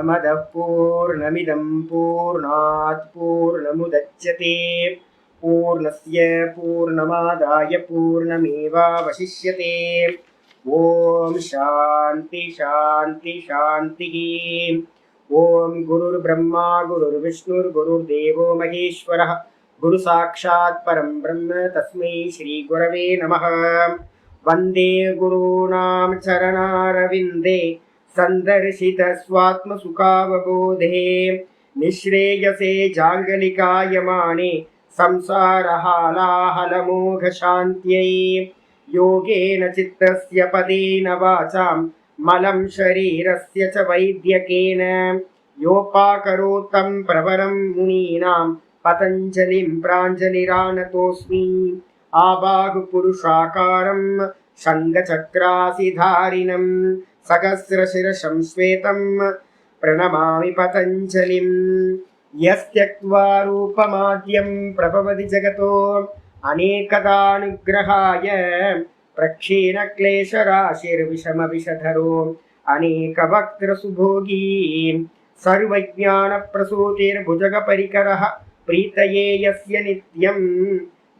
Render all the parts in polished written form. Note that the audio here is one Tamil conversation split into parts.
पूर्णमदः पूर्णमिदं पूर्णात् पूर्णमुदच्यते पूर्णस्य पूर्णमादाय पूर्णमेवावशिष्यते। ओम शांति शांति शांतिः। ओम गुरुर्ब्रह्मा गुरुर्विष्णुर्गुरुर्देवो महेश्वरः गुरु साक्षात् परं ब्रह्म तस्मै श्री गुरवे नमः। वंदे गुरूणां चरणारविन्दे संदर्शित स्वात्मसुखावबोधे निःश्रेयसे जाङ्गलिकायमाने संसारहालाहलमोघशान्त्यै योगेन चित्तस्य पदेन वाचां मलं शरीरस्य च वैद्यकेन योपाकरोत्तं प्रवरं मुनीनां पतञ्जलिं प्राञ्जलिरानतोऽस्मि। आबाहुपुरुषाकारं शङ्खचक्रासिधारिणं सहस्रशिरसं श्वेतं प्रणमामि पतञ्जलिं। यस्त्यक्त्वा रूपमाद्यं प्रभवति जगतो अनेकदानुग्रहाय प्रक्षीणक्लेशराशिर्विषमविषधरो अनेकवक्त्रसुभोगी सर्वज्ञानप्रसूतिर्भुजगपरिकरः प्रीतये यस्य नित्यं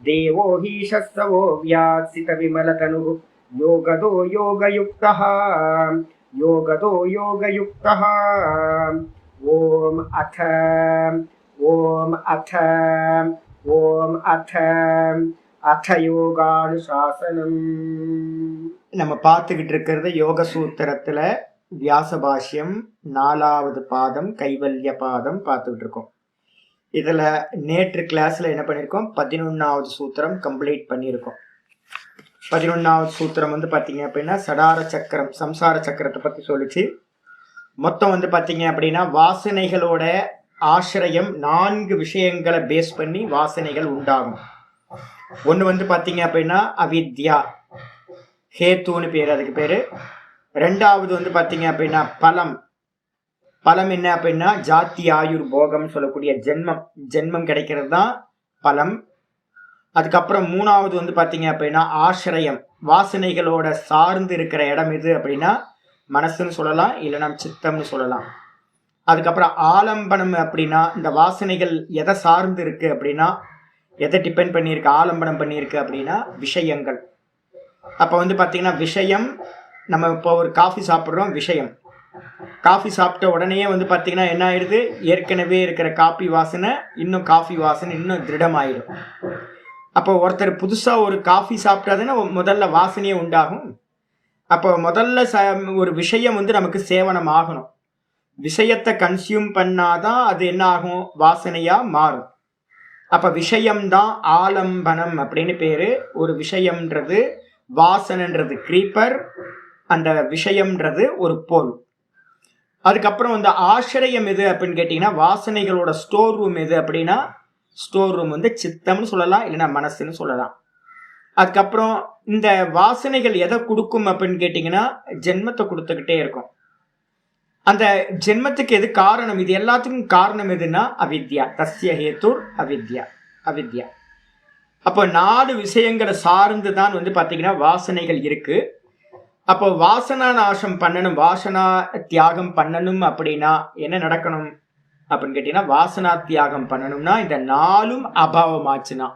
देवो हि शस्तवो व्यात्सितविमलतनुः योगदो योगयुक्तः योगदो योगयुक्तः। ओम अथ யோகானுசாசனம். நம்ம பார்த்துக்கிட்டு இருக்கிறது யோக சூத்திரத்துல வியாச பாஷ்யம் 4வது பாதம் கைவல்ய பாதம் பார்த்துக்கிட்டு இருக்கோம். இதுல நேற்று கிளாஸ்ல என்ன பண்ணியிருக்கோம், 11வது சூத்திரம் கம்ப்ளீட் பண்ணியிருக்கோம். 11வது சூத்திரம் வந்து பார்த்தீங்க அப்படின்னா சடார சக்கரம் சம்சார சக்கரத்தை பற்றி சொல்லிச்சு. மொத்தம் வந்து பார்த்தீங்க அப்படின்னா வாசனைகளோட ஆசிரியம் 4 விஷயங்களை பேஸ் பண்ணி வாசனைகள் உண்டாகும். ஒன்று வந்து பார்த்தீங்க அப்படின்னா அவித்யா, ஹேத்துன்னு பேர், அதுக்கு பேர். ரெண்டாவது வந்து பார்த்தீங்க அப்படின்னா பலம். பலம் என்ன அப்படின்னா ஜாத்தி ஆயுர் போகம் சொல்லக்கூடிய ஜென்மம் கிடைக்கிறது தான் பலம். அதுக்கப்புறம் 3வது வந்து பார்த்தீங்க அப்படின்னா ஆசிரியம், வாசனைகளோட சார்ந்து இருக்கிற இடம் எது அப்படின்னா மனசுன்னு சொல்லலாம், இல்லைனா சித்தம்னு சொல்லலாம். அதுக்கப்புறம் ஆலம்பனம் அப்படின்னா இந்த வாசனைகள் எதை சார்ந்து இருக்கு அப்படின்னா எதை டிபெண்ட் பண்ணியிருக்கு, ஆலம்பனம் பண்ணியிருக்கு அப்படின்னா விஷயங்கள். அப்போ வந்து பார்த்தீங்கன்னா விஷயம், நம்ம இப்போ ஒரு காஃபி சாப்பிட்றோம், விஷயம். காஃபி சாப்பிட்ட உடனே வந்து பார்த்தீங்கன்னா என்ன ஆயிடுது, ஏற்கனவே இருக்கிற காஃபி வாசனை இன்னும் காஃபி வாசனை இன்னும் திருடமாயிடும். அப்போ ஒருத்தர் புதுசாக ஒரு காஃபி சாப்பிட்டாதுன்னா முதல்ல வாசனையே உண்டாகும். அப்போ முதல்ல ஒரு விஷயம் வந்து நமக்கு சேவனம் ஆகணும். விஷயத்தை கன்சியூம் பண்ணாதான் அது என்ன ஆகும், வாசனையா மாறும். அப்ப விஷயம்தான் ஆலம்பனம் அப்படின்னு பேரு. ஒரு விஷயம்ன்றது வாசனைன்றது கிரீப்பர், அந்த விஷயம்ன்றது ஒரு பொருள். அதுக்கப்புறம் வந்து ஆசிரியம் எது அப்படின்னு கேட்டீங்கன்னா வாசனைகளோட ஸ்டோர் ரூம் எது அப்படின்னா ஸ்டோர் ரூம் வந்து சித்தம்னு சொல்லலாம், இல்லைன்னா மனசுன்னு சொல்லலாம். அதுக்கப்புறம் இந்த வாசனைகள் எதை கொடுக்கும் அப்படின்னு கேட்டீங்கன்னா ஜென்மத்தை கொடுத்துக்கிட்டே இருக்கும். அந்த ஜென்மத்துக்கு எது காரணம், இது எல்லாத்துக்கும் காரணம் எதுன்னா அவித்யா. தஸ்ய ஹேத்துர் அவித்யா. அப்போ 4 விஷயங்களை சார்ந்து தான் வந்து பார்த்தீங்கன்னா வாசனைகள் இருக்கு. அப்போ வாசனா நாசம் பண்ணணும், வாசனா தியாகம் பண்ணணும் அப்படின்னா என்ன நடக்கணும் அப்படின்னு கேட்டீங்கன்னா வாசனா தியாகம் பண்ணணும்னா இந்த 4ம் அபாவமாச்சுன்னா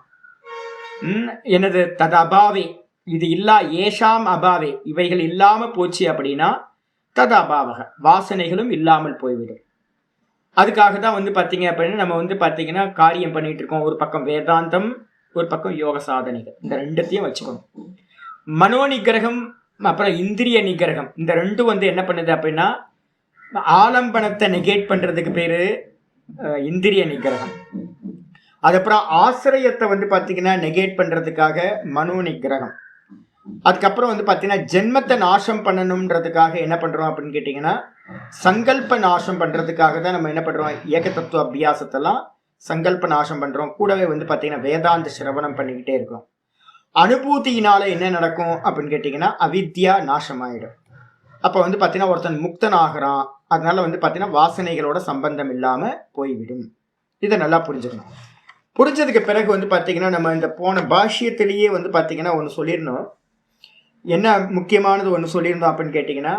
என்னது தது அபாவே, இது இல்லா ஏஷாம் அபாவே, இவைகள் இல்லாம போச்சு அப்படின்னா தது அபாவக, வாசனைகளும் இல்லாமல் போய்விடும். அதுக்காக தான் வந்து பார்த்தீங்க அப்படின்னா நம்ம வந்து பார்த்தீங்கன்னா காரியம் பண்ணிட்டு இருக்கோம். ஒரு பக்கம் வேதாந்தம், ஒரு பக்கம் யோக சாதனைகள், இந்த 2த்தையும் வச்சுக்கணும். மனோ நிகிரகம் அப்புறம் இந்திரிய நிகிரகம், இந்த 2ம் வந்து என்ன பண்ணுது அப்படின்னா ஆலம்பனத்தை நெகேட் பண்றதுக்கு பேரு இந்திரிய நிகிரகம். அதுக்கப்புறம் ஆசிரியத்தை வந்து பார்த்தீங்கன்னா நெகேட் பண்றதுக்காக மனோ நிகிரகம். அதுக்கப்புறம் வந்து பார்த்தீங்கன்னா ஜென்மத்தை நாசம் பண்ணணுன்றதுக்காக என்ன பண்ணுறோம் அப்படின்னு கேட்டிங்கன்னா சங்கல்ப நாசம் பண்ணுறதுக்காக தான் நம்ம என்ன பண்ணுறோம், ஏக தத்துவ அபியாசத்தெல்லாம் சங்கல்ப நாசம் பண்ணுறோம். கூடவே வந்து பார்த்தீங்கன்னா வேதாந்த சிரவணம் பண்ணிக்கிட்டே இருக்கோம். அனுபூதியினால என்ன நடக்கும் அப்படின்னு கேட்டிங்கன்னா அவித்யா நாசமாயிடும். அப்போ வந்து பார்த்தீங்கன்னா ஒருத்தன் முக்தன் ஆகிறான். அதனால வந்து பார்த்தீங்கன்னா வாசனைகளோட சம்பந்தம் இல்லாமல் போய்விடும். இதை நல்லா புரிஞ்சுக்கணும். புரிஞ்சதுக்கு பிறகு வந்து பார்த்தீங்கன்னா நம்ம இந்த போன பாஷ்யத்திலேயே வந்து பார்த்தீங்கன்னா ஒன்று சொல்லியிருந்தோம். என்ன முக்கியமானது ஒன்று சொல்லியிருந்தோம் அப்படின்னு கேட்டிங்கன்னா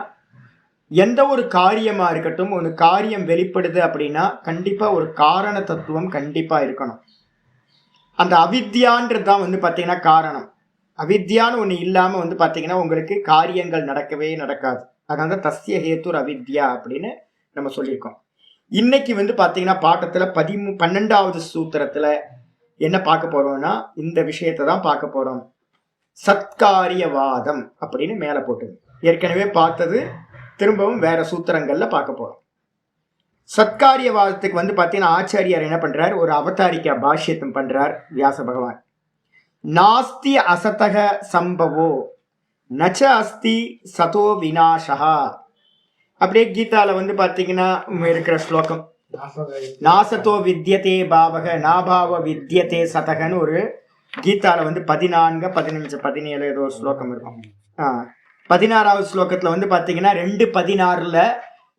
எந்த ஒரு காரியமா இருக்கட்டும், ஒரு காரியம் வெளிப்படுது அப்படின்னா கண்டிப்பா ஒரு காரண தத்துவம் கண்டிப்பா இருக்கணும். அந்த அவித்யான்றது தான் வந்து பார்த்தீங்கன்னா காரணம். அவித்யான்னு ஒண்ணு இல்லாம வந்து பார்த்தீங்கன்னா உங்களுக்கு காரியங்கள் நடக்கவே நடக்காது. அதனால தான் தஸ்ய ஹேத்துர் அவித்யா அப்படின்னு நம்ம சொல்லியிருக்கோம். இன்னைக்கு வந்து பார்த்தீங்கன்னா பாட்டத்துல 12வது சூத்திரத்துல என்ன பார்க்க போறோம்னா இந்த விஷயத்தை தான் பார்க்க போறோம். சத்காரியவாதம் அப்படின்னு மேல போட்டுது. ஏற்கனவே பார்த்தது திரும்பவும் வேற சூத்திரங்கள்ல பார்க்க போறோம். சத்காரியவாதத்துக்கு வந்து பார்த்தீங்கன்னா ஆச்சாரியார் என்ன பண்றார், ஒரு அவதாரிக்கா பாஷ்யத்தம் பண்றார் வியாச பகவான். நாஸ்தி அசதக சம்பவோ நச்ச அஸ்தி சதோ விநாசா. அப்படியே கீதால வந்து பார்த்தீங்கன்னா இருக்கிற ஸ்லோகம், நாசத்தோ வித்யதே பாவக நாபாவ வித்யதே சதகன்னு ஒரு கீதால வந்து 14, 15, 17 ஏதோ ஒரு ஸ்லோகம் இருக்கும். 16வது ஸ்லோகத்துல வந்து பாத்தீங்கன்னா 2:16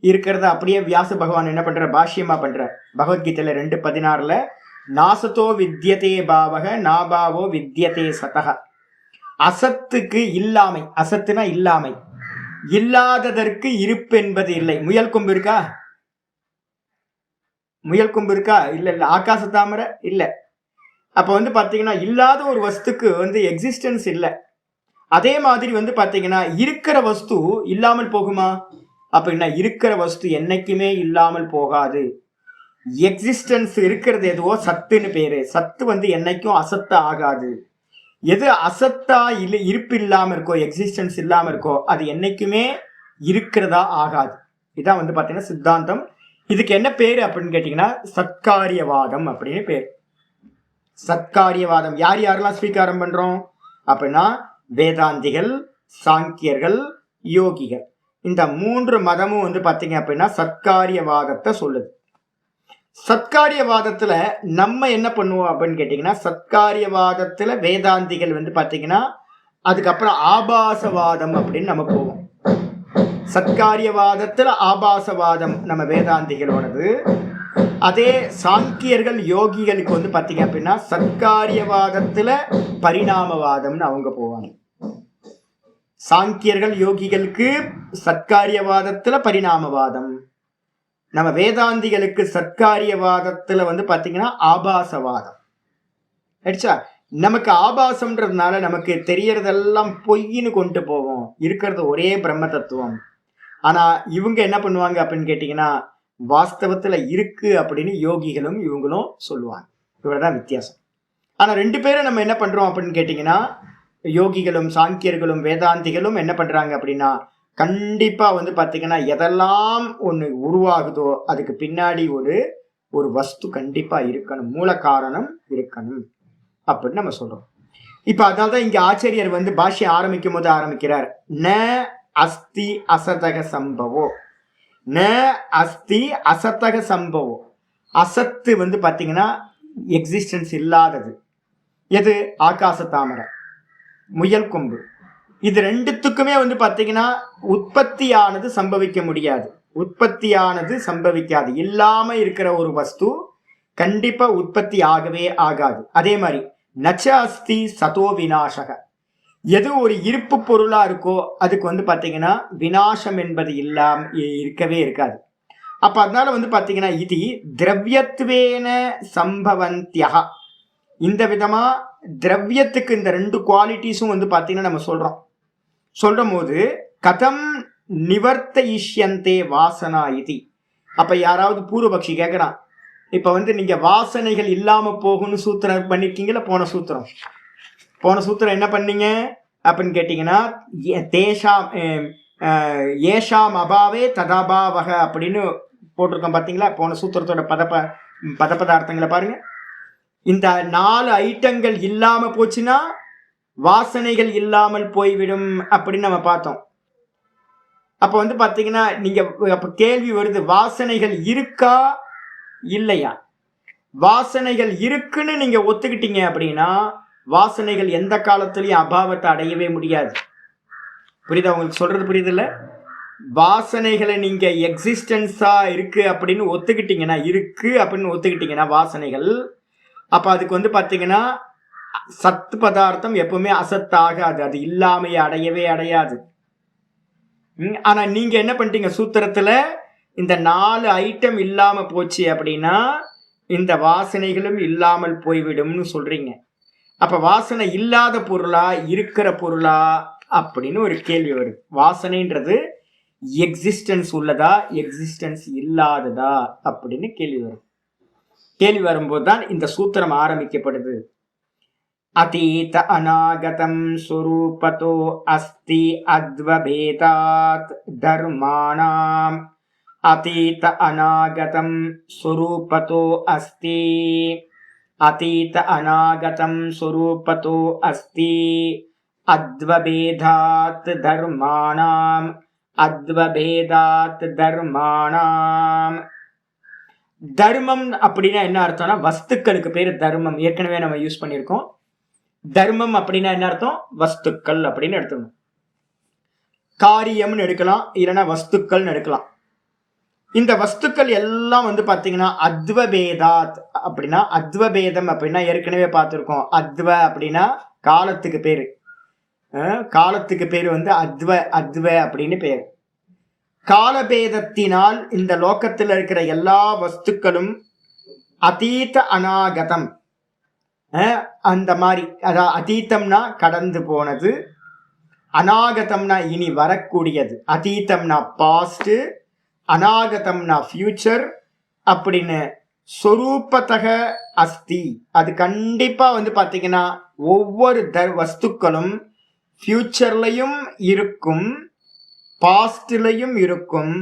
இருக்கிறத அப்படியே வியாச பகவான் என்ன பண்ற, பாஷ்யமா பண்ற. பகவத்கீதையில 2:16 நாசத்தோ வித்யதே பாவக நாபாவோ வித்யதே சதக. அசத்துக்கு இல்லாமை, அசத்துனா இல்லாமை, இல்லாததற்கு இருப்பு என்பது இல்லை. முயல் கொம்பு இருக்கா? முயல் கொம்பு இருக்கா? இல்ல இல்ல. ஆகாச தாமரை இல்ல. அப்ப வந்து பாத்தீங்கன்னா இல்லாத ஒரு வஸ்துக்கு வந்து எக்ஸிஸ்டன்ஸ் இல்லை. அதே மாதிரி வந்து பாத்தீங்கன்னா இருக்கிற வஸ்து இல்லாமல் போகுமா? அப்படின்னா இருக்கிற வஸ்து என்னைக்குமே இல்லாமல் போகாது. எக்ஸிஸ்டன்ஸ் இருக்கிறது எதுவோ சத்துன்னு பேரு. சத்து வந்து என்னைக்கும் அசத்தா ஆகாது. எது அசத்தா இல்லை இருப்பு இல்லாம இருக்கோ, எக்ஸிஸ்டன்ஸ் இல்லாம இருக்கோ, அது என்னைக்குமே இருக்கிறதா ஆகாது. இதான் வந்து பாத்தீங்கன்னா சித்தாந்தம். இதுக்கு என்ன பேரு அப்படின்னு கேட்டீங்கன்னா சத்காரியவாதம் அப்படின்னு பேரு. சத்காரியவாதம் யார் யாரெல்லாம் ஸ்வீகாரம் பண்றோம் அப்படின்னா வேதாந்திகள், சாங்கியர்கள், யோகிகள். இந்த 3 மதமும் வந்து பாத்தீங்க அப்படின்னா சத்காரியவாதத்தை சொல்லுது. சத்காரியவாதத்துல நம்ம என்ன பண்ணுவோம் அப்படின்னு கேட்டீங்கன்னா, சத்காரியவாதத்துல வேதாந்திகள் வந்து பாத்தீங்கன்னா அதுக்கப்புறம் ஆபாசவாதம் அப்படின்னு நம்ம போவோம். சத்காரியவாதத்துல ஆபாசவாதம் நம்ம வேதாந்திகளோடது. அதே சாங்கியர்கள் யோகிகளுக்கு வந்து பாத்தீங்க அப்படின்னா சத்காரியவாதத்துல பரிணாமவாதம்னு அவங்க போவாங்க. சாங்கியர்கள் யோகிகளுக்கு சத்காரியவாதத்துல பரிணாமவாதம், நம்ம வேதாந்திகளுக்கு சத்காரியவாதத்துல வந்து பாத்தீங்கன்னா ஆபாசவாதம். ஆயிடுச்சா? நமக்கு ஆபாசம்ன்றதுனால நமக்கு தெரியறதெல்லாம் பொய்ன்னு கொண்டு போவோம். இருக்கிறது ஒரே பிரம்ம தத்துவம். ஆனா இவங்க என்ன பண்ணுவாங்க அப்படின்னு கேட்டீங்கன்னா வாஸ்தவத்துல இருக்கு அப்படின்னு யோகிகளும் இவங்களும் சொல்லுவாங்க. இவ்வளவுதான் வித்தியாசம். ஆனா 2 பேரும் நம்ம என்ன பண்றோம் அப்படின்னு கேட்டீங்கன்னா, யோகிகளும் சாங்கியர்களும் வேதாந்திகளும் என்ன பண்றாங்க அப்படின்னா கண்டிப்பா வந்து பாத்தீங்கன்னா எதெல்லாம் ஒண்ணு உருவாகுதோ அதுக்கு பின்னாடி ஒரு வஸ்து கண்டிப்பா இருக்கணும், மூல காரணம் இருக்கணும் அப்படின்னு நம்ம சொல்றோம். இப்ப அதனால்தான் இங்க ஆச்சாரியர் வந்து பாஷ்யம் ஆரம்பிக்கும் போது ஆரம்பிக்கிறார், ந அஸ்தி அசதக சம்பவோ. ந அஸ்தி அசத்தக சம்பவம். அசத்து வந்து பாத்தீங்கன்னா எக்ஸிஸ்டன்ஸ் இல்லாதது. எது? ஆகாச தாமரை, முயல் கொம்பு. இது 2த்துக்குமே வந்து பாத்தீங்கன்னா உற்பத்தியானது சம்பவிக்க முடியாது. உற்பத்தியானது சம்பவிக்காது. இல்லாம இருக்கிற ஒரு வஸ்து கண்டிப்பா உற்பத்தி ஆகவே ஆகாது. அதே மாதிரி நச்ச அஸ்தி சதோ விநாசக. எது ஒரு இருப்பு பொருளா இருக்கோ அதுக்கு வந்து பாத்தீங்கன்னா விநாசம் என்பது இல்லாம இருக்கவே இருக்காது. அப்ப அதனால வந்து பாத்தீங்கன்னா இது திரவியத்துவேன சம்பவந்தியா. இந்த விதமா திரவியத்துக்கு இந்த 2 குவாலிட்டிஸும் வந்து பாத்தீங்கன்னா நம்ம சொல்றோம் போது கதம் நிவர்த்தயிஷ்யந்தே வாசனா இது. அப்ப யாராவது பூர்வபக்ஷி கேட்கறான், இப்ப வந்து நீங்க வாசனைகள் இல்லாம போகும்னு சூத்திரம் பண்ணிருக்கீங்களா? போன சூத்திரம் என்ன பண்ணீங்க அப்படின்னு கேட்டீங்கன்னா தேஷாம் ஏஷாம் அபாவே ததாபாவக அப்படின்னு போட்டிருக்கோம். பாத்தீங்களா? போன சூத்திரத்தோட பதப்பதார்த்தங்களை பாருங்க. இந்த 4 ஐட்டங்கள் இல்லாம போச்சுன்னா வாசனைகள் இல்லாமல் போய்விடும் அப்படின்னு நம்ம பார்த்தோம். அப்ப வந்து பாத்தீங்கன்னா நீங்க அப்ப கேள்வி வருது, வாசனைகள் இருக்கா இல்லையா? வாசனைகள் இருக்குன்னு நீங்க ஒத்துக்கிட்டீங்க அப்படின்னா வாசனைகள் எந்த காலத்திலையும் அபாவத்தை அடையவே முடியாது. புரியுதா? உங்களுக்கு சொல்றது புரியுது இல்ல? வாசனைகளை நீங்க எக்ஸிஸ்டன்ஸா இருக்கு அப்படின்னு ஒத்துக்கிட்டீங்கன்னா, இருக்கு அப்படின்னு ஒத்துக்கிட்டீங்கன்னா வாசனைகள், அப்ப அதுக்கு வந்து பாத்தீங்கன்னா சத்து பதார்த்தம் எப்பவுமே அசத்தாகாது. அது இல்லாமையை அடையவே அடையாது. ஆனா நீங்க என்ன பண்ணிட்டீங்க சூத்திரத்துல, இந்த 4 ஐட்டம் இல்லாம போச்சு அப்படின்னா இந்த வாசனைகளும் இல்லாமல் போய்விடும்னு சொல்றீங்க. அப்ப வாசனை இல்லாத பொருளா இருக்கிற பொருளா அப்படின்னு ஒரு கேள்வி வருது. வாசனைன்றது எக்ஸிஸ்டன்ஸ் உள்ளதா எக்ஸிஸ்டன்ஸ் இல்லாததா அப்படின்னு கேள்வி வரும். கேள்வி வரும்போது தான் இந்த சூத்திரம் ஆரம்பிக்கப்படுது. அதீத அநாகதம் ஸ்வரூபதோ அஸ்தி அத்வபேதாத் தர்மாணாம். அதீத அநாகதம் ஸ்வரூபதோ அஸ்தி. அதீத அநாகதம் ஸ்வரூபதோ அஸ்தி அத்வபேதாத் தர்மாணாம். அத்வபேதாத் தர்மாணாம். தர்மம் அப்படின்னா என்ன அர்த்தம்னா வஸ்துக்களுக்கு பேரு தர்மம். ஏற்கனவே நம்ம யூஸ் பண்ணியிருக்கோம். தர்மம் அப்படின்னா என்ன அர்த்தம்? வஸ்துக்கள் அப்படின்னு எடுத்துக்கணும். காரியம்னு எடுக்கலாம், இல்லைன்னா வஸ்துக்கள்னு எடுக்கலாம். இந்த வஸ்துக்கள் எல்லாம் வந்து பாத்தீங்கன்னா அத்வபேதாத் அப்படின்னா, அத்வபேதம் அப்படின்னா ஏற்கனவே பார்த்துருக்கோம். அத்வ அப்படின்னா காலத்துக்கு பேரு. காலத்துக்கு பேரு வந்து அத்வ அப்படின்னு பேரு. காலபேதத்தினால் இந்த லோகத்தில் இருக்கிற எல்லா வஸ்துக்களும் அதீத அநாகதம், அந்த மாதிரி, அதாவது அதீதம்னா கடந்து போனது, அநாகதம்னா இனி வரக்கூடியது. அதீதம்னா பாஸ்ட், அநாகதம்னா ஃபியூச்சர் அப்படின்னு சொரூபத்தக அஸ்தி. அது கண்டிப்பா வந்து பாத்தீங்கன்னா ஒவ்வொரு வஸ்துக்களும் ஃபியூச்சர்லையும் இருக்கும், பாஸ்ட்லையும் இருக்கும்,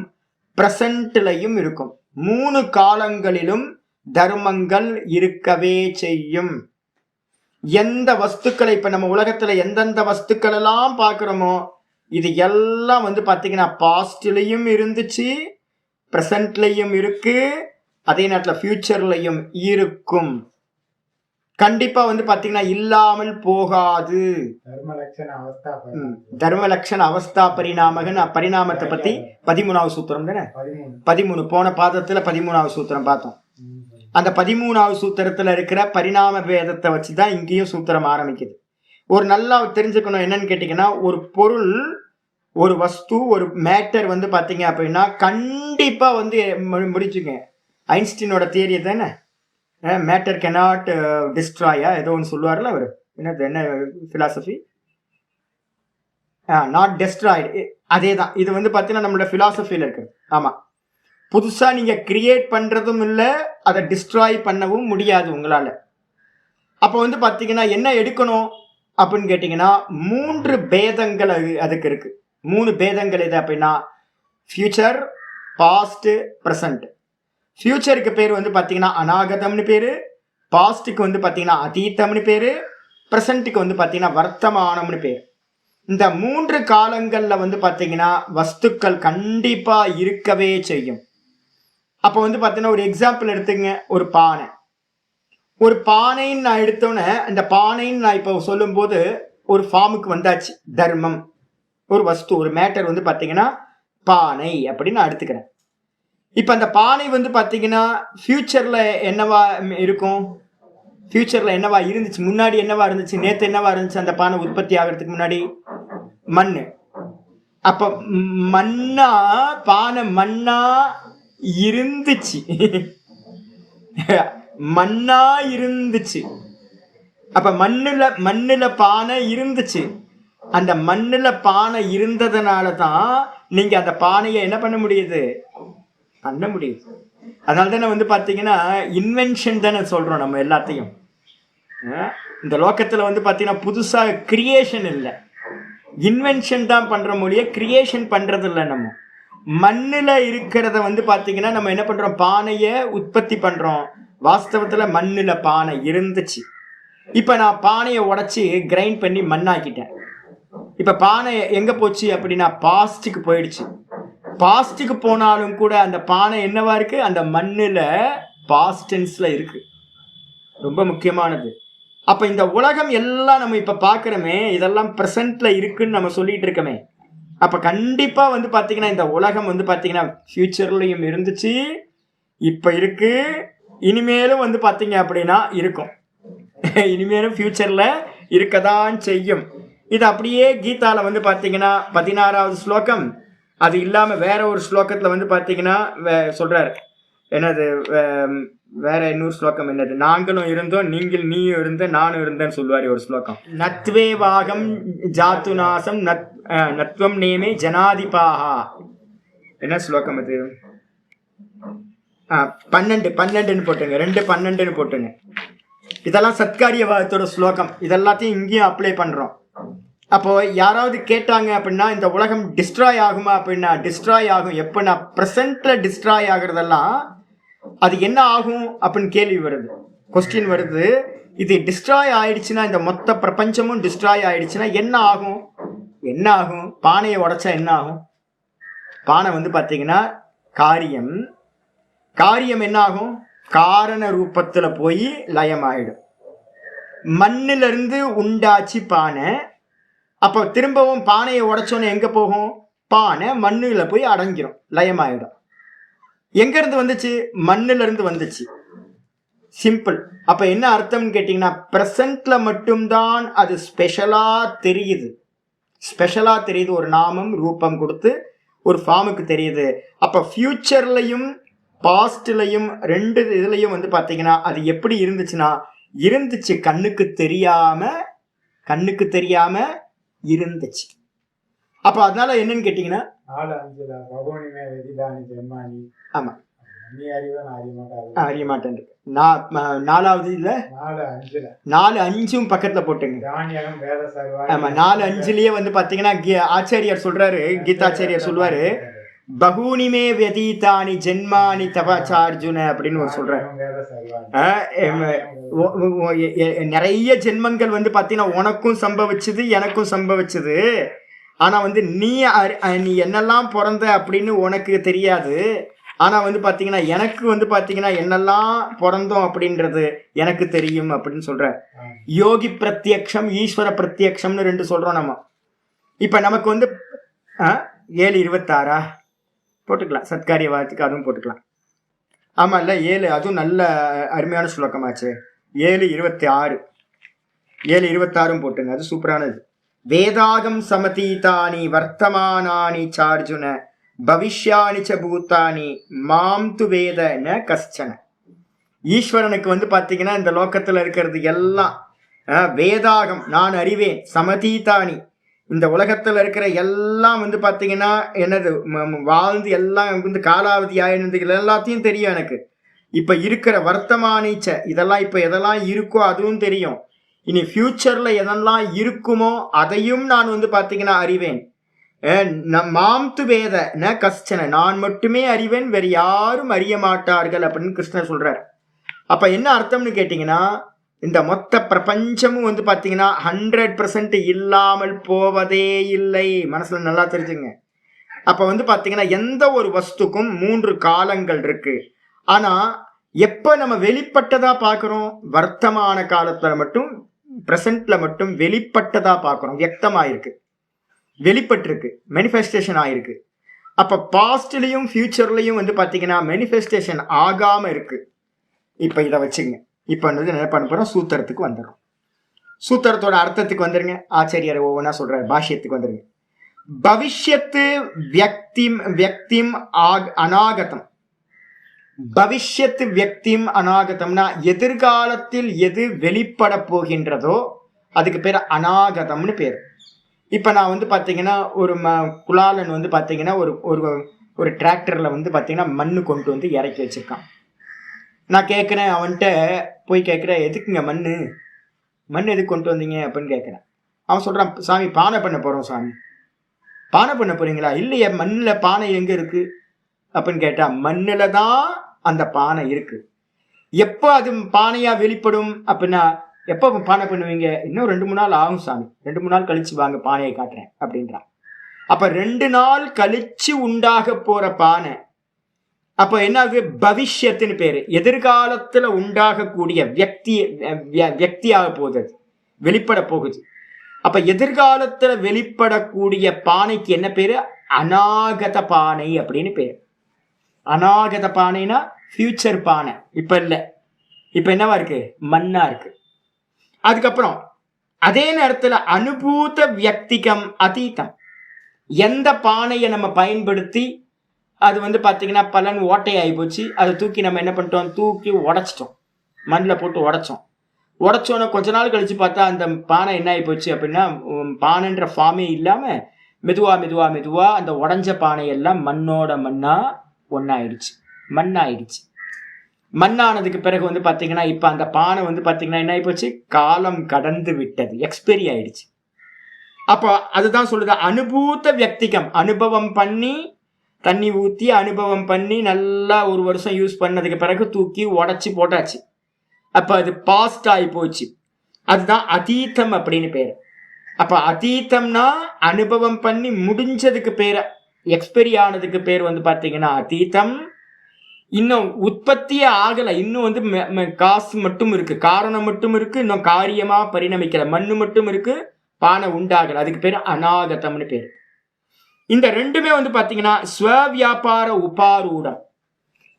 பிரசன்ட்லையும் இருக்கும். 3 காலங்களிலும் தர்மங்கள் இருக்கவே செய்யும். எந்த வஸ்துக்களை இப்ப நம்ம உலகத்துல எந்தெந்த வஸ்துக்கள் எல்லாம் பார்க்கிறோமோ இது எல்லாம் வந்து பாத்தீங்கன்னா பாஸ்ட்லயும் இருந்துச்சு, பிரசன்ட்லயும் இருக்கு, அதே நேரத்துல ஃபியூச்சர்லயும் இருக்கும். கண்டிப்பா வந்து பாத்தீங்கன்னா இல்லாமல் போகாது. தர்ம லட்சண அவஸ்தா பரிணாமகன் பரிணாமத்தை பத்தி 13வது சூத்திரம் தானே, 13 போன பாதத்துல 13வது சூத்திரம் பார்த்தோம். அந்த 13வது சூத்திரத்துல இருக்கிற பரிணாம பேதத்தை வச்சுதான் இங்கேயும் சூத்திரம் ஆரம்பிக்குது. ஒரு நல்லா தெரிஞ்சுக்கணும் என்னன்னு கேட்டீங்கன்னா, ஒரு பொருள், ஒரு வஸ்து, ஒரு மேட்டர் வந்து பாத்தீங்க அப்படின்னா கண்டிப்பா வந்து முடிச்சுங்க. ஐன்ஸ்டீனோட தியரி தானே, மேட்டர் கேனாட் டிஸ்ட்ராயா ஏதோ ஒன்று சொல்லுவார்ல அவர், என்னது என்ன பிலாசபி, நாட் டெஸ்ட்ராய்டு. அதே தான் இது வந்து பார்த்தீங்கன்னா நம்மளோட பிலாசபியில் இருக்குது. ஆமாம், புதுசாக நீங்கள் கிரியேட் பண்ணுறதும் இல்லை, அதை டிஸ்ட்ராய் பண்ணவும் முடியாது உங்களால். அப்போ வந்து பார்த்தீங்கன்னா என்ன எடுக்கணும் அப்படின்னு கேட்டிங்கன்னா 3 பேதங்கள் அதுக்கு இருக்குது. 3 பேதங்கள் எது அப்படின்னா ஃபியூச்சர், பாஸ்ட், ப்ரெசண்ட். ஃபியூச்சருக்கு பேர் வந்து பார்த்தீங்கன்னா அநாகதம்னு பேர், பாஸ்ட்டுக்கு வந்து பார்த்தீங்கன்னா அதீதம்னு பேர், ப்ரெசண்ட்டுக்கு வந்து பார்த்தீங்கன்னா வர்த்தமானம்னு பேர். இந்த 3 காலங்களில் வந்து பார்த்தீங்கன்னா வஸ்துக்கள் கண்டிப்பாக இருக்கவே செய்யும். அப்போ வந்து பார்த்தீங்கன்னா ஒரு எக்ஸாம்பிள் எடுத்துங்க, ஒரு பானை. ஒரு பானைன்னு நான் எடுத்தோன்னே, அந்த பானைன்னு நான் இப்போ சொல்லும்போது ஒரு ஃபார்முக்கு வந்தாச்சு. தர்மம், ஒரு வஸ்து, ஒரு மேட்டர் வந்து பார்த்தீங்கன்னா பானை அப்படின்னு நான் எடுத்துக்கிறேன். இப்போ அந்த பானை வந்து பார்த்தீங்கன்னா ஃபியூச்சரில் என்னவா இருக்கும்? ஃபியூச்சரில் என்னவா இருந்துச்சு? முன்னாடி என்னவா இருந்துச்சு? நேற்று என்னவா இருந்துச்சு? அந்த பானை உற்பத்தி ஆகிறதுக்கு முன்னாடி மண். அப்போ மண்ணா, பானை மண்ணா இருந்துச்சு, மண்ணா இருந்துச்சு. அப்ப மண்ணுல பானை இருந்துச்சு. அந்த மண்ணுல பானை இருந்ததுனால தான் நீங்க அந்த பானையை என்ன பண்ண முடியுது? பண்ண முடியுது. அதனால தானே வந்து பாத்தீங்கன்னா இன்வென்ஷன் தானே சொல்றோம் நம்ம எல்லாத்தையும். இந்த லோகத்துல வந்து பாத்தீங்கன்னா புதுசா கிரியேஷன் இல்லை, இன்வென்ஷன் தான் பண்ற மொழியை கிரியேஷன் பண்றது இல்லை. நம்ம மண்ணுல இருக்கிறத வந்து பாத்தீங்கன்னா நம்ம என்ன பண்றோம்? பானையை உற்பத்தி பண்றோம். வாஸ்தவத்துல மண்ணுல பானை இருந்துச்சு. இப்ப நான் பானையை உடைச்சி கிரைண்ட் பண்ணி மண்ணாக்கிட்டேன். இப்ப பானை எங்க போச்சு அப்படின்னா பாஸ்டுக்கு போயிடுச்சு. பாஸ்டுக்கு போனாலும் கூட அந்த பானை என்னவா இருக்கு? அந்த மண்ணுல பாஸ்டென்ஸ்ல இருக்கு. ரொம்ப முக்கியமானது. அப்ப இந்த உலகம் எல்லாம் நம்ம இப்ப பாக்குறோமே, இதெல்லாம் பிரசன்ட்ல இருக்குன்னு நம்ம சொல்லிட்டு இருக்கோமே. அப்ப கண்டிப்பா வந்து பாத்தீங்கன்னா இந்த உலகம் வந்து பாத்தீங்கன்னா ஃபியூச்சர்லயும் இருந்துச்சு, இப்ப இருக்கு, இனிமேலும் வந்து பாத்தீங்க அப்படின்னா இருக்கும். இனிமேலும் ஃபியூச்சர்ல இருக்கதான் செய்யும். இது அப்படியே கீதால வந்து பாத்தீங்கன்னா 16வது ஸ்லோகம், அது இல்லாம வேற ஒரு ஸ்லோகத்துல வந்து பாத்தீங்கன்னா சொல்றாரு என்னது, வேற இன்னொரு ஸ்லோகம் என்னது, நாங்களும் இருந்தோம் நீயும் இருந்த நானும் இருந்தேன்னு சொல்லுவாரு ஒரு ஸ்லோகம். நத்வே வாகம் ஜாத்துநாசம் நத்வம் நேமே ஜனாதிபாகா. என்ன ஸ்லோகம் அது? 12 போட்டுங்க, 2:12 போட்டுங்க. இதெல்லாம் சத்காரியவாதத்தோட ஸ்லோகம். இதெல்லாத்தையும் இங்கேயும் அப்ளை பண்றோம். அப்போ யாராவது கேட்டாங்க அப்படின்னா இந்த உலகம் டிஸ்ட்ராய் ஆகுமா அப்படின்னா டிஸ்ட்ராய் ஆகும். எப்படின்னா ப்ரெசென்ட்ல டிஸ்ட்ராய் ஆகுறதெல்லாம் அது என்ன ஆகும் அப்படின்னு கேள்வி வருது, கொஸ்டின் வருது. இது டிஸ்ட்ராய் ஆயிடுச்சுன்னா, இந்த மொத்த பிரபஞ்சமும் டிஸ்ட்ராய் ஆயிடுச்சுன்னா என்ன ஆகும்? என்ன ஆகும்? பானையை உடைச்சா என்ன ஆகும்? பானை வந்து பார்த்தீங்கன்னா காரியம் என்ன ஆகும்? காரண ரூபத்துல போய் லயமாயிடும். மண்ணுல இருந்து உண்டாச்சு பானை. அப்போ திரும்பவும் பானையை உடைச்சோன்னு எங்க போகும்? பானை மண்ணுல போய் அடங்கிரும், லயமாயிடும். எங்க இருந்து வந்துச்சு? மண்ணுல இருந்து வந்துச்சு. சிம்பிள். அப்ப என்ன அர்த்தம்னு கேட்டீங்கன்னா, பிரசன்ட்ல மட்டும்தான் அது ஸ்பெஷலா தெரியுது. ஒரு நாமம் ரூபம் கொடுத்து ஒரு ஃபார்முக்கு தெரியுது. அப்ப ஃபியூச்சர்லையும் பாஸ்ட்லையும் 2 இதுலையும் வந்து பாத்தீங்கன்னா அது எப்படி இருந்துச்சு, கண்ணுக்கு தெரியாம இருந்துச்சு. அப்ப அதனால என்னன்னு கேட்டீங்கன்னா, ஆமா அறிய மாட்டேன். 4வது இல்ல 4:5 பக்கத்துல போட்டுங்க. ஆமா 4:5லயே வந்து பாத்தீங்கன்னா ஆச்சாரியார் சொல்றாரு, கீதாச்சாரியார் சொல்லுவாரு, பகூனிமே வெதீதானி ஜென்மானி தபாச்சார்ஜுன அப்படின்னு ஒரு சொல்றாரு. நிறைய ஜென்மங்கள் வந்து பாத்தீங்கன்னா உனக்கும் சம்பவிச்சது எனக்கும் சம்பவிச்சது. ஆனா வந்து நீ என்னெல்லாம் பிறந்த அப்படின்னு உனக்கு தெரியாது. ஆனா வந்து பாத்தீங்கன்னா எனக்கு வந்து பாத்தீங்கன்னா என்னெல்லாம் பிறந்தோம் அப்படின்றது எனக்கு தெரியும் அப்படின்னு சொல்ற. யோகி பிரத்யக்ஷம் ஈஸ்வர பிரத்யக்ஷம்னு 2 சொல்றோம் நம்ம. இப்ப நமக்கு வந்து 7:26 போட்டுக்கலாம், சத்காரியவாதத்துக்கு அதுவும் போட்டுக்கலாம். ஆமா இல்ல 7, அதுவும் நல்ல அருமையான ஸ்லோகமாச்சு. 7:26 போட்டுங்க, அது சூப்பரானது. வேதாகம் சமதீதானி வர்த்தமானானி சார்ஜுன பவிஷ்யானி ச பூதானி மாம் து வேத ந கஷ்டன. ஈஸ்வரனுக்கு வந்து பாத்தீங்கன்னா இந்த லோகத்துல இருக்கிறது எல்லாம் வேதாகம், நான் அறிவேன். சமதீதானி, இந்த உலகத்துல இருக்கிற எல்லாம் வந்து பாத்தீங்கன்னா என்னது, வாழ்ந்து எல்லாம் வந்து காலாவதி ஆயிருந்து எல்லாத்தையும் தெரியும் எனக்கு. இப்ப இருக்கிற வர்த்தமானிச்ச இதெல்லாம் இப்ப எதெல்லாம் இருக்கோ அதுவும் தெரியும். இனி ஃபியூச்சர்ல எதெல்லாம் இருக்குமோ அதையும் நான் வந்து பாத்தீங்கன்னா அறிவேன். மாம் து வேத ந கஷ்டன, நான் மட்டுமே அறிவேன், வேற யாரும் அறிய மாட்டார்கள் அப்படின்னு கிருஷ்ணர் சொல்றார். அப்ப என்ன அர்த்தம்னு கேட்டீங்கன்னா, இந்த மொத்த பிரபஞ்சமும் வந்து பாத்தீங்கன்னா 100% இல்லாமல் போவதே இல்லை. மனசுல நல்லா தெரிஞ்சுங்க. அப்ப வந்து பாத்தீங்கன்னா எந்த ஒரு வஸ்துக்கும் 3 காலங்கள் இருக்கு. ஆனா எப்ப நம்ம வெளிப்பட்டதா பாக்குறோம்? வர்த்தமான காலத்துல மட்டும், பிரசன்ட்ல மட்டும் வெளிப்பட்டதா பாக்குறோம். வியக்தமாயிருக்கு, வெளிப்பட்டிருக்கு, மேனிஃபெஸ்டேஷன் ஆயிருக்கு. அப்ப பாஸ்ட்லயும் ஃபியூச்சர்லயும் வந்து பாத்தீங்கன்னா மேனிஃபெஸ்டேஷன் ஆகாம இருக்கு. இப்ப இதை வச்சுங்க. இப்ப என்ன பண்ண போறோம்? சூத்திரத்துக்கு வந்துடும். சூத்திரத்தோட அர்த்தத்துக்கு வந்துருங்க. ஆச்சாரியர் ஒவ்வொன்றா சொல்றாரு, பாஷ்யத்துக்கு வந்துருங்க. பவிஷ்யத்து வியக்திம் அநாகதம். பவிஷ்யத்து வியக்திம் அநாகதம்னா எதிர்காலத்தில் எது வெளிப்பட போகின்றதோ அதுக்கு பேர் அநாகதம்னு பேர். இப்ப நான் வந்து பாத்தீங்கன்னா ஒரு குலாலன் வந்து பாத்தீங்கன்னா ஒரு டிராக்டர்ல வந்து பாத்தீங்கன்னா மண்ணு கொண்டு வந்து இறக்கி வச்சிருக்கான். நான் கேட்கிறேன், அவன்கிட்ட போய் கேட்கிறேன், எதுக்குங்க மண் எதுக்கு கொண்டு வந்தீங்க அப்படின்னு கேட்கிறேன். அவன் சொல்றான், சாமி பானை பண்ண போறோம். சாமி பானை பண்ண போறீங்களா? இல்லையே, மண்ணில் பானை எங்க இருக்கு அப்படின்னு கேட்டா, மண்ணில தான் அந்த பானை இருக்கு. எப்போ அது பானையா வெளிப்படும் அப்படின்னா, எப்போ பானை பண்ணுவீங்க? இன்னும் 2-3 நாள் ஆகும் சாமி, 2-3 நாள் கழிச்சு வாங்க பானையை காட்டுறேன் அப்படின்றான். அப்ப 2 நாள் கழிச்சு உண்டாக போற பானை அப்ப என்ன ஆகுது? பவிஷ்யத்துன்னு பேரு. எதிர்காலத்துல உண்டாகக்கூடிய வியக்தியாக போகுது, வெளிப்பட போகுது. அப்ப எதிர்காலத்துல வெளிப்படக்கூடிய பானைக்கு என்ன பேரு? அநாகத பானை அப்படின்னு பேரு. அநாகத பானைனா ஃபியூச்சர் பானை, இப்ப இல்ல, இப்ப என்னவா இருக்கு? மண்ணா இருக்கு. அதுக்கப்புறம் அதே நேரத்துல அனுபூத வியக்திகம் அதீதம். எந்த பானையை நம்ம பயன்படுத்தி அது வந்து பார்த்தீங்கன்னா பலன் ஓட்டை ஆகி போச்சு, அதை தூக்கி நம்ம என்ன பண்ணிட்டோம், தூக்கி உடைச்சிட்டோம், மண்ணில் போட்டு உடைச்சோம். உடைச்சோன்னே கொஞ்ச நாள் கழிச்சு பார்த்தா அந்த பானை என்ன ஆகி போச்சு அப்படின்னா பானைன்ற ஃபார்மே இல்லாமல் மெதுவா அந்த உடஞ்ச பானையெல்லாம் மண்ணோட மண்ணா ஒன்றாயிடுச்சு, மண்ணாயிடுச்சு. மண்ணானதுக்கு பிறகு வந்து பார்த்தீங்கன்னா இப்போ அந்த பானை வந்து பார்த்தீங்கன்னா என்ன ஆகி போச்சு, காலம் கடந்து விட்டது, எக்ஸ்பைரி ஆயிடுச்சு. அப்போ அதுதான் சொல்லுது அனுபூத்த வியக்திகம். அனுபவம் பண்ணி தண்ணி ஊற்றி அனுபவம் பண்ணி நல்லா ஒரு வருஷம் யூஸ் பண்ணதுக்கு பிறகு தூக்கி உடச்சி போட்டாச்சு. அப்போ அது பாஸ்ட் ஆகி போச்சு. அதுதான் அதீதம் அப்படின்னு பேர். அப்போ அதீதம்னா அனுபவம் பண்ணி முடிஞ்சதுக்கு பேர், எக்ஸ்பைரி ஆனதுக்கு பேர் வந்து பார்த்தீங்கன்னா அதீதம். இன்னும் உற்பத்தியே ஆகலை, இன்னும் வந்து காசு மட்டும் இருக்கு, காரணம் மட்டும் இருக்கு, இன்னும் காரியமாக பரிணமிக்கலை, மண்ணு மட்டும் இருக்கு, பானை உண்டாகலை, அதுக்கு பேர் அநாகதம்னு பேர். இந்த ரெண்டுமே வந்து பார்த்தீங்கன்னா ஸ்வவியாபார உபாரூடம்.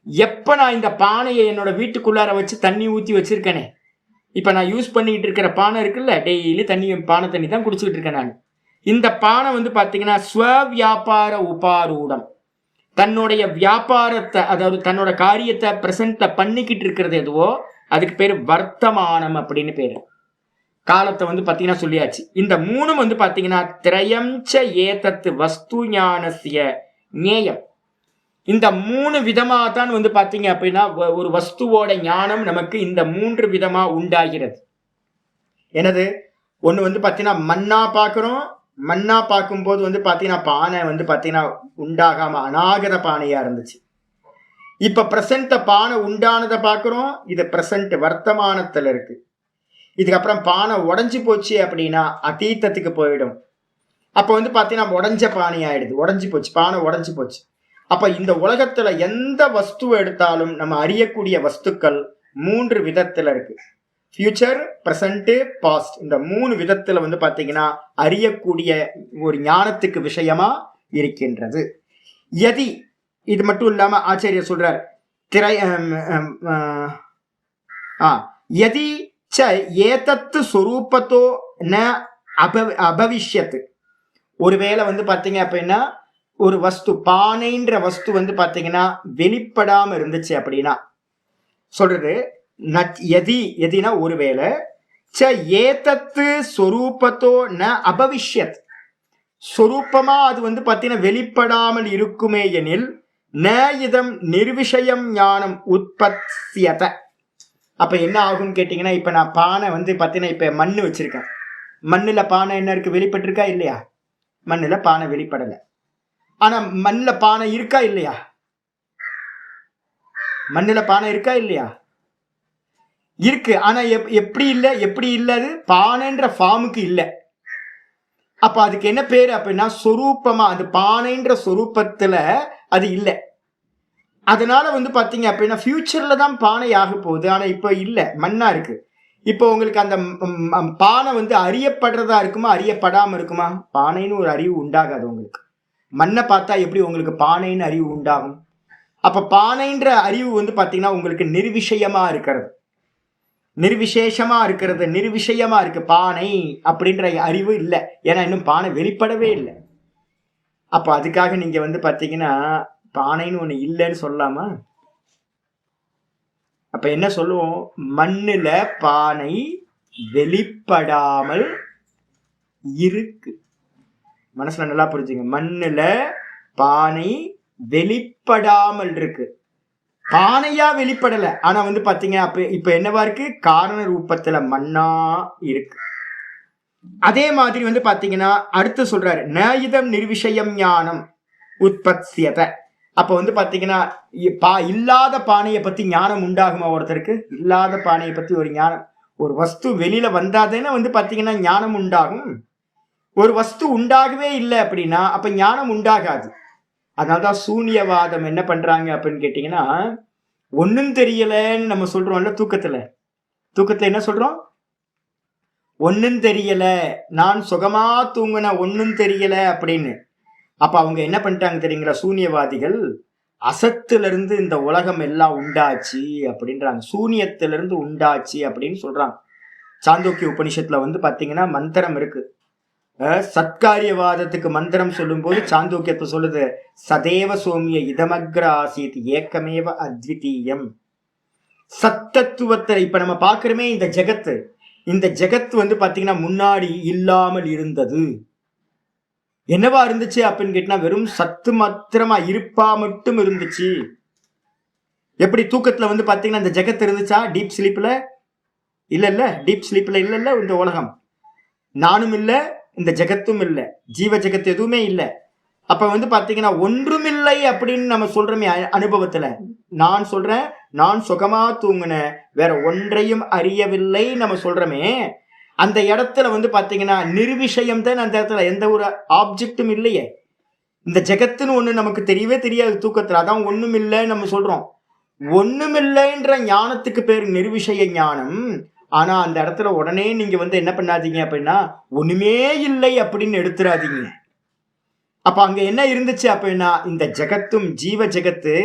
எப்போ நான் இந்த பானையை என்னோட வீட்டுக்குள்ளார வச்சு தண்ணி ஊற்றி வச்சிருக்கேனே, இப்போ நான் யூஸ் பண்ணிக்கிட்டு இருக்கிற பானை இருக்குல்ல, டெய்லி பானை தண்ணி தான் குடிச்சுக்கிட்டு இருக்கேன் நான். இந்த பானை வந்து பார்த்தீங்கன்னா ஸ்வவியாபார உபாரூடம், தன்னுடைய வியாபாரத்தை, அதாவது தன்னோட காரியத்தை பிரசன்ட்டை பண்ணிக்கிட்டு இருக்கிறது எதுவோ அதுக்கு பேர் வர்த்தமானம் அப்படின்னு பேர். காலத்தை வந்து பார்த்தீங்கன்னா சொல்லியாச்சு. இந்த மூணும் வந்து பார்த்தீங்கன்னா திரயம்ச ஏதத்து வஸ்து ஞானசிய ஞேயம். இந்த 3 விதமாக தான் வந்து பார்த்தீங்க அப்படின்னா ஒரு வஸ்துவோட ஞானம் நமக்கு இந்த 3 விதமாக உண்டாகிறது. எனது ஒன்று வந்து பார்த்தீங்கன்னா மண்ணா பார்க்குறோம், மண்ணா பார்க்கும்போது வந்து பார்த்தீங்கன்னா பானை வந்து பார்த்தீங்கன்னா உண்டாகாமல் அநாகத பானையாக இருந்துச்சு. இப்போ ப்ரெசண்ட்டை பானை உண்டானதை பார்க்குறோம், இது ப்ரெசண்ட் வர்த்தமானத்தில் இருக்கு. இதுக்கப்புறம் பானை உடஞ்சி போச்சு அப்படின்னா அதீதத்துக்கு போயிடும். அப்போ வந்து பார்த்தீங்கன்னா உடஞ்ச பானை ஆயிடுது, உடஞ்சி போச்சு, பானை உடஞ்சி போச்சு. அப்போ இந்த உலகத்தில் எந்த வஸ்துவை எடுத்தாலும் நம்ம அறியக்கூடிய வஸ்துக்கள் 3 விதத்தில் இருக்கு. Future, present, past. இந்த 3 விதத்தில் வந்து பார்த்தீங்கன்னா அறியக்கூடிய ஒரு ஞானத்துக்கு விஷயமா இருக்கின்றது. யதி, இது மட்டும் இல்லாமல் ஆச்சாரியர் சொல்றார், யதி ச ஏதத்து சொரூபத்தோ ந அபவிஷ்யத்து. ஒருவேளை வந்து பார்த்தீங்க அப்படின்னா ஒரு வஸ்து, பானைன்ற வஸ்து வந்து பார்த்தீங்கன்னா வெளிப்படாமல் இருந்துச்சு அப்படின்னா சொல்றது எதினா ஒருவேளை ச ஏதத்து சொரூபத்தோ ந அபவிஷ்யத், சொரூபமா அது வந்து பார்த்தீங்கன்னா வெளிப்படாமல் இருக்குமே எனில் ந இதம் நிர்விஷயம் ஞானம் உற்பத்தியத. அப்போ என்ன ஆகும்னு கேட்டிங்கன்னா, இப்போ நான் பானை வந்து பார்த்தீங்கன்னா இப்போ மண் வச்சுருக்கேன், மண்ணில் பானை என்ன இருக்குது, வெளிப்பட்டிருக்கா இல்லையா? மண்ணில் பானை வெளிப்படலை. ஆனால் மண்ணில் பானை இருக்கா இல்லையா? மண்ணில் பானை இருக்கா இல்லையா? இருக்கு. ஆனால் எப்படி இல்லை அது பானைன்ற ஃபார்முக்கு இல்லை. அப்போ அதுக்கு என்ன பேர் அப்படின்னா சொரூபமாக, அது பானைன்ற சொரூபத்தில் அது இல்லை. அதனால வந்து பார்த்தீங்க அப்படின்னா ஃபியூச்சரில் தான் பானை ஆக போகுது, ஆனால் இப்போ இல்லை, மண்ணாக இருக்கு. இப்போ உங்களுக்கு அந்த பானை வந்து அறியப்படுறதா இருக்குமா, அறியப்படாமல் இருக்குமா? பானைன்னு ஒரு அறிவு உண்டாகாது உங்களுக்கு. மண்ணை பார்த்தா எப்படி உங்களுக்கு பானைன்னு அறிவு உண்டாகும்? அப்போ பானைன்ற அறிவு வந்து பார்த்தீங்கன்னா உங்களுக்கு நிர்விஷயமாக இருக்கிறது, நிர்விசேஷமாக இருக்கிறது, நிர்விஷயமாக இருக்கு. பானை அப்படின்ற அறிவு இல்லை, ஏன்னா இன்னும் பானை வெளிப்படவே இல்லை. அப்போ அதுக்காக நீங்கள் வந்து பார்த்தீங்கன்னா பானைன்னு ஒன்று இல்லைன்னு சொல்லாமா? அப்ப என்ன சொல்லுவோம், மண்ணுல பானை வெளிப்படாமல் இருக்கு. மனசுல நல்லா புரிஞ்சுங்க, மண்ணுல பானை வெளிப்படாமல் இருக்கு, பானையா வெளிப்படல. ஆனா வந்து பாத்தீங்க அப்ப இப்ப என்னவா இருக்கு, காரண ரூபத்துல மண்ணா இருக்கு. அதே மாதிரி வந்து பாத்தீங்கன்னா அடுத்து சொல்றாரு, நயிதம் நிர்விஷயம் ஞானம் உற்பத்தியத. அப்ப வந்து பாத்தீங்கன்னா இல்லாத பானையை பத்தி ஞானம் உண்டாகுமா ஒருத்தருக்கு? இல்லாத பானையை பத்தி ஒரு ஞானம், ஒரு வஸ்து வெளியில வந்தாதேன்னு வந்து பாத்தீங்கன்னா ஞானம் உண்டாகும். ஒரு வஸ்து உண்டாகவே இல்லை அப்படின்னா அப்ப ஞானம் உண்டாகாது. அதனால்தான் சூன்யவாதம் என்ன பண்றாங்க அப்படின்னு கேட்டீங்கன்னா, ஒன்னும் தெரியலன்னு நம்ம சொல்றோம்ல தூக்கத்துல என்ன சொல்றோம், ஒன்னும் தெரியல, நான் சுகமா தூங்குன, ஒன்னும் தெரியல அப்படின்னு. அப்ப அவங்க என்ன பண்ணிட்டாங்க தெரியுங்களா, சூன்யவாதிகள், அசத்திலிருந்து இந்த உலகம் எல்லாம் உண்டாச்சு அப்படின்றாங்க, சூன்யத்திலிருந்து உண்டாச்சு அப்படின்னு சொல்றாங்க. சாந்தோக்கிய உபனிஷத்துல வந்து பாத்தீங்கன்னா மந்திரம் இருக்கு, சத்காரியவாதத்துக்கு மந்திரம் சொல்லும் போது சாந்தோக்கியத்தை சொல்லுது, சதேவ சோமிய இதமக்ர ஆசீத் ஏக்கமேவ அத்விதீயம். சத்தத்துவத்தை இப்ப நம்ம பாக்குறோமே, இந்த ஜெகத் வந்து பாத்தீங்கன்னா முன்னாடி இல்லாமல் இருந்தது. என்னவா இருந்துச்சு அப்படின்னு கேட்டா, வெறும் சத்து மாத்திரமா இருப்பா மட்டும் இருந்துச்சு. எப்படி தூக்கத்துல வந்து பாத்தீங்கன்னா இந்த ஜெகத் இருந்துச்சா? டீப் ஸ்லீப்ல இல்ல, டீப் ஸ்லீப்ல இல்ல. இந்த உலகம் நானும் இல்ல, இந்த ஜெகத்தும் இல்ல, ஜீவ ஜெகத் எதுவுமே இல்ல. அப்ப வந்து பாத்தீங்கன்னா ஒன்றுமில்லை அப்படின்னு நம்ம சொல்றோமே அனுபவத்துல. நான் சொல்றேன், நான் சுகமா தூங்குனேன், வேற ஒன்றையும் அறியவில்லை நம்ம சொல்றோமே, அந்த இடத்துல வந்து பாத்தீங்கன்னா நிர்விஷயம் தான். அந்த இடத்துல எந்த ஒரு ஆப்ஜெக்டும் இல்லையே. இந்த ஜெகத்துன்னு ஒண்ணு நமக்கு தெரியவே தெரியாது தூக்கத்துல. அதான் ஒண்ணும் இல்லைன்னு நம்ம சொல்றோம். ஒண்ணுமில்லைன்ற ஞானத்துக்கு பேர் நிர்விஷய ஞானம். ஆனா அந்த இடத்துல உடனே நீங்க வந்து என்ன பண்ணாதீங்க அப்படின்னா, ஒண்ணுமே இல்லை அப்படின்னு எடுத்துறாதீங்க. அப்ப அங்க என்ன இருந்துச்சு அப்படின்னா, இந்த ஜெகத்தும் ஜீவ ஜெகத்து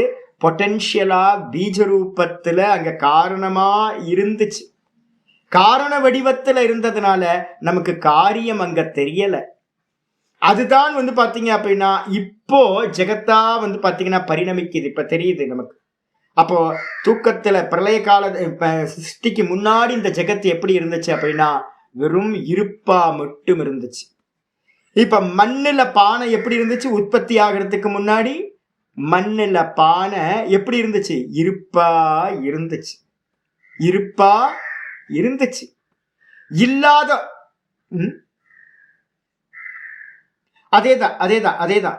பொட்டன்ஷியலா பீஜ ரூபத்துல அங்க காரணமா இருந்துச்சு. காரண வடிவத்துல இருந்ததுனால நமக்கு காரியம் அங்க தெரியல. அதுதான் வந்து பாத்தீங்க அப்படின்னா இப்போ ஜெகத்தா வந்து பாத்தீங்கன்னா பரிணமிக்குது. இப்ப தெரியுது நமக்கு. அப்போ தூக்கத்துல பிரளய கால சிருஷ்டிக்கு முன்னாடி இந்த ஜெகத்து எப்படி இருந்துச்சு அப்படின்னா வெறும் இருப்பா மட்டும் இருந்துச்சு. இப்ப மண்ணுல பானை எப்படி இருந்துச்சு? உற்பத்தி ஆகிறதுக்கு முன்னாடி மண்ணுல பானை எப்படி இருந்துச்சு? இருப்பா இருந்துச்சு. இல்லாத அதேதான்.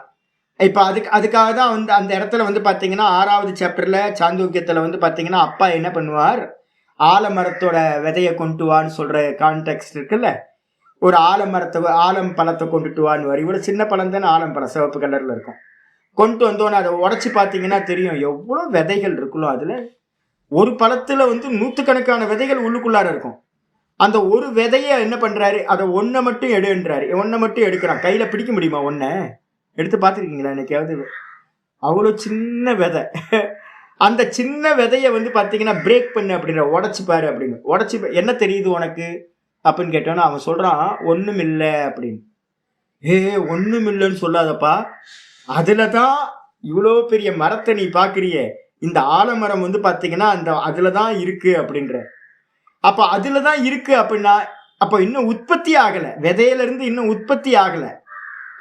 இப்ப அதுக்காக தான் வந்து அந்த இடத்துல வந்து பாத்தீங்கன்னா 6வது சாப்டர்ல சாந்தோக்கியத்துல வந்து பாத்தீங்கன்னா அப்பா என்ன பண்ணுவார், ஆலமரத்தோட விதைய கொண்டு வான்னு சொல்ற கான்டெக்ட் இருக்குல்ல. ஒரு ஆலம் பழத்தை கொண்டுட்டு வான்னு வரி. இவ்வளவு சின்ன பழம் தானே ஆலம் பழம், சிவப்பு கலர்ல இருக்கும். கொண்டு வந்தோன்னு அதை உடைச்சு பாத்தீங்கன்னா தெரியும் எவ்வளவு விதைகள் இருக்குல்ல. அதுல ஒரு பழத்துல வந்து 100கணக்கான விதைகள் உள்ளுக்குள்ளார இருக்கும். அந்த ஒரு விதைய என்ன பண்றாரு, அதை ஒன்ன மட்டும் எடுன்றாரு. ஒன்ன மட்டும் எடுக்கிறான். கையில பிடிக்க முடியுமா? ஒன்ன எடுத்து பார்த்துருக்கீங்களா என்னைக்காவது? அவ்வளோ சின்ன விதை. அந்த சின்ன விதைய வந்து பார்த்தீங்கன்னா பிரேக் பண்ணு அப்படின்ற, உடச்சி பாரு அப்படின்னு. உடச்சி என்ன தெரியுது உனக்கு அப்படின்னு கேட்டோன்னா அவன் சொல்றான் ஒன்றும் இல்லை அப்படின்னு. ஒன்றும் இல்லைன்னு சொல்லாதப்பா, அதுல தான் இவ்வளோ பெரிய மரத்தை நீ பார்க்குறியே, இந்த ஆலமரம் வந்து பார்த்தீங்கன்னா அதுல தான் இருக்கு அப்படின்ற. அப்ப அதுல தான் இருக்கு அப்படின்னா அப்ப இன்னும் உற்பத்தி ஆகலை, விதையில இருந்து இன்னும் உற்பத்தி ஆகலை.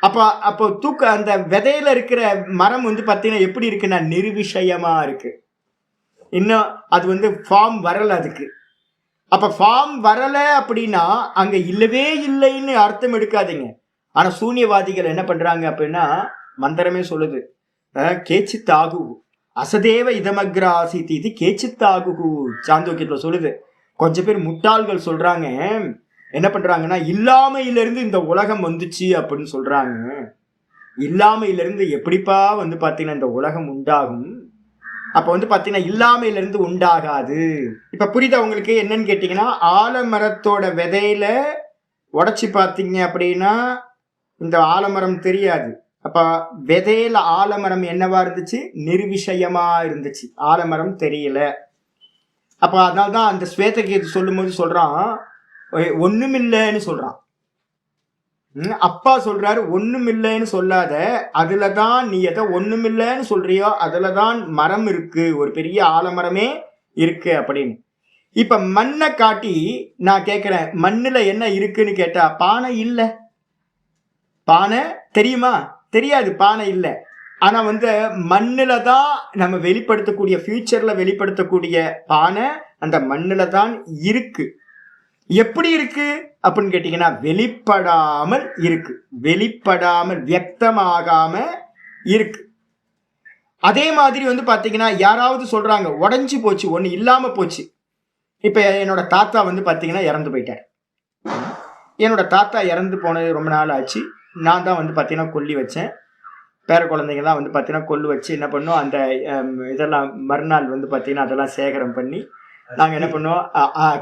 அப்போ அந்த விதையில இருக்கிற மரம் வந்து பாத்தீங்கன்னா எப்படி இருக்குன்னா நிர்விஷயமா இருக்கு. இன்னும் அது வந்து ஃபார்ம் வரல அதுக்கு. அப்ப ஃபார்ம் வரல அப்படின்னா அங்க இல்லவே இல்லைன்னு அர்த்தம் எடுக்காதீங்க. ஆனா சூன்யவாதிகள் என்ன பண்றாங்க அப்படின்னா மந்திரமே சொல்லுது, கேச்சித்தாகு அசதேவ இதமக்ர ஆசித் இது கேச்சித்தாகு. சாந்தோக்கியத்துல சொல்லுது. கொஞ்சம் பேர் முட்டாள்கள் சொல்றாங்க, என்ன பண்றாங்கன்னா இல்லாமையிலிருந்து இந்த உலகம் வந்துச்சு அப்படின்னு சொல்றாங்க. இல்லாமையிலிருந்து எப்படிப்பா வந்து பாத்தீங்கன்னா இந்த உலகம் உண்டாகும்? அப்ப வந்து பாத்தீங்கன்னா இல்லாமையிலிருந்து உண்டாகாது. இப்ப புரியுதா உங்களுக்கு என்னன்னு கேட்டீங்கன்னா, ஆலமரத்தோட விதையில உடைச்சு பாத்தீங்க அப்படின்னா இந்த ஆலமரம் தெரியாது. அப்ப விதையில ஆலமரம் என்னவா இருந்துச்சு? நிர்விஷயமா இருந்துச்சு. ஆலமரம் தெரியல. அப்ப அதனால்தான் அந்த ஸ்வேதகேது சொல்லும் போது சொல்றான் ஒண்ணுமில்லைன்னு சொல்றான். அப்பா சொல்றாரு ஒண்ணுமில்லைன்னு சொல்லாத, அதுலதான் நீ எதை ஒண்ணுமில்லைன்னு சொல்றியோ அதுலதான் மரம் இருக்கு, ஒரு பெரிய ஆலமரமே இருக்கு அப்படின்னு. இப்ப மண்ணை காட்டி நான் கேட்கிறேன், மண்ணுல என்ன இருக்குன்னு கேட்டா பானை இல்ல. பானை தெரியுமா? தெரியாது, பானை இல்லை. ஆனா வந்து மண்ணுல தான் நம்ம வெளிப்படுத்தக்கூடிய, ஃபியூச்சர்ல வெளிப்படுத்தக்கூடிய பானை அந்த மண்ணுல தான் இருக்கு. எப்படி இருக்கு அப்படின்னு கேட்டீங்கன்னா வெளிப்படாமல் இருக்கு, வெளிப்படாமல் வியக்தமாகாம இருக்கு. அதே மாதிரி வந்து பாத்தீங்கன்னா யாராவது சொல்றாங்க உடஞ்சி போச்சு, ஒண்ணு இல்லாம போச்சு. இப்ப என்னோட தாத்தா வந்து பாத்தீங்கன்னா இறந்து போயிட்டார். என்னோட தாத்தா இறந்து போனது ரொம்ப நாள் ஆச்சு. நான் தான் வந்து பாத்தீங்கன்னா கொல்லி வச்சேன். பேர குழந்தைங்கலாம் வந்து பாத்தீங்கன்னா கொல்லு வச்சு என்ன பண்ணோம், அந்த இதெல்லாம் மறுநாள் வந்து பாத்தீங்கன்னா அதெல்லாம் சேகரம் பண்ணி நாங்க என்ன பண்ணுவோம்,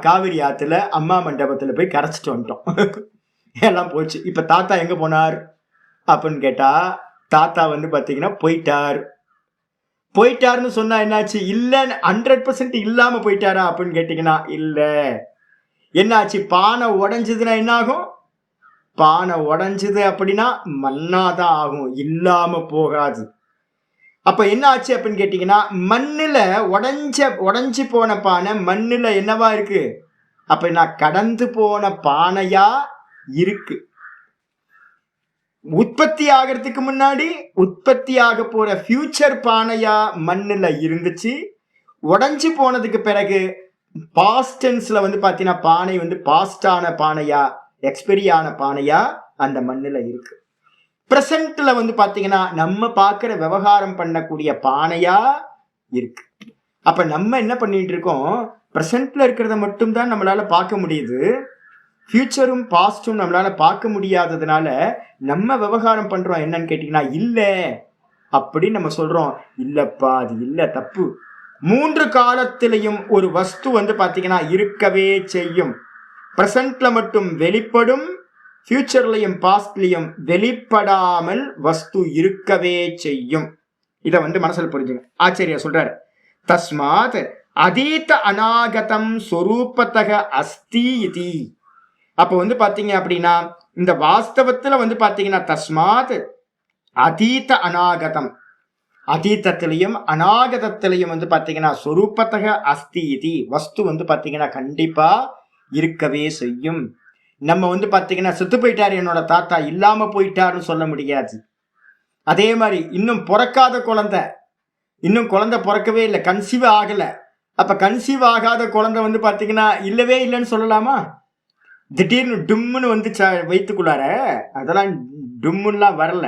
காவிரி ஆத்துல அம்மா மண்டபத்துல போய் கரைச்சிட்டு வந்துட்டோம். எல்லாம் போச்சு. இப்ப தாத்தா எங்க போனார் அப்படின்னு கேட்டா, தாத்தா வந்து பாத்தீங்கன்னா போயிட்டாருன்னு சொன்னா என்னாச்சு? இல்ல 100% இல்லாம போயிட்டாரா அப்படின்னு கேட்டீங்கன்னா இல்ல. என்னாச்சு? பானை உடைஞ்சதுன்னா என்ன ஆகும்? பானை உடைஞ்சது அப்படின்னா மண்ணாதான் ஆகும், இல்லாம போகாது. அப்ப என்ன ஆச்சு அப்படின்னு கேட்டீங்கன்னா, மண்ணுல உடைஞ்சு போன பானை மண்ணுல என்னவா இருக்கு? அப்ப நான் கடந்து போன பானையா இருக்கு. உற்பத்தி ஆகிறதுக்கு முன்னாடி உற்பத்தி ஆக போற ஃபியூச்சர் பானையா மண்ணுல இருந்துச்சு. உடைஞ்சு போனதுக்கு பிறகு பாஸ்ட் டென்ஸ்ல பாத்தீங்கன்னா பானை பாஸ்டான பானையா, எக்ஸ்பெரி ஆன பானையா அந்த மண்ணுல இருக்கு. பிரசன்ட்ல பாத்தீங்கன்னா நம்ம பார்க்கிற விவகாரம் பண்ணக்கூடிய பானையா இருக்கு. அப்ப நம்ம என்ன பண்ணிட்டு இருக்கோம்? பிரசன்ட்ல இருக்கிறத மட்டும்தான் நம்மளால பார்க்க முடியுது. ஃபியூச்சரும் பாஸ்டும் நம்மளால பார்க்க முடியாததுனால நம்ம விவகாரம் பண்றோம் என்னன்னு கேட்டீங்கன்னா, இல்ல அப்படின்னு நம்ம சொல்றோம். இல்லப்பா, அது இல்ல, தப்பு. 3 காலத்திலையும் ஒரு வஸ்து பாத்தீங்கன்னா இருக்கவே செய்யும். பிரசன்ட்ல மட்டும் வெளிப்படும், ஃபியூச்சர்லையும் பாஸ்ட்லையும் வெளிப்படாமல் வஸ்து இருக்கவே செய்யும். இத மனசுல புரிஞ்சுங்க. ஆச்சரியா சொல்றாரு, தஸ்மாத் அதீத அநாகதம் சொரூபத்தக அஸ்தி இதி. அப்ப பாத்தீங்க அப்படின்னா இந்த வாஸ்தவத்துல பாத்தீங்கன்னா தஸ்மாத் அதீத அநாகதம், அதீதத்திலையும் அநாகதத்திலையும் பாத்தீங்கன்னா சொரூபத்தக அஸ்தி இதி, வஸ்து பாத்தீங்கன்னா கண்டிப்பா இருக்கவே செய்யும். நம்ம பாத்தீங்கன்னா செத்து போயிட்டாரு என்னோட தாத்தா, இல்லாம போயிட்டாருன்னு சொல்ல முடியாது. அதே மாதிரி இன்னும் பிறக்காத குழந்தை, இன்னும் குழந்தை பிறக்கவே இல்லை, கன்சீவ் ஆகல. அப்ப கன்சீவ் ஆகாத குழந்தை பாத்தீங்கன்னா இல்லவே இல்லைன்னு சொல்லலாமா? திடீர்னு டும்முன்னு வயிற்றுக்குள்ளார, அதெல்லாம் டும்முன்னுலாம் வரல.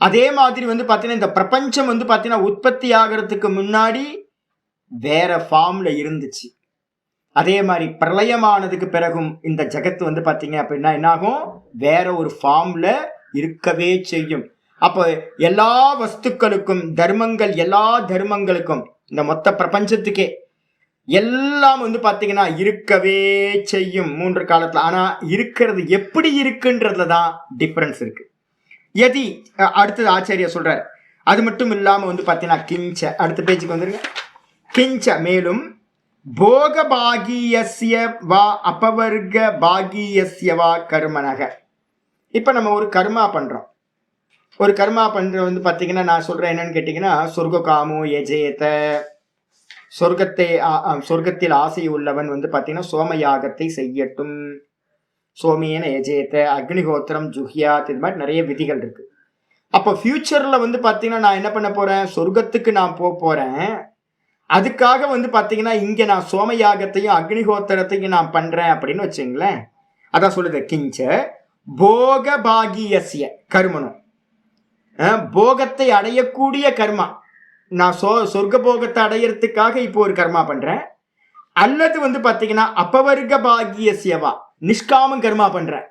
அதே மாதிரி பாத்தீங்கன்னா இந்த பிரபஞ்சம் பாத்தீங்கன்னா உற்பத்தி ஆகிறதுக்கு முன்னாடி வேற ஃபார்ம்ல இருந்துச்சு. அதே மாதிரி பிரளயமானதுக்கு பிறகும் இந்த ஜகத்து பாத்தீங்க அப்படின்னா என்னாகும்? வேற ஒரு ஃபார்ம்ல இருக்கவே செய்யும். அப்ப எல்லா வஸ்துக்களுக்கும் தர்மங்கள், எல்லா தர்மங்களுக்கும், இந்த மொத்த பிரபஞ்சத்துக்கே எல்லாம் பாத்தீங்கன்னா இருக்கவே செய்யும் 3 காலத்துல. ஆனா இருக்கிறது எப்படி இருக்குன்றதுல தான் டிஃபரன்ஸ் இருக்கு. எதி அடுத்தது ஆச்சாரியா சொல்றாரு. அது மட்டும் இல்லாம பாத்தீங்கன்னா கிஞ்ச, அடுத்த பேஜுக்கு வந்துருங்க. கிஞ்ச மேலும் போக பாகியஸ்ய வா அபவர்க பாகியஸ்ய வா கர்மனக. இப்ப நம்ம ஒரு கர்மா பண்றோம். ஒரு கர்மா பண்ற பாத்தீங்கன்னா நான் சொல்றேன் என்னன்னு கேட்டீங்கன்னா, சொர்க்க காமோ எஜேத, சொர்க்கத்தில் ஆசை உள்ளவன் பாத்தீங்கன்னா சோமயாகத்தை செய்யட்டும், சோமியன எஜேத்த, அக்னிஹோத்திரம் ஜுஹியாத், இது மாதிரி நிறைய விதிகள் இருக்கு. அப்போ ஃபியூச்சர்ல பாத்தீங்கன்னா நான் என்ன பண்ண போறேன்? சொர்க்கத்துக்கு நான் போறேன். அதுக்காக பாத்தீங்கன்னா இங்க நான் சோமயாகத்தையும் அக்னிஹோத்திரத்தையும் நான் பண்றேன் அப்படின்னு வச்சுங்களேன். அதான் சொல்லுது கிஞ்ச போக பாகியஸ்ய கர்மனும், போகத்தை அடையக்கூடிய கர்மா. நான் சொர்க்க போகத்தை அடையறதுக்காக இப்போ ஒரு கர்மா பண்றேன். அல்லது பாத்தீங்கன்னா அப்பவர்க்க பாகியஸ்யவா நிஷ்காமம் கர்மா பண்றேன்.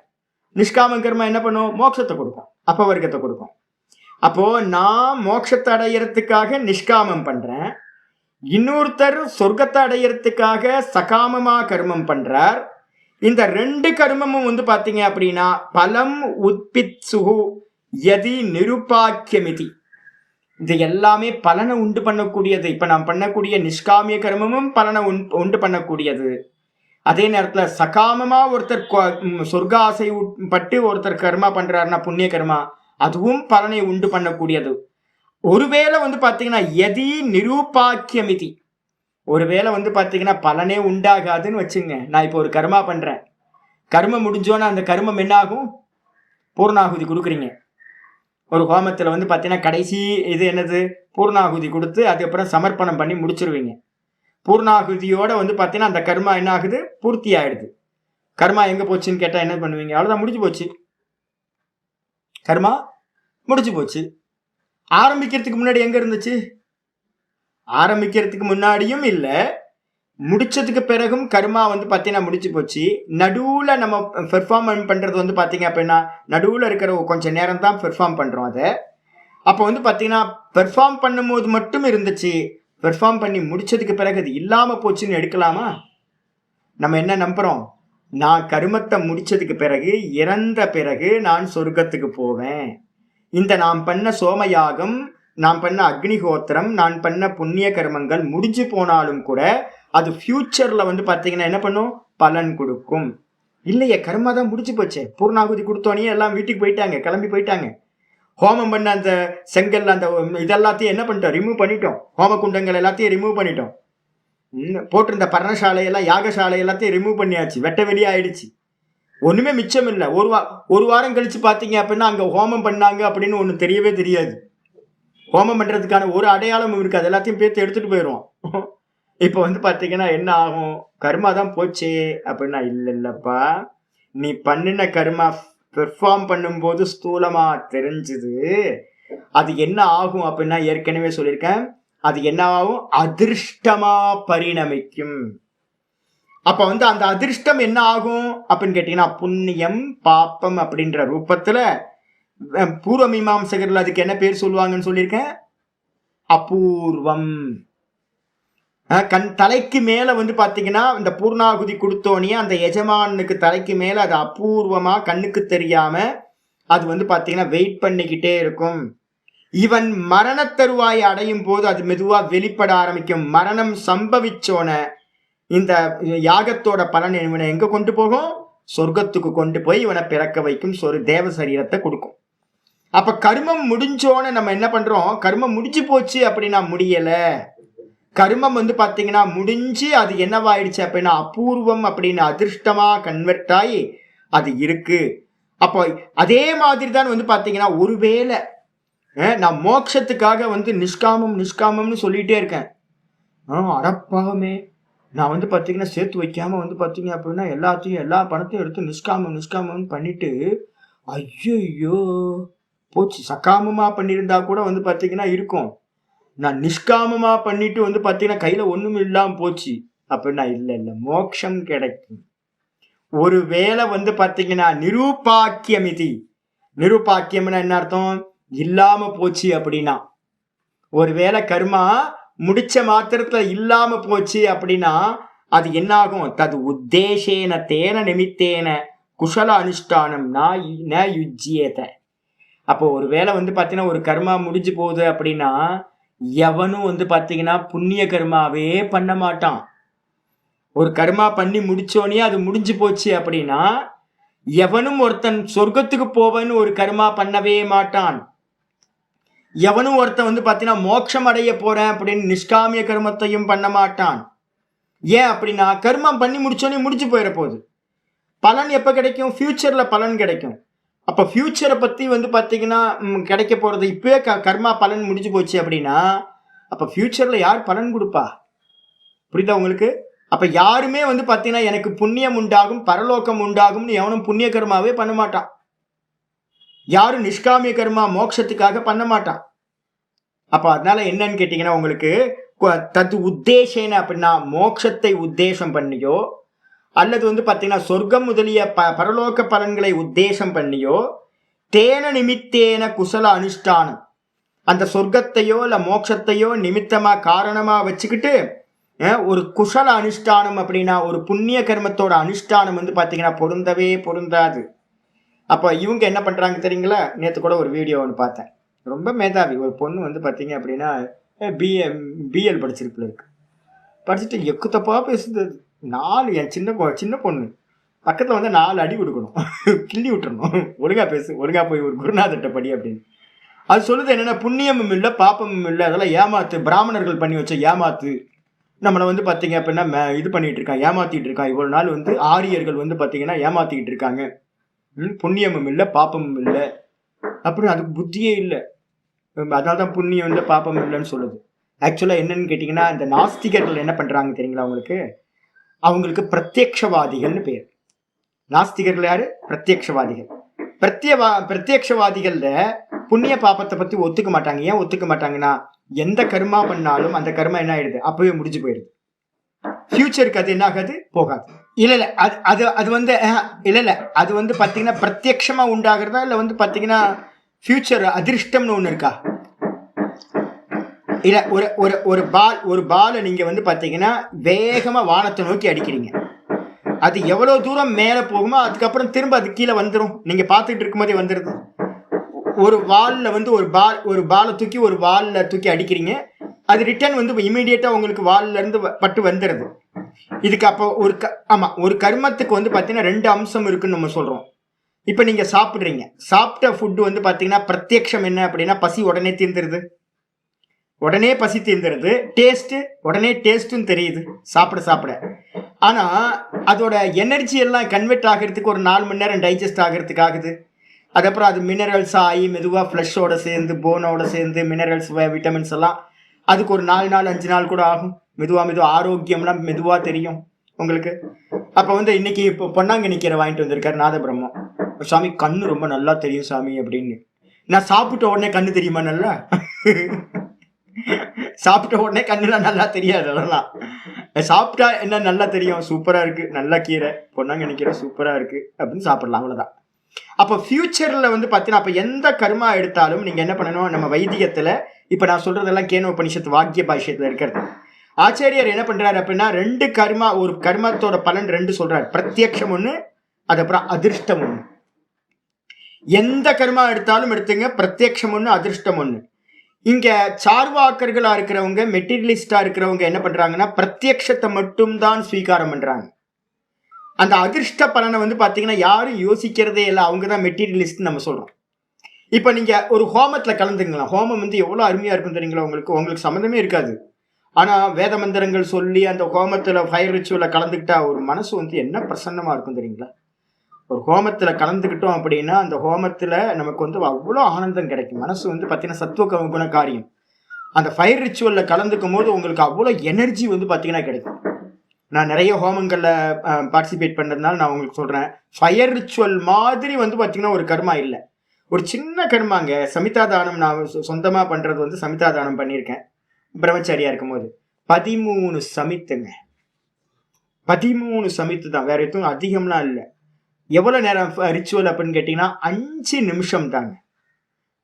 நிஷ்காமம் கர்மா என்ன பண்ணும்? மோட்சத்தை கொடுக்கும், அப்பவர்க்கத்தை கொடுக்கும். அப்போ நான் மோட்சத்தை அடையறதுக்காக நிஷ்காமம் பண்றேன், இன்னொருத்தர் சொர்க்கத்தை அடையறதுக்காக சகாமமா கர்மம் பண்றார். இந்த 2 கர்மமும் பாத்தீங்க அப்படின்னா பலம் உத்பித்சுஹு யதி நிருபாக்கியமிதி, இது எல்லாமே பலனை உண்டு பண்ணக்கூடியது. இப்ப நாம் பண்ணக்கூடிய நிஷ்காமிய கர்மமும் பலனை உண்டு பண்ணக்கூடியது. அதே நேரத்துல சகாமமா ஒருத்தர் சொர்க்க ஆசை பட்டு ஒருத்தர் கர்மா பண்றாருன்னா புண்ணிய கர்மா, அதுவும் பலனை உண்டு பண்ணக்கூடியது. ஒருவேளை பாத்தீங்கன்னா எதி நிரூபாக்கியமிதி, ஒருவேளை பாத்தீங்கன்னா பலனே உண்டாகாதுன்னு வச்சுங்க. நான் இப்போ ஒரு கர்மா பண்றேன், கர்மம் முடிஞ்சோன்னா அந்த கர்மம் என்ன ஆகும்? பூர்ணாகுதி கொடுக்குறீங்க. ஒரு ஹோமத்துல பாத்தீங்கன்னா கடைசி இது என்னது? பூர்ணாகுதி கொடுத்து அதுக்கப்புறம் சமர்ப்பணம் பண்ணி முடிச்சிருவீங்க. பூர்ணாகுதியோட பாத்தீங்கன்னா அந்த கர்மா என்ன ஆகுது? பூர்த்தி ஆயிடுது. கர்மா எங்க போச்சுன்னு கேட்டா என்ன பண்ணுவீங்க? அவ்வளவுதான், முடிஞ்சு போச்சு, கர்மா முடிஞ்சு போச்சு. ஆரம்பிக்கிறதுக்கு முன்னாடி எங்க இருந்துச்சு? ஆரம்பிக்கிறதுக்கு முன்னாடியும் இல்ல, முடிச்சதுக்கு பிறகும் கர்மா பாத்தீங்கன்னா முடிச்சு போச்சு. நடுவுல நம்ம பெர்ஃபார்ம் பண்றது பாத்தீங்க அப்படின்னா நடுவுல இருக்கிற கொஞ்சம் நேரம் தான் பெர்ஃபார்ம் பண்றோம். அதை அப்போ பாத்தீங்கன்னா பெர்ஃபார்ம் பண்ணும் போது மட்டும் இருந்துச்சு, பெர்ஃபார்ம் பண்ணி முடிச்சதுக்கு பிறகு அது இல்லாம போச்சுன்னு எடுக்கலாமா? நம்ம என்ன நம்புறோம்? நான் கர்மத்தை முடிச்சதுக்கு பிறகு, இறந்த பிறகு நான் சொர்க்கத்துக்கு போவேன். இந்த நான் பண்ண சோமயாகம், நான் பண்ண அக்னிஹோத்திரம், நான் பண்ண புண்ணிய கர்மங்கள் முடிஞ்சு போனாலும் கூட அது ஃபியூச்சர்ல பாத்தீங்கன்னா என்ன பண்ணும்? பலன் கொடுக்கும். இல்லையே, கர்மா தான் முடிச்சு போச்சே. பூர்ணாகுதி கொடுத்தோனே எல்லாம் வீட்டுக்கு போயிட்டாங்க, கிளம்பி போயிட்டாங்க. ஹோமம் பண்ண அந்த செங்கல் அந்த இதெல்லாத்தையும் என்ன பண்ணிட்டோம், ரிமூவ் பண்ணிட்டோம். ஹோம குண்டங்கள் எல்லாத்தையும் ரிமூவ் பண்ணிட்டோம். போட்டிருந்த பர்ணசாலையெல்லாம் யாகசாலை எல்லாத்தையும் ரிமூவ் பண்ணியாச்சு, வெட்ட வெளியே ஆயிடுச்சு. ஒண்ணுமே மிச்சம் இல்லை. ஒரு வாரம் கழிச்சு பார்த்தீங்க அப்படின்னா அங்க ஹோமம் பண்ணாங்க அப்படின்னு ஒண்ணு தெரியவே தெரியாது. ஹோமம் பண்றதுக்கான ஒரு அடையாளமும் இருக்காது, எல்லாத்தையும் பேர்த்து எடுத்துட்டு போயிடுவோம். இப்ப வந்து பாத்தீங்கன்னா என்ன ஆகும், கர்மா தான் போச்சே அப்படின்னா, இல்லப்பா, நீ பண்ணின கர்மா பெர்ஃபார்ம் பண்ணும்போது ஸ்தூலமா தெரிஞ்சுது. அது என்ன ஆகும் அப்படின்னா, ஏற்கனவே சொல்லியிருக்கேன், அது என்ன ஆகும், அதிர்ஷ்டமா பரிணமிக்கும். அப்ப வந்து அந்த அதிர்ஷ்டம் என்ன ஆகும் அப்படின்னு கேட்டீங்கன்னா, புண்ணியம் பாப்பம் அப்படின்ற ரூபத்துல பூர்வ மீமாம்சகர்கள் அதுக்கு என்ன பேர் சொல்லுவாங்கன்னு சொல்லியிருக்கேன், அபூர்வம். தலைக்கு மேல வந்து பாத்தீங்கன்னா இந்த பூர்ணாகுதி கொடுத்தோனே அந்த எஜமானுக்கு தலைக்கு மேல அது அபூர்வமா கண்ணுக்கு தெரியாம அது வந்து பாத்தீங்கன்னா வெயிட் பண்ணிக்கிட்டே இருக்கும். இவன் மரண தருவாயை அடையும் போது அது மெதுவா வெளிப்பட ஆரம்பிக்கும். மரணம் சம்பவிச்சோன இந்த யாகத்தோட பலன் இவனை எங்க கொண்டு போகும், சொர்க்கத்துக்கு கொண்டு போய் இவனை பிறக்க வைக்கும், தேவ சரீரத்தை கொடுக்கும். அப்ப கர்மம் முடிஞ்சோன்னு நம்ம என்ன பண்றோம், கர்மம் முடிஞ்சு போச்சு அப்படின்னா முடியல. கர்மம் வந்து பாத்தீங்கன்னா முடிஞ்சு அது என்னவாயிடுச்சு அப்படின்னா அபூர்வம் அப்படின்னு அதிர்ஷ்டமா கன்வெர்ட் ஆகி அது இருக்கு. அப்போ அதே மாதிரி தான் வந்து பாத்தீங்கன்னா ஒருவேளை நான் மோட்சத்துக்காக வந்து நிஷ்காமம்னு சொல்லிட்டே இருக்கேன். அடப்பாகமே, நான் வந்து பாத்தீங்கன்னா சேர்த்து வைக்காம வந்து பாத்தீங்க அப்படின்னா எல்லா பணத்தையும் எடுத்து நிஷ்காமம் பண்ணிட்டு ஐயோ போச்சு. சக்காமமா பண்ணியிருந்தா கூட வந்து பாத்தீங்கன்னா இருக்கும். நான் நிஷ்காமமா பண்ணிட்டு வந்து பாத்தீங்கன்னா கையில ஒண்ணும் இல்லாம போச்சு அப்படின்னா இல்ல, மோட்சம் கிடைக்கும். ஒரு வேளை வந்து பாத்தீங்கன்னா நிரூபாக்கியம், இது நிரூபாக்கியம்னா என்ன அர்த்தம், இல்லாம போச்சு அப்படின்னா, ஒருவேளை கர்மா முடிச்ச மாத்திரத்துல இல்லாம போச்சு அப்படின்னா அது என்ன ஆகும், தது உத்தேசேன தேன நிமித்தேன குஷல அனுஷ்டானம் ந யுஜ்யேத. அப்போ ஒரு வேளை வந்து பாத்தீங்கன்னா ஒரு கர்மா முடிஞ்சு போகுது அப்படின்னா எவனும் வந்து பாத்தீங்கன்னா புண்ணிய கர்மாவே பண்ண மாட்டான். ஒரு கர்மா பண்ணி முடிச்சோனே அது முடிஞ்சு போச்சு அப்படின்னா எவனும் ஒருத்தன் சொர்க்கத்துக்கு போவன்னு ஒரு கர்மா பண்ணவே மாட்டான். எவனும் ஒருத்தன் வந்து பாத்தீங்கன்னா மோட்சம் அடைய போறேன் அப்படின்னு நிஷ்காமிய கர்மத்தையும் பண்ண மாட்டான். ஏன் அப்படின்னா கர்மம் பண்ணி முடிச்சோனே முடிச்சு போயிட போகுது. பலன் எப்ப கிடைக்கும், ஃபியூச்சர்ல பலன் கிடைக்கும். அப்ப ஃபியூச்சரை பத்தி வந்து பாத்தீங்கன்னா கிடைக்க போறது இப்பவே கர்மா பலன் முடிஞ்சு போச்சு அப்படின்னா அப்ப ஃபியூச்சர்ல யார் பலன் கொடுப்பா, புரியுதா உங்களுக்கு? அப்ப யாருமே வந்து பாத்தீங்கன்னா எனக்கு புண்ணியம் உண்டாகும் பரலோகம் உண்டாகும்னு எவனும் புண்ணிய கர்மாவே பண்ண மாட்டான். யாரும் நிஷ்காமிய கர்மா மோட்சத்துக்காக பண்ண மாட்டான். அப்ப அதனால என்னன்னு கேட்டீங்கன்னா உங்களுக்கு தத்து உத்தேசேன அப்படின்னா மோட்சத்தை உத்தேசம் பண்ணியோ அல்லது வந்து பாத்தீங்கன்னா சொர்க்கம் முதலிய பரலோக பலன்களை உத்தேசம் பண்ணியோ தேன நிமித்தேன குசல அனுஷ்டானம், அந்த சொர்க்கத்தையோ இல்ல மோட்சத்தையோ நிமித்தமா காரணமா வச்சுக்கிட்டு ஒரு குசல அனுஷ்டானம் அப்படின்னா ஒரு புண்ணிய கர்மத்தோட அனுஷ்டானம் வந்து பாத்தீங்கன்னா பொருந்தவே பொருந்தாது. அப்ப இவங்க என்ன பண்றாங்க தெரியுங்களா, நேற்று கூட ஒரு வீடியோ ஒன்று பார்த்தேன். ரொம்ப மேதாவி ஒரு பொண்ணு வந்து பாத்தீங்க அப்படின்னா பிஎல் படிச்சிருக்குல இருக்கு, படிச்சுட்டு எக்கு தப்பா பேசுது. என் சின்ன பொண்ணு பக்கத்துல வந்து 4 அடி கொடுக்கணும், கிள்ளி விட்டுறணும், ஒழுங்கா பேசு, ஒழுங்கா போய் ஒரு குருநாதர்கிட்ட படி அப்படின்னு. அது சொல்லுது என்னன்னா புண்ணியமும் இல்லை பாப்பமும் இல்லை, அதெல்லாம் ஏமாத்து, பிராமணர்கள் பண்ணி வச்ச ஏமாத்து, நம்மளை வந்து பாத்தீங்க அப்படின்னா இது பண்ணிட்டு இருக்கான், ஏமாத்திட்டு இருக்கான். இவ்வளவு நாள் வந்து ஆரியர்கள் வந்து பாத்தீங்கன்னா ஏமாத்திக்கிட்டு இருக்காங்க, புண்ணியமும் இல்லை பாப்பமும் இல்லை அப்படின்னு. அதுக்கு புத்தியே இல்லை, அதனால்தான் புண்ணியம் இல்லை பாப்பம் இல்லைன்னு சொல்லுது. ஆக்சுவலா என்னன்னு கேட்டீங்கன்னா இந்த நாஸ்திகர்கள் என்ன பண்றாங்க தெரியுங்களா உங்களுக்கு, அவங்களுக்கு பிரத்யக்ஷவாதிகள்னு பேர். நாஸ்திகர்கள் யாரு, பிரத்யக்ஷவாதிகள். பிரத்யக்ஷவாதிகள்ல புண்ணிய பாப்பத்தை பத்தி ஒத்துக்க மாட்டாங்க. ஏன் ஒத்துக்க மாட்டாங்கன்னா எந்த கர்மா பண்ணாலும் அந்த கர்மா என்ன ஆயிடுது, அப்பவே முடிஞ்சு போயிடுது. ஃபியூச்சருக்கு அது என்ன ஆகாது, போகாது. இல்ல அது வந்து அது வந்து பாத்தீங்கன்னா பிரத்யக்ஷமா உண்டாகிறதா இல்ல வந்து பாத்தீங்கன்னா ஃபியூச்சர் அதிர்ஷ்டம்னு ஒண்ணு இருக்கா? இல்ல ஒரு பாலை நீங்க வந்து பாத்தீங்கன்னா வேகமா வானத்தை நோக்கி அடிக்கிறீங்க, அது எவ்வளவு தூரம் மேல போகுமோ அதுக்கப்புறம் திரும்ப அது கீழே வந்துடும், நீங்க பார்த்துட்டு இருக்கும் போதே வந்துடுது. ஒரு வால்ல வந்து ஒரு பாலை தூக்கி ஒரு வால்ல தூக்கி அடிக்கிறீங்க, அது ரிட்டர்ன் வந்து இமீடியட்டா உங்களுக்கு வால்ல இருந்து பட்டு வந்துடுது. இதுக்கு அப்போ ஒரு கர்மத்துக்கு வந்து பார்த்தீங்கன்னா 2 அம்சம் இருக்குன்னு நம்ம சொல்றோம். இப்போ நீங்க சாப்பிடுறீங்க, சாப்பிட்ட ஃபுட்டு வந்து பார்த்தீங்கன்னா பிரத்யக்ஷம் என்ன அப்படின்னா பசி உடனே தீர்ந்துருது, உடனே பசி தீர்ந்துருது. டேஸ்ட்டு உடனே டேஸ்ட்டும் தெரியுது சாப்பிட சாப்பிட. ஆனால் அதோட எனர்ஜி எல்லாம் கன்வெர்ட் ஆகிறதுக்கு ஒரு 4 மணி நேரம் டைஜஸ்ட் ஆகிறதுக்கு ஆகுது. அதுக்கப்புறம் அது மினரல்ஸ் ஆகி மெதுவாக ஃப்ளஷோட சேர்ந்து போனோட சேர்ந்து மினரல்ஸ் விட்டமின்ஸ் எல்லாம் அதுக்கு ஒரு 4 நாள் 5 நாள் கூட ஆகும். மெதுவாக ஆரோக்கியம்லாம் மெதுவாக தெரியும் உங்களுக்கு. அப்போ வந்து இன்னைக்கு இப்போ பொன்னாங்கண்ணி கீரை வாங்கிட்டு வந்திருக்காரு நாதபிரம்மம். சாமி கண்ணு ரொம்ப நல்லா தெரியும் சாமி அப்படின்னு. நான் சாப்பிட்ட உடனே கண்ணு தெரியுமா? நல்லா சாப்பிட்ட உடனே கண்ணுலாம் நல்லா தெரியாது. அதெல்லாம் சாப்பிட்டா என்ன நல்லா தெரியும், சூப்பரா இருக்கு, நல்ல கீரை, பொன்னாங்கண்ணி கீரை சூப்பரா இருக்கு அப்படின்னு சாப்பிடலாம், அவ்வளவுதான். அப்போ ஃபியூச்சர்ல வந்து பார்த்தீங்கன்னா அப்போ எந்த கர்மா எடுத்தாலும் நீங்க என்ன பண்ணணும், நம்ம வைத்தியத்துல இப்போ நான் சொல்றதெல்லாம் கேன உபனிஷத்து வாக்கிய பாஷ்யத்துல இருக்கிறது. ஆச்சாரியர் என்ன பண்றாரு அப்படின்னா 2 கர்மா, ஒரு கர்மத்தோட பலன் 2 சொல்றாரு. பிரத்யக்ஷம் ஒண்ணு, அதுக்கப்புறம் அதிர்ஷ்டம் ஒண்ணு. எந்த கர்மா எடுத்தாலும் எடுத்துங்க, பிரத்யக்ஷம் ஒண்ணு, அதிர்ஷ்டம் ஒண்ணு. இங்க சார்வாக்கர்களா இருக்கிறவங்க, மெட்டீரியலிஸ்டா இருக்கிறவங்க என்ன பண்றாங்கன்னா பிரத்யக்ஷத்தை மட்டும் தான் ஸ்வீகாரம் பண்றாங்க. அந்த அதிர்ஷ்ட பலனை வந்து பாத்தீங்கன்னா யாரும் யோசிக்கிறதே இல்லை, அவங்க தான் மெட்டீரியலிஸ்ட் நம்ம சொல்றோம். இப்ப நீங்க ஒரு ஹோமத்துல கலந்துங்களா, ஹோமம் வந்து எவ்வளவு அருமையா இருக்கும் தெரியுங்களா? உங்களுக்கு சம்மந்தமே இருக்காது. ஆனா வேத மந்திரங்கள் சொல்லி அந்த ஹோமத்துல ஃபயர் ரிச்சுவல கலந்துக்கிட்டா ஒரு மனசு வந்து என்ன பிரசன்னமா இருக்கும் தெரியுங்களா? ஒரு ஹோமத்துல கலந்துக்கிட்டோம் அப்படின்னா அந்த ஹோமத்துல நமக்கு வந்து அவ்வளோ ஆனந்தம் கிடைக்கும். மனசு வந்து பார்த்தீங்கன்னா சத்துவ குண காரியம். அந்த ஃபயர் ரிச்சுவல்ல கலந்துக்கும் போது உங்களுக்கு அவ்வளோ எனர்ஜி வந்து பார்த்தீங்கன்னா கிடைக்கும். நான் நிறைய ஹோமங்கள்ல பார்ட்டிசிபேட் பண்ணதுனால நான் உங்களுக்கு சொல்றேன், ஃபயர் ரிச்சுவல் மாதிரி வந்து பார்த்தீங்கன்னா ஒரு கர்மா இல்லை. ஒரு சின்ன கர்மாங்க. சமிதா தானம் நான் சொந்தமா பண்றது வந்து சமிதா தானம் பண்ணியிருக்கேன் பிரம்மச்சாரியா இருக்கும் போது. 13 சமித்துங்க, 13 சமித்து தான், வேற எதுவும் அதிகம்லாம் இல்லை. எவ்வளவு நேரம் ரிச்சுவல் அப்படின்னு கேட்டீங்கன்னா 5 நிமிஷம் தாங்க.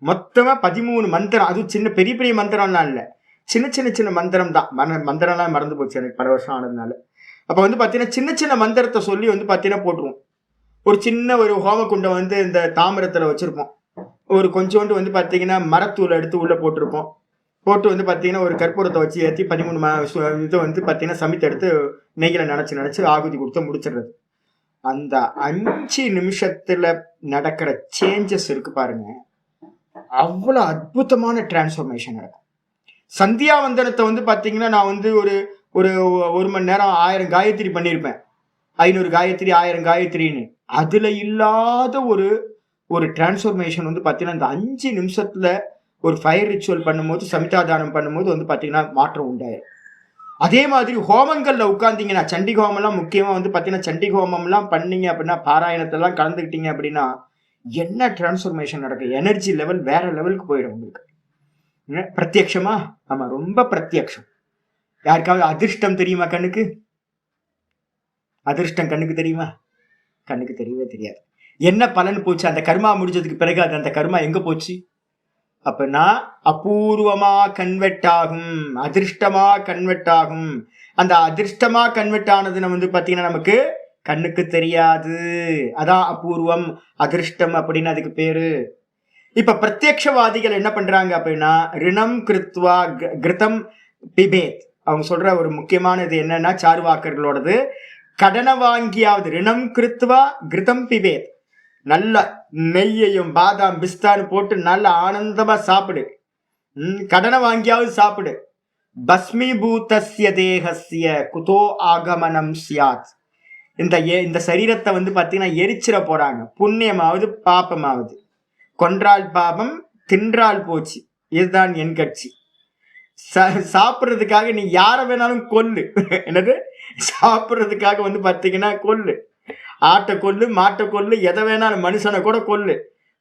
மொத்தமா 13 மந்திரம். அதுவும் சின்ன பெரிய பெரிய மந்திரம்லாம் இல்லை, சின்ன மந்திரம் தான். மந்திரம்லாம் மறந்து போச்சு எனக்கு பல வருஷம் ஆனதுனால. அப்ப வந்து பாத்தீங்கன்னா சின்ன மந்திரத்தை சொல்லி வந்து பாத்தீங்கன்னா போட்டுருவோம். ஒரு சின்ன ஒரு ஹோமகுண்டம் வந்து இந்த தாமிரத்துல வச்சிருப்போம். ஒரு கொஞ்சோண்டு வந்து பாத்தீங்கன்னா மரத்தூள் எடுத்து உள்ள போட்டிருப்போம். போட்டு வந்து பாத்தீங்கன்னா ஒரு கற்பூரத்தை வச்சு ஏற்றி 13 இதை வந்து பாத்தீங்கன்னா சமித்து எடுத்து நெய்யில நினைச்சு ஆகுதி கொடுத்து முடிச்சிடுறது. அந்த 5 நிமிஷத்துல நடக்கிற சேஞ்சஸ் இருக்கு பாருங்க, அவ்வளவு அற்புதமான டிரான்ஸ்ஃபர்மேஷன் நடக்கும். சந்தியாவந்தனத்தை வந்து பாத்தீங்கன்னா நான் வந்து ஒரு மணி நேரம் 1000 காயத்ரி பண்ணியிருப்பேன். 500 காயத்ரி 1000 காயத்ரின்னு. அதுல இல்லாத ஒரு டிரான்ஸ்ஃபர்மேஷன் வந்து பாத்தீங்கன்னா இந்த 5 நிமிஷத்துல ஒரு ஃபயர் ரிச்சுவல் பண்ணும்போது, சமிதாதானம் பண்ணும்போது வந்து பாத்தீங்கன்னா மாற்றம் உண்டாயிரும். அதே மாதிரி ஹோமங்கள்ல உட்கார்ந்தீங்கன்னா, சண்டி ஹோமம்லாம் முக்கியமா வந்து பாத்தீங்கன்னா சண்டி ஹோமம்லாம் பண்ணீங்க அப்படின்னா, பாராயணத்தெல்லாம் கலந்துக்கிட்டீங்க அப்படின்னா என்ன டிரான்ஸ்ஃபர்மேஷன் நடக்கும், எனர்ஜி லெவல் வேற லெவலுக்கு போயிடும் உங்களுக்கு. பிரத்யக்ஷமா? ஆமா, ரொம்ப பிரத்யக்ஷம். யாருக்காவது அதிர்ஷ்டம் தெரியுமா? கண்ணுக்கு அதிர்ஷ்டம் கண்ணுக்கு தெரியுமா? கண்ணுக்கு தெரியவே தெரியாது. என்ன பலன் போச்சு அந்த கர்மா முடிஞ்சதுக்கு பிறகு? அது அந்த கர்மா எங்க போச்சு அப்படின்னா அபூர்வமா கன்வெர்ட் ஆகும், அதிர்ஷ்டமா கன்வெர்ட் ஆகும். அந்த அதிர்ஷ்டமா கன்வெர்ட் ஆனது வந்து பாத்தீங்கன்னா நமக்கு கண்ணுக்கு தெரியாது. அதான் அபூர்வம், அதிர்ஷ்டம் அப்படின்னு அதுக்கு பேரு. இப்ப பிரத்யக்ஷவாதிகள் என்ன பண்றாங்க அப்படின்னா ரிணம் கிருத்வா கிருதம் பிபேத். அவங்க சொல்ற ஒரு முக்கியமான இது என்னன்னா சார்வாக்கர்களோடது, கடனை வாங்கியாவது ரிணம் கிருத்வா கிருதம் பிபேத், நல்ல நெய்யையும் பாதாம் பிஸ்தான்னு போட்டு நல்ல ஆனந்தமா சாப்பிடு, கடனை வாங்கியாவது சாப்பிடு. பஸ்மீபூதஸ்ய தேகஸ்ய குதோ ஆகமனம் சியாத். இந்த சரீரத்தை வந்து பாத்தீங்கன்னா எரிச்சிட போறாங்க. புண்ணியமாவது பாப்பமாவது. கொன்றால் பாபம், தின்றால் போச்சு. இதுதான் என் கட்சி. சாப்பிட்றதுக்காக நீ யாரை வேணாலும் கொல்லு. என்னது? சாப்பிட்றதுக்காக வந்து பாத்தீங்கன்னா கொல்லு. ஆட்டை கொல்லு, மாட்டை கொல்லு, எதை வேணாலும், மனுஷனை கூட கொல்லு.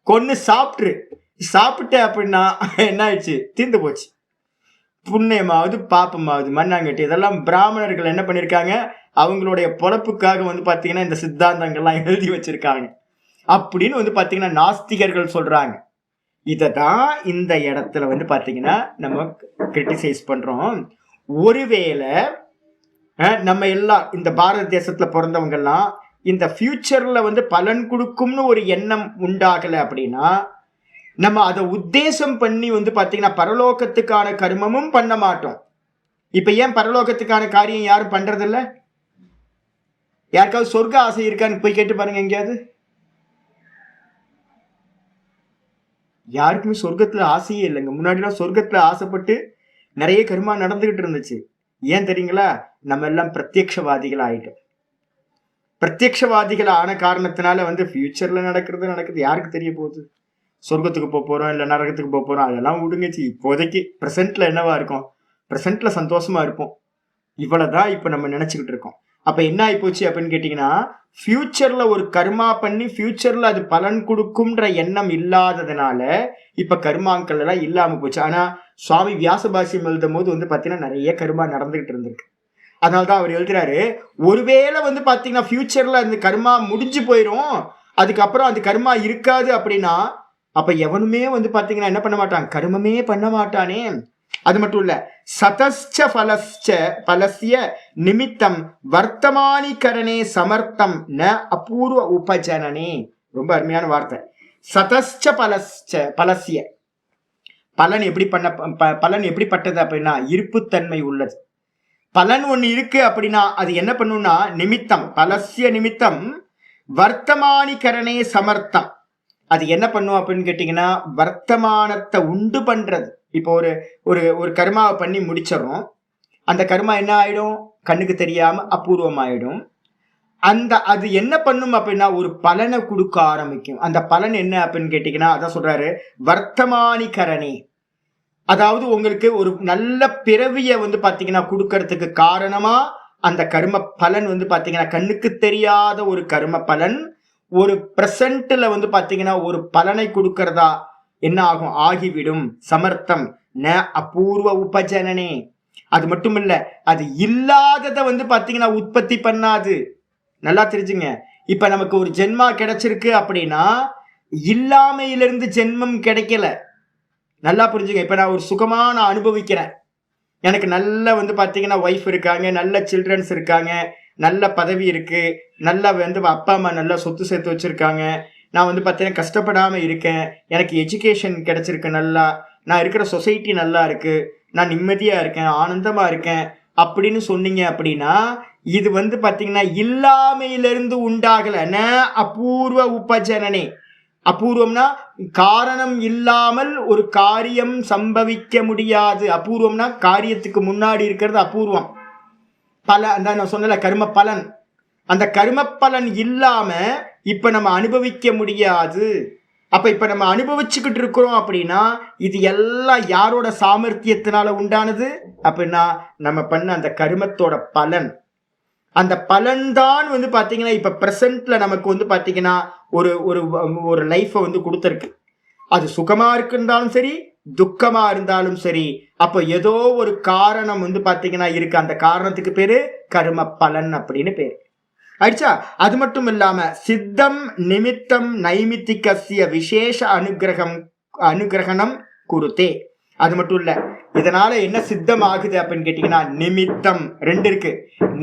கொன்னு சாப்பிட்ட அப்படின்னா என்ன ஆயிடுச்சு? தீர்ந்து போச்சு. புண்ணியமாவது பாப்பமாவது மண்ணாங்கட்டி. இதெல்லாம் பிராமணர்கள் என்ன பண்ணிருக்காங்க, அவங்களுடைய பொழப்புக்காக வந்து பாத்தீங்கன்னா இந்த சித்தாந்தங்கள்லாம் எழுதி வச்சிருக்காங்க அப்படின்னு வந்து பாத்தீங்கன்னா நாஸ்திகர்கள் சொல்றாங்க. இததான் இந்த இடத்துல வந்து பாத்தீங்கன்னா நம்ம கிரிட்டிசைஸ் பண்றோம். ஒருவேளை நம்ம எல்லாம் இந்த பாரத தேசத்துல பிறந்தவங்க எல்லாம் இந்த ஃபியூச்சர்ல வந்து பலன் கொடுக்கும்னு ஒரு எண்ணம் உண்டாகல அப்படின்னா நம்ம அதை உத்தேசம் பண்ணி வந்து பாத்தீங்கன்னா பரலோகத்துக்கான கர்மமும் பண்ண மாட்டோம். இப்ப ஏன் பரலோகத்துக்கான காரியம் யாரும் பண்றது இல்ல? யாருக்காவது சொர்க்க ஆசை இருக்கான்னு போய் கேட்டு பாருங்க எங்கேயாவது. யாருக்குமே சொர்க்கத்துல ஆசையே இல்லைங்க. முன்னாடிலாம் சொர்க்கத்துல ஆசைப்பட்டு நிறைய கர்மா நடந்துகிட்டு இருந்துச்சு. ஏன் தெரியுங்களா? நம்ம எல்லாம் பிரத்யக்ஷவாதிகள் ஆயிட்டோம். பிரத்யக்ஷவாதிகள் ஆன காரணத்தினால ஃபியூச்சர்ல நடக்குது யாருக்கு தெரிய போகுது? சொர்க்கத்துக்கு போறோம் இல்ல நரகத்துக்கு போறோம் அதெல்லாம் விடுங்கச்சு. இப்போதைக்கு பிரசன்ட்ல என்னவா இருக்கும்? பிரசன்ட்ல சந்தோஷமா இருப்போம். இவ்வளவுதான் இப்ப நம்ம நினைச்சுக்கிட்டு இருக்கோம். அப்ப என்ன ஆகி போச்சு அப்படின்னு கேட்டீங்கன்னா, ஃபியூச்சர்ல ஒரு கர்மா பண்ணி ஃபியூச்சர்ல அது பலன் கொடுக்கும்ன்ற எண்ணம் இல்லாததுனால இப்ப கர்மாக்கள் எல்லாம் இல்லாம போச்சு. ஆனா சுவாமி வியாசபாஷ்யம் எழுதும் போது பாத்தீங்கன்னா நிறைய கர்மா நடந்துகிட்டு இருந்திருக்கு. அதனால்தான் அவர் எழுதுறாரு, ஒருவேளை பாத்தீங்கன்னா ஃபியூச்சர்ல அந்த கர்மா முடிஞ்சு போயிடும், அதுக்கப்புறம் அது கர்மா இருக்காது அப்படின்னா அப்ப எவனுமே பாத்தீங்கன்னா என்ன பண்ண மாட்டான்? கர்மமே பண்ண மாட்டானே. அது மட்டும் இல்ல, சதஸ்ச பலஸ்ய நிமித்தம் வர்த்தமானிகரணே சமர்த்தம் ந அபூர்வ உபஜனனே. ரொம்ப அருமையான வார்த்தை. சதஸ்ச பலஸ்ய பலன் எப்படிப்பட்டது அப்படின்னா இருப்புத்தன்மை உள்ளது. பலன் ஒண்ணு இருக்கு அப்படின்னா அது என்ன பண்ணும்னா நிமித்தம், பலஸ்ய நிமித்தம் வர்த்தமானிகரணே சமர்த்தம். அது என்ன பண்ணும் அப்படின்னு கேட்டீங்கன்னா வர்த்தமானத்தை உண்டு பண்றது. இப்போ ஒரு கர்மாவை பண்ணி முடிச்சிடறோம். அந்த கர்மா என்ன ஆயிடும்? கண்ணுக்கு தெரியாம அபூர்வமாயிடும். அது என்ன பண்ணும் அப்படின்னா ஒரு பலனை கொடுக்க ஆரம்பிக்கும். அந்த பலன் என்ன அப்படின்னு கேட்டீங்கன்னா அதான் சொல்றாரு வர்த்தமானிகரணே. அதாவது உங்களுக்கு ஒரு நல்ல பிறவிய பாத்தீங்கன்னா கொடுக்கறதுக்கு காரணமா அந்த கர்ம பலன் பாத்தீங்கன்னா கண்ணுக்கு தெரியாத ஒரு கர்ம பலன் ஒரு பிரசன்ட்ல பாத்தீங்கன்னா ஒரு பலனை கொடுக்கறதா என்ன ஆகும்? ஆகிவிடும். சமர்த்தம் ந அபூர்வ உபஜனனே. அது மட்டும் இல்ல, அது இல்லாததை பாத்தீங்கன்னா உற்பத்தி பண்ணாது. நல்லா தெரிஞ்சுங்க. இப்ப நமக்கு ஒரு ஜென்மா கிடைச்சிருக்கு அப்படின்னா இல்லாமையிலிருந்து ஜென்மம் கிடைக்கல. நல்லா புரிஞ்சுங்க. இப்ப நான் ஒரு சுகமான அனுபவிக்கிறேன். எனக்கு நல்ல பாத்தீங்கன்னா ஒய்ஃப் இருக்காங்க, நல்ல சில்ட்ரன்ஸ் இருக்காங்க, நல்ல பதவி இருக்கு, நல்லா அப்பா அம்மா நல்லா சொத்து சேர்த்து வச்சிருக்காங்க, நான் பார்த்தீங்கன்னா கஷ்டப்படாம இருக்கேன், எனக்கு எஜுகேஷன் கிடைச்சிருக்கு, நல்லா நான் இருக்கிற சொசைட்டி நல்லா இருக்கு, நான் நிம்மதியா இருக்கேன், ஆனந்தமா இருக்கேன் அப்படின்னு சொன்னீங்க அப்படின்னா இது பார்த்தீங்கன்னா இல்லாமையிலிருந்து உண்டாகல. அபூர்வ உபஜனனே. அபூர்வம்னா காரணம் இல்லாமல் ஒரு காரியம் சம்பவிக்க முடியாது. அபூர்வம்னா காரியத்துக்கு முன்னாடி இருக்கிறது அபூர்வம். நான் சொன்னல கர்ம பலன். அந்த கர்ம பலன் இல்லாம இப்ப நம்ம அனுபவிக்க முடியாது. அப்ப இப்ப நம்ம அனுபவிச்சுக்கிட்டு இருக்கிறோம் அப்படின்னா இது எல்லாம் யாரோட சாமர்த்தியத்தினால உண்டானது அப்படின்னா நம்ம பண்ண அந்த கர்மத்தோட பலன். அந்த பலன் தான் பாத்தீங்கன்னா இப்ப பிரசன்ட்ல நமக்கு பாத்தீங்கன்னா ஒரு ஒரு லைஃப கொடுத்திருக்கு. அது சுகமா இருந்தாலும் சரி, துக்கமா இருந்தாலும் சரி, அப்ப ஏதோ ஒரு காரணம் பாத்தீங்கன்னா இருக்கு. அந்த காரணத்துக்கு பேரு கர்ம பலன் அப்படின்னு பேரு. ஆயிடுச்சா? அது மட்டும் இல்லாம சித்தம் நிமித்தம் நைமித்திகஸ்ய விசேஷ அனுகிரகணம் குருத்தே. அது மட்டும் இல்ல, இதனால என்ன சித்தம் ஆகுது அப்படின்னு கேட்டீங்கன்னா நிமித்தம் ரெண்டு இருக்கு.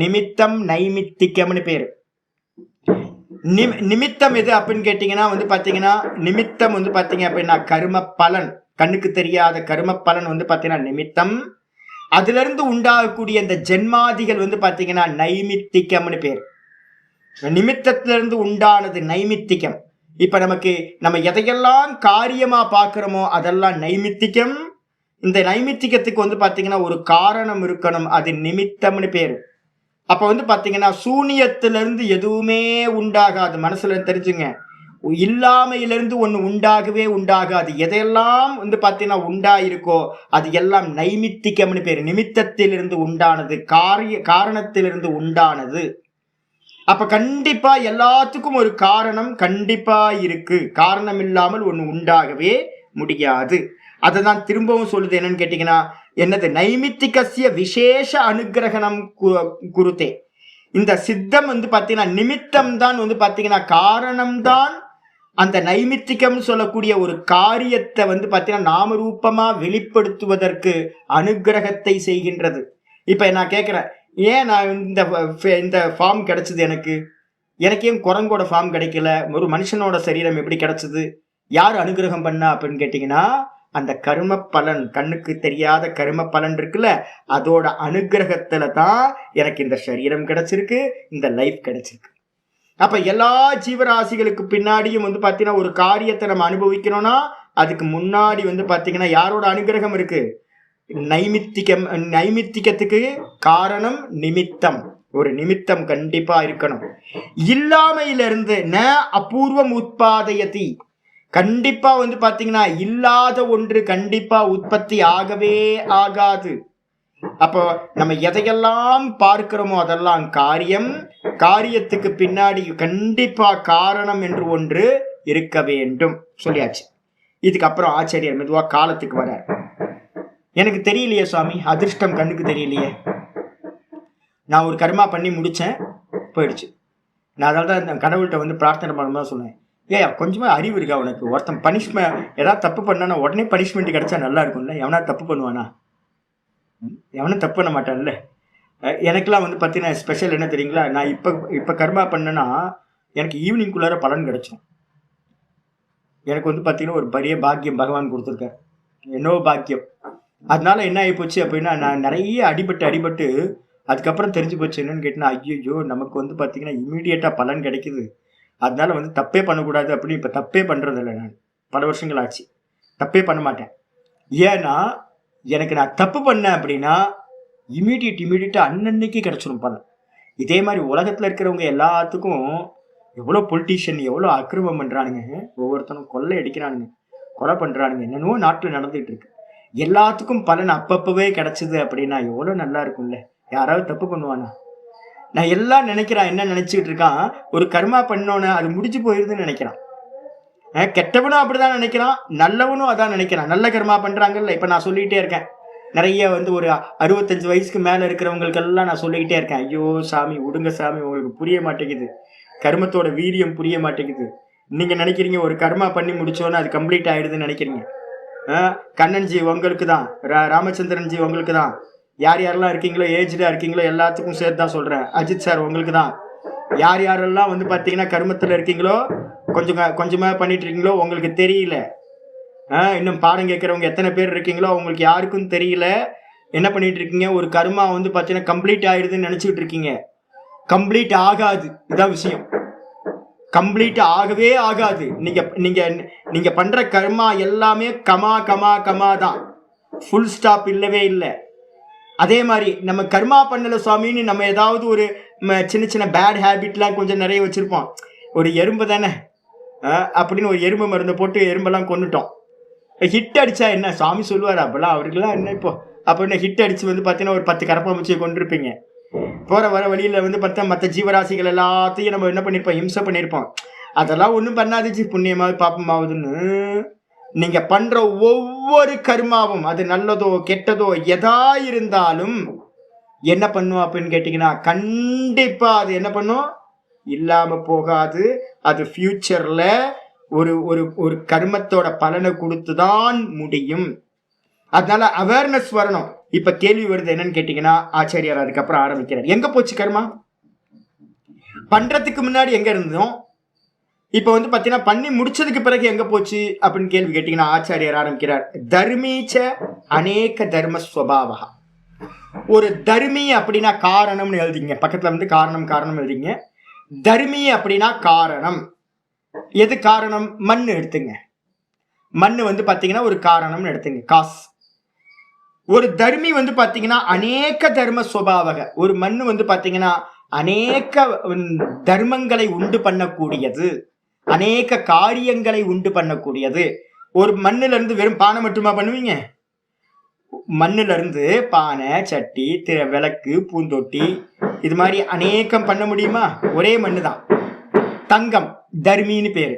நிமித்தம் நைமித்திகம்னு பேரு. நிமித்தம் எது அப்படின்னு கேட்டீங்கன்னா பாத்தீங்கன்னா நிமித்தம் பாத்தீங்க அப்படின்னா கர்ம பலன், கண்ணுக்கு தெரியாத கர்ம பலன் பாத்தீங்கன்னா நிமித்தம். அதுல இருந்து உண்டாகக்கூடிய இந்த ஜென்மாதிகள் பாத்தீங்கன்னா நைமித்திகம்னு பேர். நிமித்தத்திலிருந்து உண்டானது நைமித்திகம். இப்ப நம்ம எதையெல்லாம் காரியமா பாக்குறோமோ அதெல்லாம் நைமித்திகம். இந்த நைமித்திகத்துக்கு பாத்தீங்கன்னா ஒரு காரணம் இருக்கணும், அது நிமித்தம்னு பேரு. அப்ப பாத்தீங்கன்னா சூனியத்திலிருந்து எதுவுமே உண்டாகாது. மனசுல தெரிஞ்சுங்க, இல்லாமையிலிருந்து ஒண்ணு உண்டாகவே உண்டாகாது. எதையெல்லாம் பாத்தீங்கன்னா உண்டாயிருக்கோ அது எல்லாம் நைமித்திகம்னு பேரு. நிமித்தத்திலிருந்து உண்டானது, காரணத்திலிருந்து உண்டானது. அப்ப கண்டிப்பா எல்லாத்துக்கும் ஒரு காரணம் கண்டிப்பா இருக்கு. காரணம் இல்லாமல் ஒண்ணு உண்டாகவே முடியாது. அததான் திரும்பவும் சொல்லுது. என்னன்னு கேட்டீங்கன்னா என்னது? நைமித்திகஸ்ய விசேஷ அனுகிரகணம் குருத்தே. இந்த சித்தம் பாத்தீங்கன்னா நிமித்தம் தான் பாத்தீங்கன்னா காரணம் தான் அந்த நைமித்திகம் சொல்லக்கூடிய ஒரு காரியத்தை பாத்தீங்கன்னா நாமரூபமா வெளிப்படுத்துவதற்கு அனுகிரகத்தை செய்கின்றது. இப்ப நான் கேட்கிறேன், ஏன் நான் இந்த ஃபார்ம் கிடைச்சது? எனக்கு ஏன் குரங்கோட ஃபார்ம் கிடைக்கல? ஒரு மனுஷனோட சரீரம் எப்படி கிடைச்சது? யார் அனுகிரகம் பண்ணா அப்படின்னு கேட்டீங்கன்னா அந்த கர்ம பலன், கண்ணுக்கு தெரியாத கர்ம பலன் இருக்குல்ல, அதோட அனுகிரகத்துல தான் எனக்கு இந்த சரீரம் கிடைச்சிருக்கு, இந்த லைஃப் கிடைச்சிருக்கு. அப்ப எல்லா ஜீவராசிகளுக்கு பின்னாடியும் வந்து பாத்தீங்கன்னா ஒரு காரியத்தை நம்ம அனுபவிக்கணும்னா அதுக்கு முன்னாடி வந்து பாத்தீங்கன்னா யாரோட அனுகிரகம் இருக்கு? நைமித்திகத்துக்கு காரணம் நிமித்தம். ஒரு நிமித்தம் கண்டிப்பா இருக்கணும். இல்லாமையிலிருந்து ந அபூர்வம் உத்பாதயதி, கண்டிப்பா வந்து பாத்தீங்கன்னா இல்லாத ஒன்று கண்டிப்பா உற்பத்தி ஆகவே ஆகாது. அப்போ நம்ம எதையெல்லாம் பார்க்கிறோமோ அதெல்லாம் காரியம், காரியத்துக்கு பின்னாடி கண்டிப்பா காரணம் என்று ஒன்று இருக்க வேண்டும் சொல்லியாச்சு. இதுக்கப்புறம் ஆச்சரியர் மெதுவா காலத்துக்கு வர, எனக்கு தெரியலையே சுவாமி, அதிர்ஷ்டம் கண்ணுக்கு தெரியலையே, நான் ஒரு கர்மா பண்ணி முடிச்சேன், போயிடுச்சு. நான் அதனால தான் இந்த கடவுள்கிட்ட வந்து பிரார்த்தனை பண்ணும்போது சொன்னேன், கொஞ்சமா அறிவு இருக்கா உனக்கு? ஒருத்தன் பனிஷ்மெண்ட் ஏதாவது தப்பு பண்ணானா உடனே பனிஷ்மெண்ட் கிடைச்சா நல்லா இருக்கும்ல, எவனா தப்பு பண்ணுவானா? எவனும் தப்பு பண்ண மாட்டான்ல. எனக்கெல்லாம் வந்து பார்த்தீங்கன்னா ஸ்பெஷல் என்ன தெரியுங்களா, நான் இப்போ கர்மா பண்ணேன்னா எனக்கு ஈவினிங்குள்ளார பலன் கிடைச்சிடும். எனக்கு வந்து பார்த்தீங்கன்னா ஒரு பெரிய பாக்கியம் பகவான் கொடுத்துருக்கார், என்னோ பாக்கியம். அதனால என்ன ஆகி போச்சு அப்படின்னா, நான் நிறைய அடிபட்டு அதுக்கப்புறம் தெரிஞ்சு போச்சு என்னன்னு கேட்டினா, ஐயோ நமக்கு வந்து பார்த்தீங்கன்னா இமீடியட்டாக பலன் கிடைக்குது, அதனால வந்து தப்பே பண்ணக்கூடாது அப்படின்னு இப்போ தப்பே பண்ணுறதில்லை. நான் பல வருஷங்கள் ஆச்சு தப்பே பண்ண மாட்டேன். ஏன்னா எனக்கு நான் தப்பு பண்ணேன் அப்படின்னா இமீடியட்டாக அன்னன்னைக்கு கிடைச்சிடும் பலன். இதே மாதிரி உலகத்தில் இருக்கிறவங்க எல்லாத்துக்கும் எவ்வளோ பொலிட்டீஷியன் எவ்வளோ அக்கிரமம் பண்ணுறானுங்க, ஒவ்வொருத்தனும் கொள்ளை அடிக்கிறானுங்க, கொலை பண்ணுறானுங்க, என்னென்னவோ நாட்டில் நடந்துகிட்டு இருக்கு. எல்லாத்துக்கும் பலன் அப்பப்பவே கிடைச்சிது அப்படின்னா எவ்வளோ நல்லா இருக்கும்ல. யாராவது தப்பு பண்ணுவானா? நான் எல்லாம் நினைக்கிறான், என்ன நினைச்சுக்கிட்டு இருக்கான், ஒரு கர்மா பண்ணோன்னு அது முடிஞ்சு போயிருதுன்னு நினைக்கிறான். கெட்டவனும் அப்படிதான் நினைக்கிறான், நல்லவனும் அதான் நினைக்கிறான். நல்ல கர்மா பண்றாங்கல்ல, இப்ப நான் சொல்லிக்கிட்டே இருக்கேன், நிறைய வந்து ஒரு 65 வயசுக்கு மேல இருக்கிறவங்களுக்கெல்லாம் நான் சொல்லிக்கிட்டே இருக்கேன், ஐயோ சாமி விடுங்க சாமி, உங்களுக்கு புரிய மாட்டேங்குது, கர்மத்தோட வீரியம் புரிய மாட்டேங்குது. நீங்க நினைக்கிறீங்க ஒரு கர்மா பண்ணி முடிச்சோன்னு அது கம்ப்ளீட் ஆயிடுதுன்னு நினைக்கிறீங்க. கண்ணன்ஜி உங்களுக்கு தான், ராமச்சந்திரன்ஜி உங்களுக்கு தான், யார் யாரெல்லாம் இருக்கீங்களோ ஏஜ்டா இருக்கீங்களோ எல்லாத்துக்கும் சேர்த்து தான் சொல்றேன். அஜித் சார் உங்களுக்கு தான், யார் யாரெல்லாம் வந்து பார்த்தீங்கன்னா கர்மத்தில் இருக்கீங்களோ கொஞ்சமாக பண்ணிட்டு இருக்கீங்களோ உங்களுக்கு தெரியல. இன்னும் பாடம் கேட்குறவங்க எத்தனை பேர் இருக்கீங்களோ உங்களுக்கு யாருக்கும் தெரியல. என்ன பண்ணிட்டு இருக்கீங்க, ஒரு கர்மா வந்து பார்த்தீங்கன்னா கம்ப்ளீட் ஆயிடுதுன்னு நினச்சிக்கிட்டு இருக்கீங்க. கம்ப்ளீட் ஆகாது, இதான் விஷயம். கம்ப்ளீட் ஆகவே ஆகாது. நீங்க பண்ற கர்மா எல்லாமே கமா கமா கமா தான், ஃபுல் ஸ்டாப் இல்லவே இல்லை. அதே மாதிரி நம்ம கர்மா பண்ணல சுவாமின்னு நம்ம ஏதாவது ஒரு சின்ன சின்ன பேட் ஹேபிட்லாம் கொஞ்சம் நிறைய வச்சிருப்போம். ஒரு எறும்பு தானே அப்படின்னு ஒரு எறும்பு மருந்தை போட்டு எறும்பெல்லாம் கொண்டுட்டோம். ஹிட் அடிச்சா என்ன சுவாமி சொல்லுவார், அப்பெல்லாம் அவருக்கெல்லாம் என்ன இப்போ அப்படின்னு ஹிட் அடிச்சு வந்து பார்த்தீங்கன்னா ஒரு 10 கரப்பாம்பூச்சியை கொண்டிருப்பீங்க. போகிற வர வழியில் வந்து பார்த்தா மற்ற ஜீவராசிகள் எல்லாத்தையும் நம்ம என்ன பண்ணியிருப்போம், இம்சை பண்ணியிருப்போம். அதெல்லாம் ஒன்றும் பண்ணாதுச்சு, புண்ணியமாவது பாப்பமாவதுன்னு. நீங்க பண்ற ஒவ்வொரு கர்மாவும் அது நல்லதோ கெட்டதோ எதா இருந்தாலும் என்ன பண்ணும் அப்படின்னு கேட்டீங்கன்னா, கண்டிப்பா அது என்ன பண்ணும், இல்லாம போகாது. அது ஃபியூச்சர்ல ஒரு ஒரு ஒரு கர்மத்தோட பலனை கொடுத்துதான் முடியும். அதனால அவேர்னஸ் வரணும். இப்ப கேள்வி வருது என்னன்னு கேட்டீங்கன்னா, ஆச்சாரியார் அதுக்கப்புறம் ஆரம்பிக்கிறார், எங்க போச்சு கர்மா? பண்றதுக்கு முன்னாடி எங்க இருந்தோம், இப்ப வந்து பாத்தீங்கன்னா பண்ணி முடிச்சதுக்கு பிறகு எங்க போச்சு அப்படின்னு கேள்வி கேட்டீங்கன்னா, ஆச்சாரியார் ஆரம்பிக்கிறார், தர்மீச்ச அநேக தர்ம ஸ்வபாவா. ஒரு தர்மி அப்படின்னா காரணம்னு எழுதிங்க, பக்கத்துல வந்து காரணம் எழுதிங்க. தர்மி அப்படின்னா காரணம். எது காரணம்? மண்ணு எடுத்துங்க, மண்ணு வந்து பாத்தீங்கன்னா ஒரு காரணம்னு எடுத்துங்க, காசு. ஒரு தர்மி வந்து பாத்தீங்கன்னா அநேக தர்ம ஸ்வபாவக. ஒரு மண்ணு வந்து பாத்தீங்கன்னா அநேக தர்மங்களை உண்டு பண்ணக்கூடியது, அநேக காரியங்களை உண்டு பண்ணக்கூடியது. ஒரு மண்ணுல இருந்து வெறும் பானை மட்டுமா பண்ணுவீங்க? மண்ணுல இருந்து பானை, சட்டி, விளக்கு, பூந்தொட்டி, இது மாதிரி அநேகம் பண்ண முடியுமா? ஒரே மண்ணு தான். தங்கம் தர்மின்னு பேரு.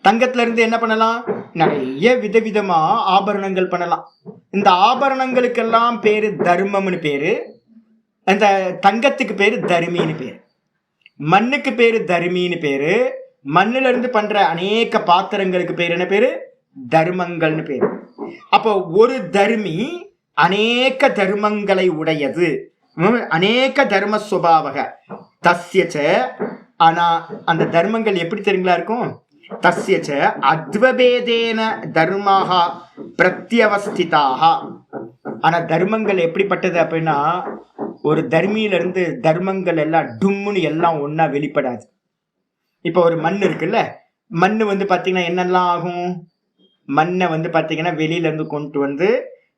தங்கத்துல இருந்து என்ன பண்ணலாம், நிறைய விதவிதமா ஆபரணங்கள் பண்ணலாம். இந்த ஆபரணங்களுக்கெல்லாம் பேரு தர்மம்னு பேரு. அந்த தங்கத்துக்கு பேரு தர்மின்னு பேரு. மண்ணுக்கு பேரு தர்மின்னு பேரு. மண்ணுல இருந்து பண்ற அநேக பாத்திரங்களுக்கு பேர் என்ன பேரு? தர்மங்கள்னு பேரு. அப்போ ஒரு தர்மி அநேக தர்மங்களை உடையது, அநேக தர்ம சுபாவக தஸ்யச்ச. ஆனா அந்த தர்மங்கள் எப்படி தெரியுங்களா இருக்கும்? தஸ்யச்ச அத்வபேதேன தர்மாக பிரத்யவஸ்திதாக. ஆனா தர்மங்கள் எப்படிப்பட்டது அப்படின்னா, ஒரு தர்மியில இருந்து தர்மங்கள் எல்லாம் டும்முன்னு எல்லாம் ஒன்னா வெளிப்படாது. இப்ப ஒரு மண் இருக்குல்ல, மண்ணு வந்து பாத்தீங்கன்னா என்னெல்லாம் ஆகும், மண்ணை வந்து பாத்தீங்கன்னா வெளியில இருந்து கொண்டு வந்து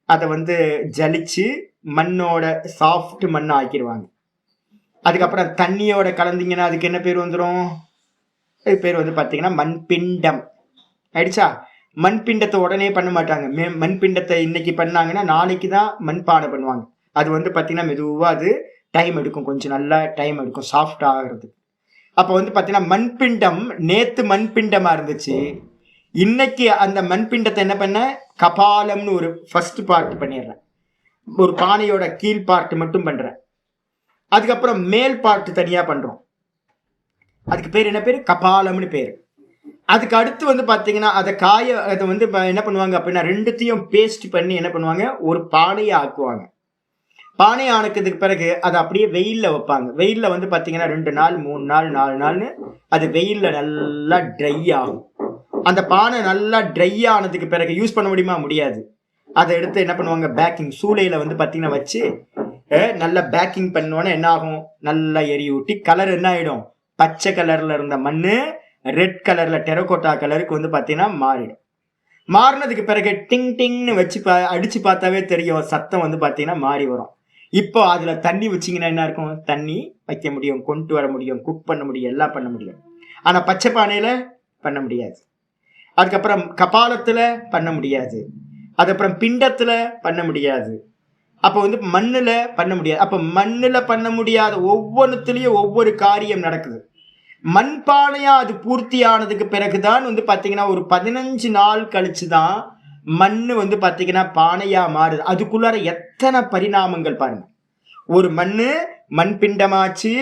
அதை வந்து ஜலிச்சு மண்ணோட சாஃப்ட் மண்ணை ஆக்கிடுவாங்க. அதுக்கப்புறம் தண்ணியோட கலந்தீங்கன்னா அதுக்கு என்ன பேர் வந்துடும், அது பேர் வந்து பாத்தீங்கன்னா மண்பிண்டம் ஆயிடுச்சா. மண்பிண்டத்தை உடனே பண்ண மாட்டாங்க. மண்பிண்டத்தை இன்னைக்கு பண்ணாங்கன்னா நாளைக்கு தான் மண்பானை பண்ணுவாங்க. அது வந்து பாத்தீங்கன்னா மெதுவா அது டைம் எடுக்கும், கொஞ்சம் நல்லா டைம் எடுக்கும் சாஃப்ட் ஆகிறது. அப்ப வந்து பாத்தீங்கன்னா மண்பிண்டம் நேத்து மண்பிண்டமா இருந்துச்சு, இன்னைக்கு அந்த மண்பிண்டத்தை என்ன பண்ண, கபாலம்னு ஒரு ஃபர்ஸ்ட் பார்ட் பண்ணிடுறேன், ஒரு பானையோட கீழ் பார்ட் மட்டும் பண்றேன். அதுக்கப்புறம் மேல் பார்ட் தனியா பண்றோம், அதுக்கு பேர் என்ன பேரு, கபாலம்னு பேரு. அதுக்கு அடுத்து வந்து பாத்தீங்கன்னா அதை வந்து என்ன பண்ணுவாங்க அப்படின்னா ரெண்டுத்தையும் பேஸ்ட் பண்ணி என்ன பண்ணுவாங்க, ஒரு பானையை ஆக்குவாங்க. பானை ஆனதுக்கு பிறகு அதை அப்படியே வெயில்ல வைப்பாங்க. வெயில்ல வந்து பாத்தீங்கன்னா 2 நாள் 3 நாள் 4 நாள்னு அது வெயில்ல நல்லா ட்ரை ஆகும். அந்த பானை நல்லா ட்ரை ஆனதுக்கு பிறகு யூஸ் பண்ண முடியுமா, முடியாது. அதை எடுத்து என்ன பண்ணுவாங்க, பேக்கிங் சூளையில வந்து பாத்தீங்கன்னா வச்சு நல்லா பேக்கிங் பண்ணோன்னா என்ன ஆகும், நல்லா எரி ஊட்டி கலர் என்ன ஆயிடும், பச்சை கலர்ல இருந்த மண்ணு ரெட் கலர்ல டெரகோட்டா கலருக்கு வந்து பாத்தீங்கன்னா மாறிடும். மாறினதுக்கு பிறகு டிங் டிங்னு வச்சு அடிச்சு பார்த்தாவே தெரியும், சத்தம் வந்து பாத்தீங்கன்னா மாறி வரும். இப்போ அதுல தண்ணி வச்சிங்கன்னா என்ன இருக்கும், தண்ணி வைக்க முடியும், கொண்டு வர முடியும், குக் பண்ண முடியும், எல்லாம் பண்ண முடியும். ஆனா பச்சை பானையில பண்ண முடியாது. அதுக்கப்புறம் கபாலத்துல பண்ண முடியாது, அதுக்கப்புறம் பிண்டத்துல பண்ண முடியாது. அப்ப வந்து மண்ணுல பண்ண முடியாது. அப்ப மண்ணுல பண்ண முடியாத ஒவ்வொன்றுலயும் ஒவ்வொரு காரியம் நடக்குது. மண்பானையா அது பூர்த்தி ஆனதுக்கு பிறகுதான் வந்து பாத்தீங்கன்னா ஒரு 15 நாள் கழிச்சுதான் மண்ணு வந்து பாத்தீங்கன்னா பானையா மாறுது. அதுக்குள்ளார எத்தனை பரிணாமங்கள் பாருங்க. ஒரு மண் பிண்டமாச்சு,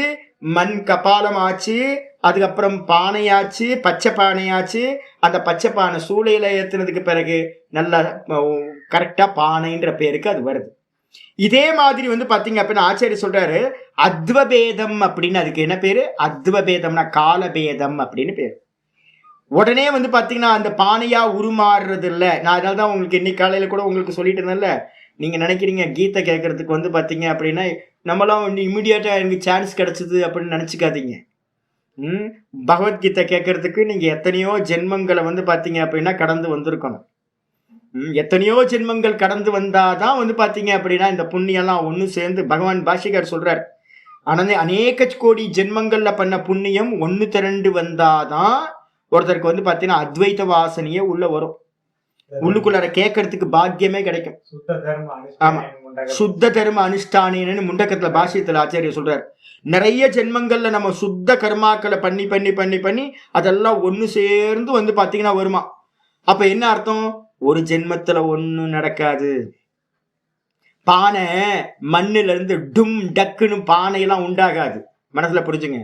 மண் கபாலம் ஆச்சு, அதுக்கப்புறம் பானையாச்சு, பச்சை பானையாச்சு. அந்த பச்சை பானை சூளையில ஏத்துனதுக்கு பிறகு நல்லா கரெக்டா பானைன்ற பேருக்கு அது வருது. இதே மாதிரி வந்து பாத்தீங்க அப்படின்னா ஆச்சாரிய சொல்றாரு அத்வபேதம் அப்படின்னு. அதுக்கு என்ன பேரு, அத்வபேதம்னா காலபேதம் அப்படின்னு பேரு. உடனே வந்து பாத்தீங்கன்னா அந்த பானையா உருமாறுறது இல்ல. நான் அதனாலதான் உங்களுக்கு இன்னைக்கு காலையில கூட உங்களுக்கு சொல்லிட்டு இருந்தேன்ல, நீங்க நினைக்கிறீங்க கீதை கேட்கறதுக்கு வந்து பாத்தீங்க அப்படின்னா நம்மளாம் இமிடியேட்டா எனக்கு சான்ஸ் கிடைச்சது அப்படின்னு நினைச்சுக்காதீங்க. பகவத்கீதை கேட்கறதுக்கு நீங்க எத்தனையோ ஜென்மங்களை வந்து பாத்தீங்க அப்படின்னா கடந்து வந்திருக்கணும். எத்தனையோ ஜென்மங்கள் கடந்து வந்தாதான் வந்து பாத்தீங்க அப்படின்னா இந்த புண்ணியெல்லாம் ஒண்ணு சேர்ந்து பகவான் பாஷிகர் சொல்றார், அநேக கோடி ஜென்மங்கள்ல பண்ண புண்ணியம் ஒண்ணு திரண்டு வந்தாதான் ஒருத்தருக்கு வந்து பாத்தீங்கன்னா அத்வைத வாசனையே உள்ள வரும், உள்ளுக்குள்ளார கேட்கறதுக்கு பாக்கியமே கிடைக்கும். ஆமா, சுத்த தர்ம அனுஷ்டானேன்னு முண்டக்கத்துல பாஷ்யத்துல ஆச்சாரிய சொல்றாரு. நிறைய ஜென்மங்கள்ல நம்ம சுத்த கர்மாக்களை பண்ணி பண்ணி பண்ணி பண்ணி அதெல்லாம் ஒண்ணு சேர்ந்து வந்து பாத்தீங்கன்னா வருமா. அப்ப என்ன அர்த்தம், ஒரு ஜென்மத்துல ஒண்ணும் நடக்காது. பானை மண்ணுல இருந்து டும் டக்குன்னு பானையெல்லாம் உண்டாகாது, மனசுல புரிஞ்சுங்க.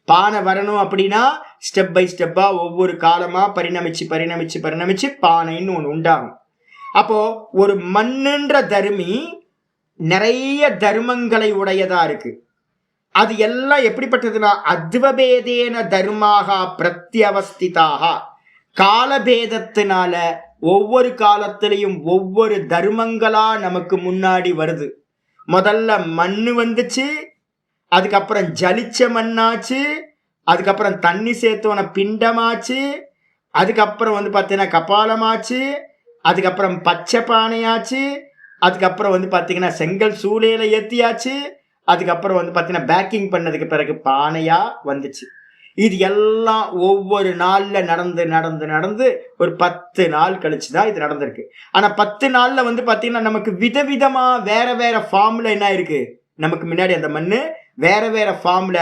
பானை வரணும் அப்படின்னா ஸ்டெப் பை ஸ்டெப்பா ஒவ்வொரு காலமா பரிணமிச்சு பரிணமிச்சு பரிணமிச்சு பானைன்னு ஒண்ணு உண்டாகும். அப்போ ஒரு மண்ணுன்ற தர்மி நிறைய தர்மங்களை உடையதா இருக்கு. அது எல்லாம் எப்படிப்பட்டதுன்னா அத்வபேதேன தர்மாக பிரத்யவஸ்திதாக, காலபேதத்தினால ஒவ்வொரு காலத்திலையும் ஒவ்வொரு தர்மங்களா நமக்கு முன்னாடி வருது. முதல்ல மண்ணு வந்துச்சு, அதுக்கப்புறம் ஜலிச்ச மண்ணாச்சு, அதுக்கப்புறம் தண்ணி சேர்த்தோன பிண்டமாச்சு, அதுக்கப்புறம் வந்து பார்த்தீங்கன்னா கபாலமாச்சு, அதுக்கப்புறம் பச்சை பானையாச்சு, அதுக்கப்புறம் வந்து பார்த்தீங்கன்னா செங்கல் சூளையில ஏத்தியாச்சு, அதுக்கப்புறம் வந்து பார்த்தீங்கன்னா பேக்கிங் பண்ணதுக்கு பிறகு பானையா வந்துச்சு. இது எல்லாம் ஒவ்வொரு நாள்ல நடந்து நடந்து நடந்து ஒரு 10 நாள் கழிச்சுதான் இது நடந்திருக்கு. ஆனா 10 நாள்ல வந்து பாத்தீங்கன்னா நமக்கு விதவிதமா வேற வேற ஃபார்ம்ல என்ன இருக்கு, நமக்கு முன்னாடி அந்த மண்ணு வேற வேற ஃபார்ம்ல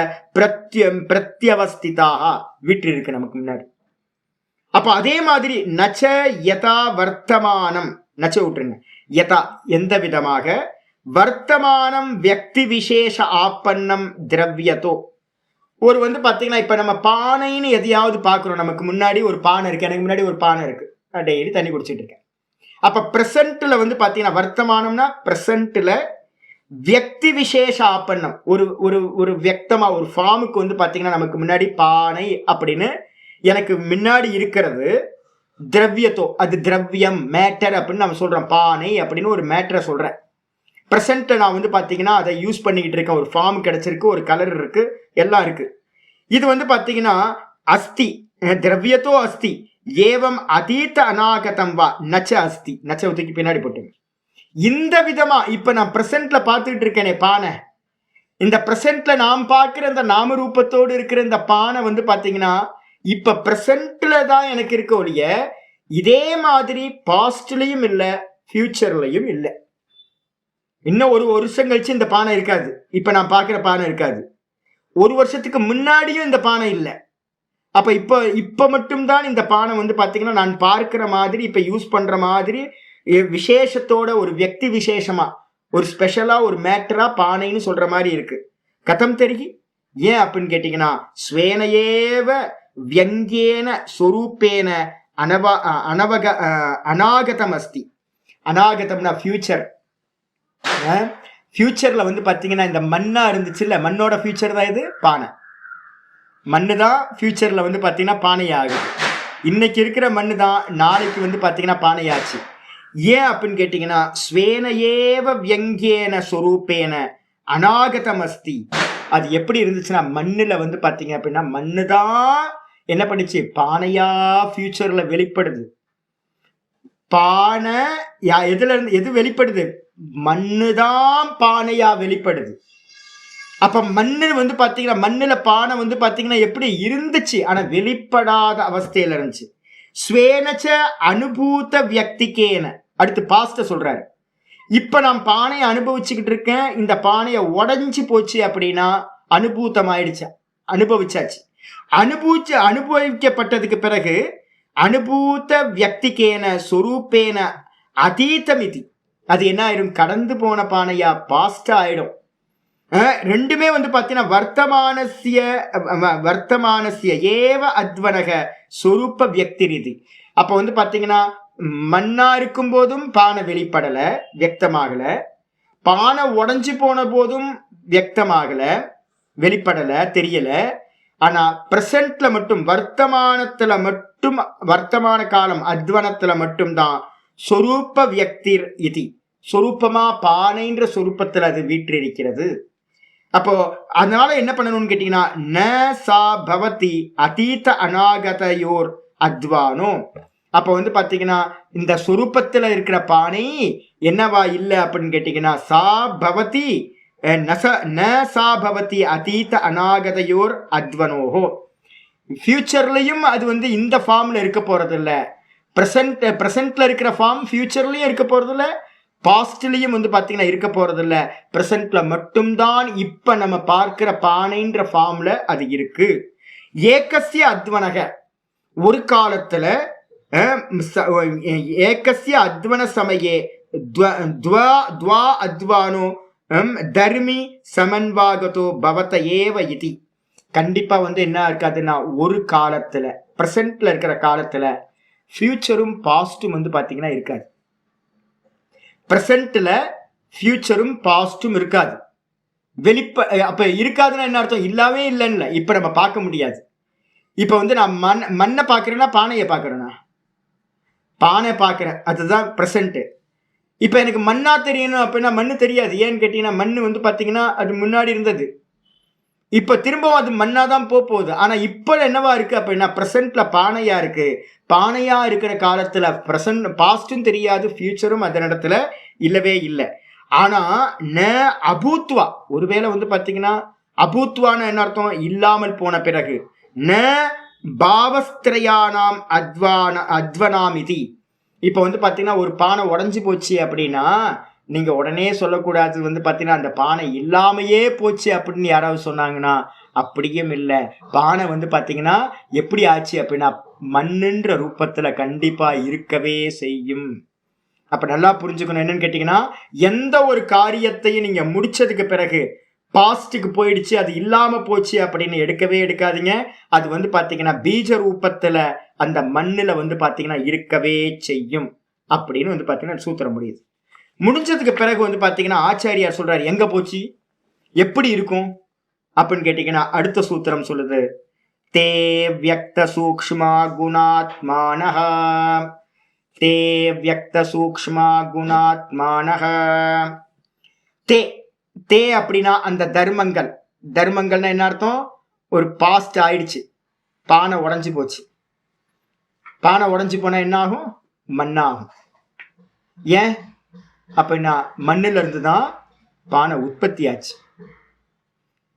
பிரத்யவஸ்திதாக விட்டு இருக்கு நமக்கு முன்னாடி. அப்ப அதே மாதிரி நச்ச யதா வர்த்தமானம், நச்ச விட்டுருங்க, யதா எந்த விதமாக, வர்த்தமானம் வியக்தி விசேஷ ஆப்பன்னம் திரவியத்தோ. ஒரு வந்து பாத்தீங்கன்னா இப்ப நம்ம பானைன்னு எதையாவது பாக்குறோம், நமக்கு முன்னாடி ஒரு பானை இருக்கு, எனக்கு முன்னாடி ஒரு பானை இருக்கு, டெய்லி தண்ணி குடிச்சிட்டு இருக்கேன். அப்ப பிரசன்ட்ல வந்து பாத்தீங்கன்னா வர்த்தமானம்னா பிரசன்ட்ல வியக்தி விசேஷ ஆப்பன்னம், ஒரு ஒரு ஒரு வியக்தமா ஒரு ஃபார்முக்கு வந்து பாத்தீங்கன்னா நமக்கு முன்னாடி பானை அப்படின்னு எனக்கு முன்னாடி இருக்கிறது திரவியத்தோ, அது திரவியம் மேட்டர் அப்படின்னு நம்ம சொல்றோம். பானை அப்படின்னு ஒரு மேட்டரை சொல்றேன். ப்ரெசென்ட்டை நான் வந்து பார்த்தீங்கன்னா அதை யூஸ் பண்ணிக்கிட்டு இருக்கேன். ஒரு ஃபார்ம் கிடைச்சிருக்கு, ஒரு கலர் இருக்கு, எல்லாம் இருக்கு. இது வந்து பார்த்தீங்கன்னா அஸ்தி, திரவியத்தோ அஸ்தி ஏவம் அதீத அநாகதம் வா நச்ச அஸ்தி. நச்ச ஒதுக்கி பின்னாடி போட்டுங்க. இந்த விதமா இப்ப நான் பிரசன்ட்ல பார்த்துக்கிட்டு இருக்கேனே பானை, இந்த பிரசன்ட்ல நாம் பார்க்கிற இந்த நாம ரூபத்தோடு இருக்கிற இந்த பானை வந்து பாத்தீங்கன்னா இப்ப பிரசன்ட்ல தான் எனக்கு இருக்க ஒழிய இதே மாதிரி பாஸ்ட்லயும் இல்ல ஃபியூச்சர்லயும் இல்லை. இன்னும் ஒரு வருஷம் கழிச்சு இந்த பானை இருக்காது. இப்ப நான் பார்க்கிற பானை இருக்காது. ஒரு வருஷத்துக்கு முன்னாடியும் இந்த பானை இல்லை. அப்ப இப்ப மட்டும்தான் இந்த பானை வந்து பாத்தீங்கன்னா நான் பார்க்கிற மாதிரி இப்ப யூஸ் பண்ற மாதிரி விசேஷத்தோட ஒரு வியக்தி விசேஷமா ஒரு ஸ்பெஷலா ஒரு மேட்டரா பானைன்னு சொல்ற மாதிரி இருக்கு. கதம் தெரிகி ஏன் அப்படின்னு கேட்டீங்கன்னா ஸ்வேனையேவ வியங்கேன சொரூப்பேன அநாகதம் அஸ்தி. அநாகதம்னா ஃபியூச்சர். ஃபியூச்சர்ல வந்து பாத்தீங்கன்னா இந்த மண்ணா இருந்துச்சு இல்ல, மண்ணோட ஃபியூச்சர் தான் இது பானை. மண்ணு தான் ஃபியூச்சர்ல வந்து பாத்தீங்கன்னா பானை ஆகுது. இன்னைக்கு இருக்கிற மண்ணு தான் நாளைக்கு வந்து பாத்தீங்கன்னா பானையாச்சு. ஏன் அப்படின்னு கேட்டீங்கன்னா ஸ்வேனையேவ வியங்கேன சொரூப்பேன அநாகதம் அஸ்தி. அது எப்படி இருந்துச்சுன்னா மண்ணுல வந்து பாத்தீங்க அப்படின்னா மண்ணு தான் என்ன பண்ணுச்சு, பானையா ஃபியூச்சர்ல வெளிப்படுது. பானை எதுல இருந்து எது வெளிப்படுது, மண்ணுதான் பானையா வெளிப்படுது. அப்ப மண்ணு வந்து பாத்தீங்கன்னா மண்ணுல பானை வந்து பாத்தீங்கன்னா எப்படி இருந்துச்சு, ஆனா வெளிப்படாத அவஸ்தையில இருந்துச்சு. ஸ்வேனச்ச அனுபூத வியக்திக்கேன. அடுத்து பாஸ்ட சொல்றாரு. இப்ப நான் பானையை அனுபவிச்சுக்கிட்டு இருக்கேன். இந்த பானையை உடஞ்சி போச்சு அப்படின்னா அனுபூத்தம் ஆயிடுச்சு, அனுபவிச்சாச்சு. அனுபவிக்கப்பட்டதுக்கு பிறகு அனுபூத வியக்திக்கேன சொரூப்பேன அதீதமிதி. அது என்ன ஆயிடும், கடந்து போன பானையா பாஸ்ட் ஆயிடும். ரெண்டுமே வந்து பாத்தீங்கன்னா வர்த்தமானசிய ஏவ அத்வனக சொரூப்ப வியக்தி ரீதி. அப்ப வந்து பாத்தீங்கன்னா மண்ணா இருக்கும் போதும் பானை வெளிப்படல, வியக்தமாகல. பானை உடஞ்சி போன போதும் வியக்தமாகல, வெளிப்படல, தெரியல. ஆனா பிரசன்ட்ல மட்டும் வர்த்தமானத்துல மட்டும், வர்த்தமான காலம் அத்வனத்துல மட்டும்தான் சொரூப்ப வியக்திர் இதி. சொரூப்பமா பானைன்ற சொரூப்பத்துல அது வீற்றிருக்கிறது. அப்போ அதனால என்ன பண்ணணும்னு கேட்டீங்கன்னா ந சா பவதி அதீத அநாகதயோர் அத்வானோ. அப்ப வந்து பாத்தீங்கன்னா இந்த சொரூபத்துல இருக்கிற பானை என்னவா இல்லை அப்படின்னு கேட்டீங்கன்னா சா பவதி ந சா பவதி அதீத அநாகதயோர் அத்வனோஹோ. ஃபியூச்சர்லயும் அது வந்து இந்த ஃபார்ம்ல இருக்க போறது இல்ல. பிரசன்ட்ல இருக்கிற ஃபார்ம் ஃபியூச்சர்லயும் இருக்க போறது இல்ல, பாஸ்ட்லயும் வந்து பாத்தீங்கன்னா இருக்க போறது இல்ல. பிரசன்ட்ல மட்டும்தான் இப்ப நம்ம பார்க்கிற பானைன்ற ஃபார்ம்ல அது இருக்கு. ஏகஸ்ய அத்வனக, ஒரு காலத்துல ஏகஸ்ய அத்வன சமயே துவா அத்வானோ தர்மி சமன்வாகதோ பவத ஏவ இதி. கண்டிப்பா வந்து என்ன இருக்காதுன்னா ஒரு காலத்துல பிரசன்ட்ல இருக்கிற காலத்துல ஃபியூச்சரும் பாஸ்டும் வந்து பாத்தீங்கன்னா இருக்காது. பிரசன்ட்ல ஃபியூச்சரும் பாஸ்டும் இருக்காது. அப்ப இருக்காதுன்னா என்ன அர்த்தம், இல்லாமே இல்லைன்னு இப்ப நம்ம பார்க்க முடியாது. இப்ப வந்து நான் மண்ணை பாக்குறேன்னா பானையை பாக்குறேன்னா, பானை பாக்குறேன், அதுதான் பிரசன்ட். இப்ப எனக்கு மண்ணா தெரியணும் அப்படின்னா மண்ணு தெரியாது. ஏன்னு கேட்டீங்கன்னா மண்ணு வந்து பாத்தீங்கன்னா அது முன்னாடி இருந்தது, இப்ப திரும்பவும் அது மண்ணாதான் போகுது. ஆனா இப்ப என்னவா இருக்கு அப்படின்னா பிரசன்ட்ல பானையா இருக்கு. பானையா இருக்கிற காலத்துல பிரசன்ட் பாஸ்டும் தெரியாது, ஃபியூச்சரும் அதனிடத்துல இல்லவே இல்லை. ஆனா ந அபூத்வா, ஒருவேளை வந்து பாத்தீங்கன்னா அபூத்வான்னு என்ன அர்த்தம், இல்லாமல் போன பிறகு. ந பாவஸ்திரயானாம் அத்வனாம் இதி. இப்ப வந்து பாத்தீங்கன்னா ஒரு பானை உடஞ்சி போச்சு அப்படின்னா நீங்க உடனே சொல்லக்கூடாது வந்து பாத்தீங்கன்னா அந்த பானை இல்லாமையே போச்சு அப்படின்னு யாராவது சொன்னாங்கன்னா அப்படியும் இல்லை. பானை வந்து பாத்தீங்கன்னா எப்படி ஆச்சு அப்படின்னா மண்ணுன்ற ரூபத்துல கண்டிப்பா இருக்கவே செய்யும். அப்ப நல்லா புரிஞ்சுக்கணும். என்னன்னு கேட்டீங்கன்னா எந்த ஒரு காரியத்தையும் நீங்க முடிச்சதுக்கு பிறகு பாஸ்டுக்கு போயிடுச்சு, அது இல்லாம போச்சு அப்படின்னு எடுக்கவே எடுக்காதீங்க. அது வந்து பாத்தீங்கன்னா பீஜ ரூபத்துல அந்த மண்ணுல வந்து பாத்தீங்கன்னா இருக்கவே செய்யும் அப்படின்னு வந்து பாத்தீங்கன்னா சூத்திரம் முடியுது. முடிஞ்சதுக்கு பிறகு வந்து பாத்தீங்கன்னா ஆச்சாரியார் சொல்றாரு எங்க போச்சு, எப்படி இருக்கும் அப்படின்னு கேட்டீங்கன்னா அடுத்த சூத்திரம் சொல்லுது தே வியக்த சூக்ஷ்மா குணாத்மானஹ. தே வியக்த சூக்ஷ்மா குணாத்மானஹ. தே தே அப்படின்னா அந்த தர்மங்கள். தர்மங்கள்னா என்ன அர்த்தம்? ஒரு பாஸ்ட் ஆயிடுச்சு, பானை உடஞ்சி போச்சு. பானை உடஞ்சி போனா என்ன ஆகும்? மண்ணாகும். ஏன் அப்படின்னா மண்ணுல இருந்து தான் பானை உற்பத்தி ஆச்சு.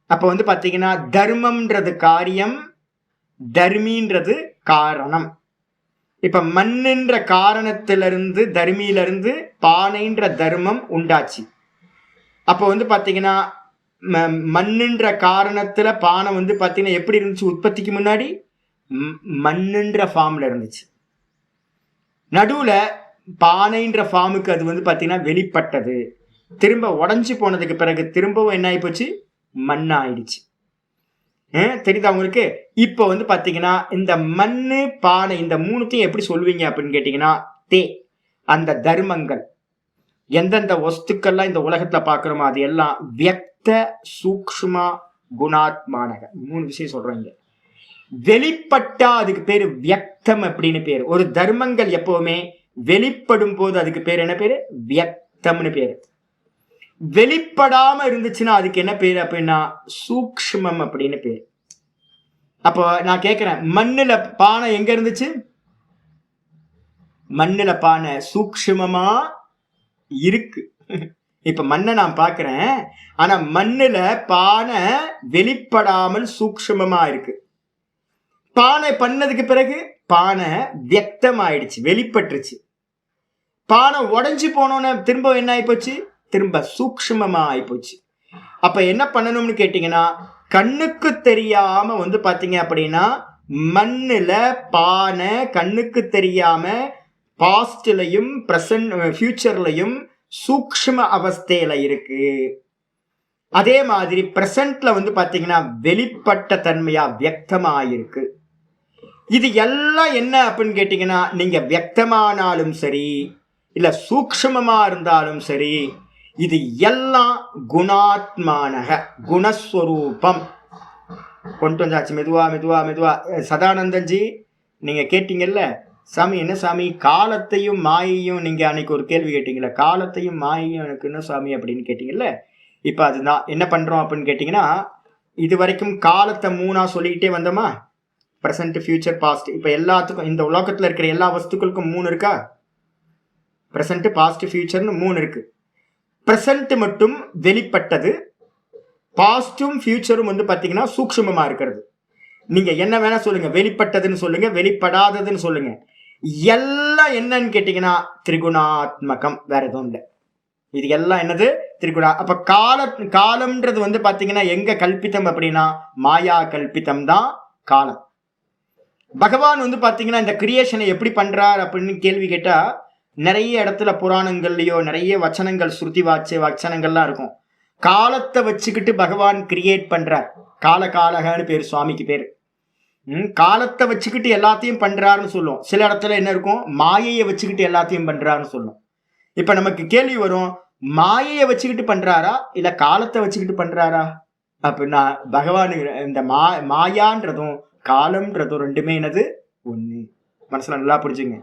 அப்ப வந்து பாத்தீங்கன்னா தர்மம்ன்றது காரியம், தர்மின்றது காரணம். இப்ப மண்ணுன்ற காரணத்திலிருந்து தர்மியிலிருந்து பானைன்ற தர்மம் உண்டாச்சு. அப்ப வந்து பாத்தீங்கன்னா மண்ணுன்ற காரணத்துல பானை வந்து பாத்தீங்கன்னா எப்படி இருந்துச்சு? உற்பத்திக்கு முன்னாடி மண்ணுன்ற ஃபார்ம்ல இருந்துச்சு. நடுவுல பானைன்ற ஃபார்முக்கு அது வந்து பாத்தீங்கன்னா வெளிப்பட்டது. திரும்ப உடஞ்சி போனதுக்கு பிறகு திரும்பவும் என்ன ஆகி போச்சு? மண் ஆயிடுச்சு. தெரியுதா உங்களுக்கு? இப்ப வந்து பாத்தீங்கன்னா இந்த மண்ணு பானை இந்த மூணுத்தையும் எப்படி சொல்லுவீங்க அப்படின்னு கேட்டீங்கன்னா, தே அந்த தர்மங்கள் எந்தெந்த வஸ்துக்கள்லாம் இந்த உலகத்துல பாக்குறோமோ அது எல்லாம் வியக்த சூக்ஷ்மா குணாத்மானக. 3 விஷயம் சொல்றாங்க. வெளிப்பட்டா அதுக்கு பேரு வியக்தம் அப்படின்னு பேரு. ஒரு தர்மங்கள் எப்பவுமே வெளிப்படும் போது அதுக்கு பேர் என்ன பேரு? வியக்தம்னு பேரு. வெளிப்படாம இருந்துச்சுன்னா அதுக்கு என்ன பேரு அப்படின்னா சூக்ஷ்மம் அப்படின்னு பேரு. அப்போ நான் கேட்கிறேன், மண்ணுல பானை எங்க இருந்துச்சு? மண்ணுல பானை சூக்ஷ்மமா இருக்கு. இப்ப மண்ணை நான் பாக்குறேன், ஆனா மண்ணுல பானை வெளிப்படாமல் சூக்ஷ்மமா இருக்கு. பானை பண்ணதுக்கு பிறகு பானை வியக்தம் ஆயிடுச்சு, வெளிப்பட்டுருச்சு. பானை உடஞ்சி போனோன்னு திரும்ப என்ன ஆயிப்போச்சு? திரும்ப சூக்ஷ்மமா ஆயிப்போச்சு. அப்ப என்ன பண்ணணும்னு கேட்டீங்கன்னா, கண்ணுக்கு தெரியாம வந்து பாத்தீங்க அப்படின்னா மண்ணுல பானை கண்ணுக்கு தெரியாம பாஸ்ட்லயும் பிரசன்ட் ஃபியூச்சர்லயும் சூக்ஷ்ம அவஸ்தையில இருக்கு. அதே மாதிரி பிரசன்ட்ல வந்து பாத்தீங்கன்னா வெளிப்பட்ட தன்மையா வியக்தமா இருக்கு. இது எல்லாம் என்ன அப்படின்னு கேட்டீங்கன்னா, நீங்க வியக்தமானாலும் சரி இல்ல சூக்ஷ்மமா இருந்தாலும் சரி, இது எல்லாம் குணாத்மானக குணஸ்வரூபம். கொண்டு வந்தாச்சு மெதுவா மெதுவா மெதுவா. சதானந்தன்ஜி நீங்க கேட்டீங்கல்ல, சாமி என்ன சாமி காலத்தையும் மாயையும், நீங்க அன்னைக்கு ஒரு கேள்வி கேட்டீங்கல்ல, காலத்தையும் மாயையும் எனக்கு என்ன சாமி அப்படின்னு கேட்டீங்கல்ல. இப்ப அதுதான் என்ன பண்றோம் அப்படின்னு கேட்டீங்கன்னா, இது வரைக்கும் காலத்தை 3ஆ சொல்லிக்கிட்டே வந்தோமா? Present, future, past. இப்ப எல்லாத்துக்கும் இந்த உலகத்துல இருக்கிற எல்லா வஸ்துக்களுக்கும் 3 இருக்கா? பிரசன்ட், பாஸ்ட், ஃபியூச்சர்னு 3 இருக்கு. பிரசன்ட் மட்டும் வெளிப்பட்டது, பாஸ்டும் ஃபியூச்சரும் வந்து பாத்தீங்கன்னா சூக்ஷ்மமா இருக்கிறது. நீங்க என்ன வேணா சொல்லுங்க, வெளிப்பட்டதுன்னு சொல்லுங்க, வெளிப்படாததுன்னு சொல்லுங்க, எல்லாம் என்னன்னு கேட்டீங்கன்னா திரிகுணாத்மகம், வேற எதுவும் இல்லை. இது எல்லாம் என்னது? திரிகுணா. அப்ப காலம்ன்றது வந்து பாத்தீங்கன்னா எங்க கல்பித்தம் அப்படின்னா மாயா கல்பித்தம் தான் காலம். பகவான் வந்து பாத்தீங்கன்னா இந்த கிரியேஷனை எப்படி பண்றார் அப்படின்னு கேள்வி கேட்டா, நிறைய இடத்துல புராணங்கள்லயோ நிறைய வச்சனங்கள், ஸ்ருதி வச்சனங்கள்லாம் இருக்கும். காலத்தை வச்சுக்கிட்டு பகவான் கிரியேட் பண்றார். காலகாலகன்னு பேரு சுவாமிக்கு பேரு. காலத்தை வச்சுக்கிட்டு எல்லாத்தையும் பண்றாருன்னு சொல்லும். சில இடத்துல என்ன இருக்கும்? மாயையை வச்சுக்கிட்டு எல்லாத்தையும் பண்றாருன்னு சொல்லும். இப்ப நமக்கு கேள்வி வரும், மாயையை வச்சுக்கிட்டு பண்றாரா இல்ல காலத்தை வச்சுக்கிட்டு பண்றாரா அப்படின்னா, பகவான் இந்த மாயான்றதும் காலம்ன்றதும் ரெண்டுமே என்னது? ஒண்ணு. மனசுல நல்லா புரிஞ்சுங்க.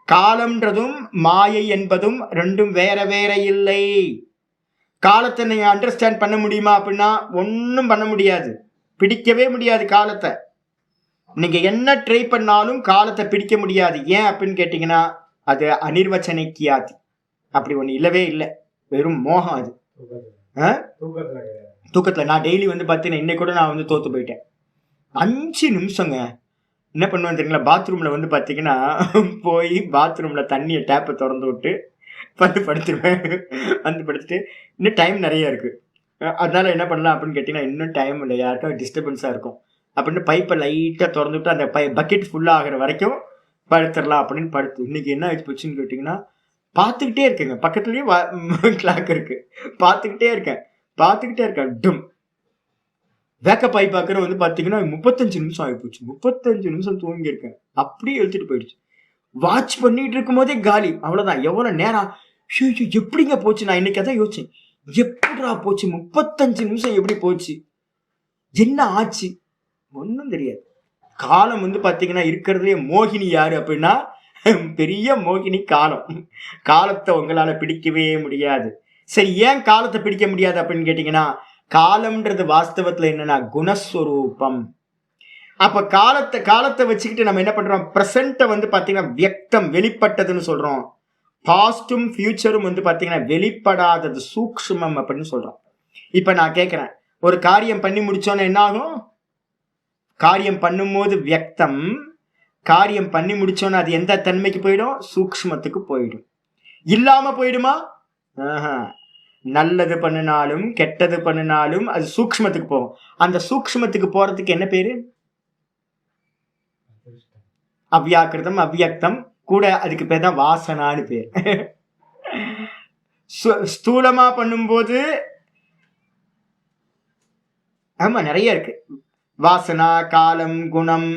காலம்ன்றதும் மாயை என்பதும் ரெண்டும் வேற வேற இல்லை. காலத்தை நீங்க அண்டர்ஸ்டாண்ட் பண்ண முடியுமா அப்படின்னா ஒன்னும் பண்ண முடியாது, பிடிக்கவே முடியாது காலத்தை. நீங்க என்ன ட்ரை பண்ணாலும் காலத்தை பிடிக்க முடியாது. ஏன் அப்படின்னு கேட்டீங்கன்னா, அது அனிர்வச்சனைக்கியாதி. அப்படி ஒண்ணு இல்லவே இல்லை, வெறும் மோகம் அது. தூக்கத்துல நான் டெய்லி வந்து பாத்தீங்கன்னா இன்னைக்கு கூட நான் வந்து தோத்து போயிட்டேன். 5 நிமிஷங்க என்ன பண்ணுவேன் தெரியுங்களா? பாத்ரூம்ல வந்து பாத்தீங்கன்னா போய் பாத்ரூம்ல தண்ணியை டேப்பை திறந்து விட்டு வந்து படுத்துருவேன். வந்து படுத்துட்டு இன்னும் டைம் நிறைய இருக்கு, அதனால என்ன பண்ணலாம் அப்படின்னு கேட்டீங்கன்னா, இன்னும் டைம் இல்லை, யாருக்கும் டிஸ்டர்பன்ஸா இருக்கும் அப்படின்னு பைப்பை லைட்டா திறந்து விட்டு அந்த பக்கெட் ஃபுல்லா ஆகிற வரைக்கும் படுத்துடலாம் அப்படின்னு படுத்து. இன்னைக்கு என்ன ஆயிடுச்சு போச்சுன்னு கேட்டீங்கன்னா, பார்த்துக்கிட்டே இருக்கேங்க, பக்கத்துலயே கிளாக் இருக்கு, பார்த்துக்கிட்டே இருக்கேன். டும் வேக்கப் ஆகி பார்க்குற வந்து பார்த்தீங்கன்னா 35 நிமிஷம் ஆகிப்போச்சு. 35 நிமிஷம் தூங்கி இருக்கேன், அப்படியே எழுத்துட்டு போயிடுச்சு. வாட்ச் பண்ணிட்டு இருக்கும் போதே காலி, அவ்வளோதான். எவ்வளோ நேரம் எப்படிங்க போச்சு? நான் இன்னைக்கு அதான் யோசிச்சேன், எப்படா போச்சு 35 நிமிஷம், எப்படி போச்சு, என்ன ஆச்சு, ஒன்றும் தெரியாது. காலம் வந்து பாத்தீங்கன்னா இருக்கிறதுலே மோகினி யாரு அப்படின்னா பெரிய மோகினி காலம். காலத்தை உங்களால பிடிக்கவே முடியாது. சரி, ஏன் காலத்தை பிடிக்க முடியாது அப்படின்னு கேட்டீங்கன்னா, காலம்ன்றது வாஸ்தவத்துல என்னன்னா குணஸ்வரூபம். அப்ப காலத்தை வச்சுக்கிட்டு நம்ம என்ன பண்றோம், பிரசன்ட வந்து பாத்தீங்கன்னா வியக்தம், வெளிப்பட்டதுன்னு சொல்றோம். பாஸ்டும் ஃபியூச்சரும் வந்து பாத்தீங்கன்னா வெளிப்படாதது, சூக்ஷ்மம் அப்படின்னு சொல்றோம். இப்ப நான் கேட்கிறேன், ஒரு காரியம் பண்ணி முடிச்சோன்னா என்ன ஆகும்? காரியம் பண்ணும்போது வியக்தம், காரியம் பண்ணி முடிச்சோன்னா அது எந்த தன்மைக்கு போயிடும்? சூக்ஷ்மத்துக்கு போயிடும். இல்லாம போயிடுமா? நல்லது பண்ணினாலும் கெட்டது பண்ணினாலும் அது சூக்ஷ்மத்துக்கு போகும். அந்த சூக்ஷ்மத்துக்கு போறதுக்கு என்ன பேரு? அவ்யாக்கிருதம், அவ்யக்தம், கூட அதுக்கு பேர் தான் வாசனான்னு பேர். ஸ்தூலமா பண்ணும்போது ஆமா நிறைய இருக்கு. வாசனா, காலம், குணம்,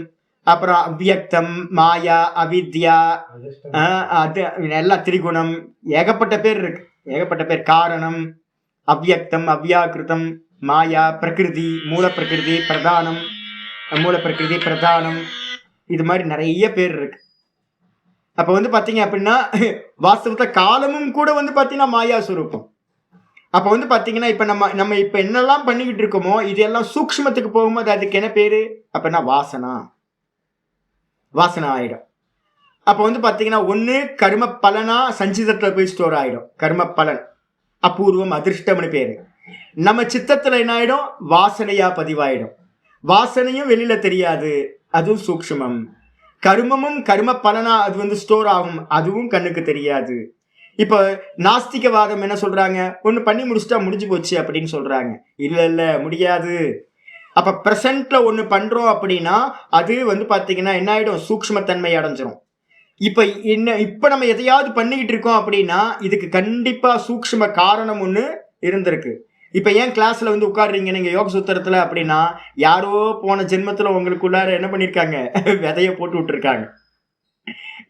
அப்புறம் அவ்யக்தம், மாயா, அவித்யா, அது எல்லாம் திரிகுணம், ஏகப்பட்ட பேர் இருக்கு, ஏகப்பட்ட பேர். காரணம், அவ்யக்தம், அவ்யாக்கிருதம், மாயா, பிரகிருதி, மூல பிரகிருதி, பிரதானம், மூல பிரகிருதி, பிரதானம், இது மாதிரி நிறைய பேர் இருக்கு. அப்ப வந்து பாத்தீங்க அப்படின்னா வாஸ்தவத்தை காலமும் கூட வந்து பாத்தீங்கன்னா மாயா சுரூபம். அப்ப வந்து பாத்தீங்கன்னா இப்ப நம்ம இப்ப என்னெல்லாம் பண்ணிக்கிட்டு இருக்கோமோ இதெல்லாம் சூக்ஷ்மத்துக்கு போகும்போது அதுக்கு என்ன பேரு அப்படின்னா வாசனா, வாசனா ஆயிடும். அப்ப வந்து பாத்தீங்கன்னா ஒண்ணு கர்ம பலனா சஞ்சிதத்துல போய் ஸ்டோர் ஆயிடும். கர்ம பலன் அபூர்வம், அதிர்ஷ்டம்னு பேரு. நம்ம சித்தத்துல என்ன ஆயிடும்? வாசனையா பதிவாயிடும். வாசனையும் வெளியில தெரியாது, அதுவும் சூக்ஷ்மம். கர்மமும் கர்ம பலனா அது வந்து ஸ்டோர் ஆகும், அதுவும் கண்ணுக்கு தெரியாது. இப்ப நாஸ்திகவாதம் என்ன சொல்றாங்க? ஒண்ணு பண்ணி முடிச்சுட்டா முடிஞ்சு போச்சு அப்படின்னு சொல்றாங்க. இல்ல முடியாது. அப்ப பிரசன்ட்ல ஒண்ணு பண்றோம் அப்படின்னா அது வந்து பாத்தீங்கன்னா என்ன ஆயிடும்? சூக்ஷ்மத்தன்மை அடைஞ்சிரும். இப்ப நம்ம எதையாவது பண்ணிக்கிட்டு இருக்கோம் அப்படின்னா இதுக்கு கண்டிப்பா சூக்ஷ்ம காரணம் ஒண்ணு இருந்திருக்கு. இப்ப ஏன் கிளாஸ்ல வந்து உட்காடுறீங்க நீங்க யோக சூத்திரத்துல அப்படின்னா யாரோ போன ஜென்மத்துல உங்களுக்குள்ளார என்ன பண்ணிருக்காங்க? விதைய போட்டு விட்டுருக்காங்க,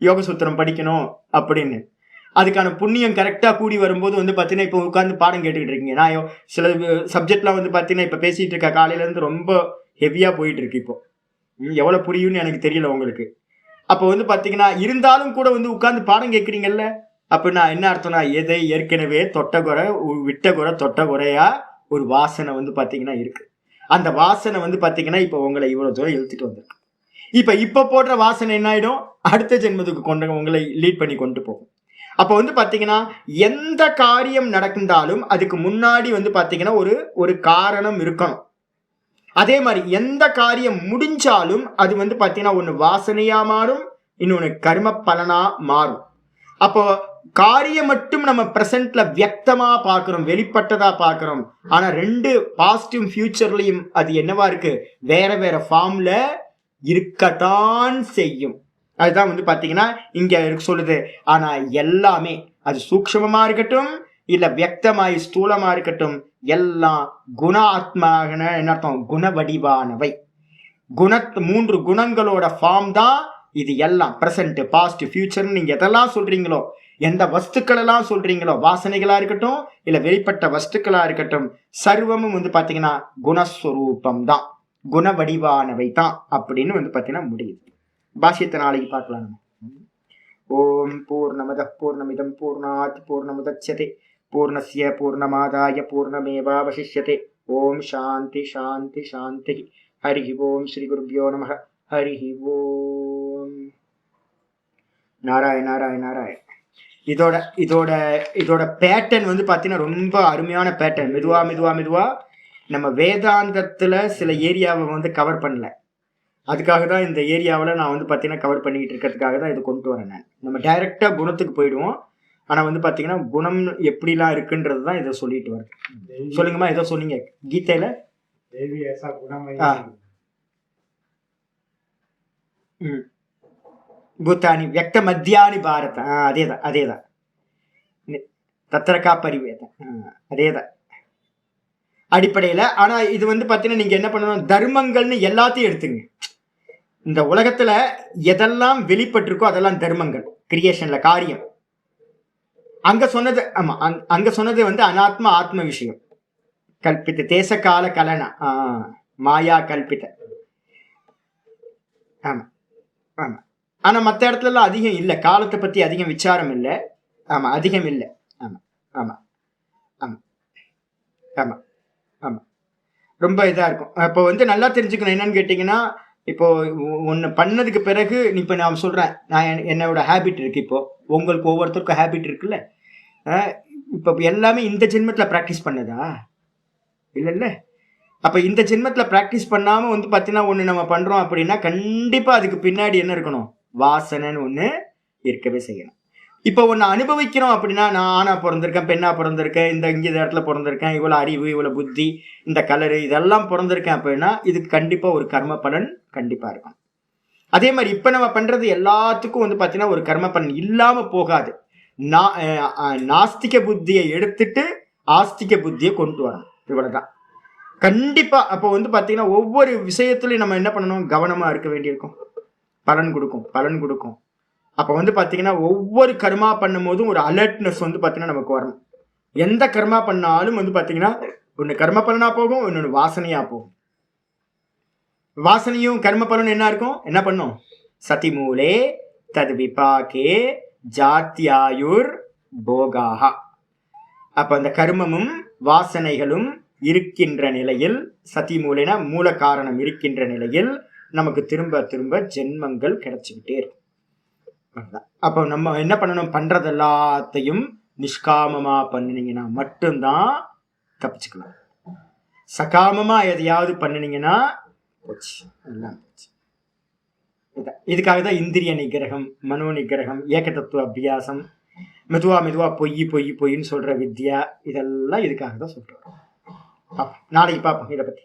யோக சூத்திரம் படிக்கணும் அப்படின்னு. அதுக்கான புண்ணியம் கரெக்டா கூடி வரும்போது வந்து பாத்தீங்கன்னா இப்ப உட்கார்ந்து பாடம் கேட்டுக்கிட்டு இருக்கீங்க. நான் சில சப்ஜெக்ட்லாம் வந்து பாத்தீங்கன்னா இப்ப பேசிட்டு இருக்க காலையில இருந்து ரொம்ப ஹெவியா போயிட்டு இருக்கு. இப்போ எவ்வளவு புரியும்னு எனக்கு தெரியல உங்களுக்கு. அப்ப வந்து பாத்தீங்கன்னா இருந்தாலும் கூட வந்து உட்கார்ந்து பாடம் கேட்கறீங்கல்ல, அப்படின்னா என்ன அர்த்தம்னா எதை ஏற்கனவே தொட்டகுறை விட்டகுறை தொட்டகுறையா ஒரு வாசனை வந்து பாத்தீங்கன்னா இருக்கு. அந்த வாசனை வந்து பாத்தீங்கன்னா இப்ப உங்களை இவ்வளவு தூரம் இழுத்துட்டு வந்திருக்கு. இப்ப போடுற வாசனை என்ன ஆயிடும்? அடுத்த ஜென்மத்துக்கு கொண்டு உங்களை லீட் பண்ணி கொண்டு போகும். அப்ப வந்து பாத்தீங்கன்னா எந்த காரியம் நடந்தாலும் அதுக்கு முன்னாடி வந்து பாத்தீங்கன்னா ஒரு காரணம் இருக்கணும். அதே மாதிரி எந்த காரியம் முடிஞ்சாலும் அது வந்து பாத்தீங்கன்னா ஒண்ணு வாசனையா மாறும், இன்னொன்னு கர்ம பலனா மாறும். அப்போ காரியம் மட்டும் நம்ம பிரசன்ட்ல வியக்தமா பாக்குறோம், வெளிப்பட்டதா பாக்குறோம். ஆனா ரெண்டு பாசிட்டிவ் ஃபியூச்சர்லயும் அது என்னவா இருக்கு? வேற வேற ஃபார்ம்ல இருக்கத்தான் செய்யும். அதுதான் வந்து பாத்தீங்கன்னா இங்க சொல்லுது. ஆனா எல்லாமே அது சூக்ஷ்மமா இருக்கட்டும் இல்ல வியக்தமாய் ஸ்தூலமா இருக்கட்டும், எல்லாம் குண ஆத்மாக என்ன அர்த்தம்? குண வடிவானவை. மூன்று குணங்களோட ஃபார்ம் தான் இது எல்லாம். பிரசன்ட், பாஸ்ட், ஃபியூச்சர் நீங்க எதெல்லாம் சொல்றீங்களோ, எந்த வஸ்துக்கள் எல்லாம் சொல்றீங்களோ, வாசனைகளா இருக்கட்டும் இல்ல வெளிப்பட்ட வஸ்துக்களா இருக்கட்டும், சர்வமும் வந்து பாத்தீங்கன்னா குணஸ்வரூபம் தான், குண வடிவானவை தான் அப்படின்னு வந்து பாத்தீங்கன்னா முடியுது. பாஷ்யத்தை நாளைக்கு பார்க்கலாம். ஓம் பூர்ணமத பூர்ணமிதம் பூர்ணாத் பூர்ணமுதச்யதே பூர்ணஸ்ய பூர்ணமாதாய பூர்ணமேவாவசிஷ்யதே. ஓம் சாந்தி சாந்தி சாந்தி. ஹரி ஓம். ஸ்ரீ குருப்யோ நமஹ. ஹரி ஓம். நாராயண நாராயண நாராயண. இதோட பேட்டர்ன் வந்து பாத்தீங்கன்னா ரொம்ப அருமையான பேட்டர்ன். மெதுவா நம்ம வேதாந்தத்துல சில ஏரியாவை வந்து கவர் பண்ணல. அதுக்காக தான் இந்த ஏரியாவில் நான் வந்து பார்த்தீங்கன்னா கவர் பண்ணிக்கிட்டு இருக்கிறதுக்காக தான் இதை கொண்டு வரேன். நம்ம டைரெக்டாக குணத்துக்கு போயிடுவோம். ஆனால் வந்து பார்த்தீங்கன்னா குணம் எப்படிலாம் இருக்குன்றது தான் இதை சொல்லிட்டு வரேன். சொல்லுங்கம்மா, ஏதோ சொன்னீங்க கீதையில. பூத்தானி வியக்த மத்தியானி பாரத. அதேதான் தத்திரக்கா பரிவேதம். அதேதான் அடிப்படையில். ஆனால் இது வந்து பார்த்தீங்கன்னா நீங்கள் என்ன பண்ணணும்? தர்மங்கள்னு எல்லாத்தையும் எடுத்துங்க. இந்த உலகத்துல எதெல்லாம் வெளிப்பட்டிருக்கோ அதெல்லாம் தர்மங்கள், கிரியேஷன்ல காரியம். அங்க சொன்னது ஆமா, அங்க சொன்னது வந்து அனாத்மா ஆத்ம விஷயம். கல்பித்த தேச கால கலனா மாயா கல்பித்த. ஆமா ஆமா. ஆனா மத்த இடத்துல எல்லாம் அதிகம் இல்ல. காலத்தை பத்தி அதிகம் விசாரம் இல்ல. ஆமா, அதிகம் இல்ல. ஆமா ஆமா ஆமா ஆமா ஆமா. ரொம்ப இதா இருக்கும். அப்போ வந்து நல்லா தெரிஞ்சுக்கணும். என்னன்னு கேட்டீங்கன்னா, இப்போ ஒண்ணு பண்ணதுக்கு பிறகு இப்ப நான் சொல்றேன். என்னோட ஹேபிட் இருக்கு இப்போ. உங்களுக்கு ஒவ்வொருத்தருக்கும் ஹேபிட் இருக்குல்ல. அ இப்ப எல்லாமே இந்த ஜென்மத்துல பிராக்டிஸ் பண்ணதா? இல்லல்ல. அப்ப இந்த ஜென்மத்துல பிராக்டிஸ் பண்ணாம வந்து பாத்தீங்கன்னா, ஒண்ணு நம்ம பண்றோம் அப்படின்னா, கண்டிப்பா அதுக்கு பின்னாடி என்ன இருக்கணும்? வாசனைன்னு ஒண்ணு இருக்கவே செய்யணும். இப்ப ஒண்ணு அனுபவிக்கிறோம் அப்படின்னா, நான் ஆணா பொறந்திருக்கேன், பெண்ணா பொறந்திருக்கேன், இந்த இடத்துல பொறந்திருக்கேன், இவ்வளவு அறிவு, இவ்வளவு புத்தி, இந்த கலரு இதெல்லாம் பொறந்திருக்கேன் அப்படின்னா, இதுக்கு கண்டிப்பா ஒரு கர்ம பலன் கண்டிப்பா இருக்கும். அதே மாதிரி இப்ப நம்ம பண்றது எல்லாத்துக்கும் வந்து பாத்தீங்கன்னா, ஒரு கர்ம பலன் இல்லாம போகாது. நாஸ்திக புத்தியை எடுத்துட்டு ஆஸ்திக புத்தியை கொண்டு வரணும். இவ்வளவுதான். கண்டிப்பா அப்போ வந்து பாத்தீங்கன்னா, ஒவ்வொரு விஷயத்திலையும் நம்ம என்ன பண்ணணும்? கவனமா இருக்க வேண்டியிருக்கும். பலன் கொடுக்கும். அப்ப வந்து பாத்தீங்கன்னா, ஒவ்வொரு கர்மா பண்ணும் போதும் ஒரு அலர்ட்னஸ் வந்து பாத்தீங்கன்னா நமக்கு வரணும். எந்த கர்மா பண்ணாலும் வந்து பாத்தீங்கன்னா, ஒண்ணு கர்ம பலனா போகும், இன்னொன்னு வாசனையா போகும். வாசனையும் கர்ம பலனும் என்ன இருக்கும்? என்ன பண்ணும்? சதிமூலே தது விபாகே ஜாத்தியாயுர் போகாஹா. அப்ப அந்த கர்மமும் வாசனைகளும் இருக்கின்ற நிலையில், சதிமூலைனா மூல காரணம் இருக்கின்ற நிலையில் நமக்கு திரும்ப திரும்ப ஜென்மங்கள் கிடைச்சுக்கிட்டே இருக்கும். அப்ப நம்ம என்ன பண்ணணும்? பண்றது எல்லாத்தையும் நிஷ்காமமா பண்ணினீங்கன்னா மட்டும்தான் தப்பிச்சுக்கலாம். சகாமமா எதையாவது பண்ணினீங்கன்னா போச்சு, எல்லாம் போச்சு. இதுக்காக தான் இந்திரிய நிகிரகம், மனோ நிகிரகம், ஏக தத்துவ அபியாசம், மெதுவா பொய்ன்னு சொல்ற வித்யா, இதெல்லாம் இதுக்காக தான் சொல்றோம். நாளைக்கு பார்ப்போம் இதை பத்தி.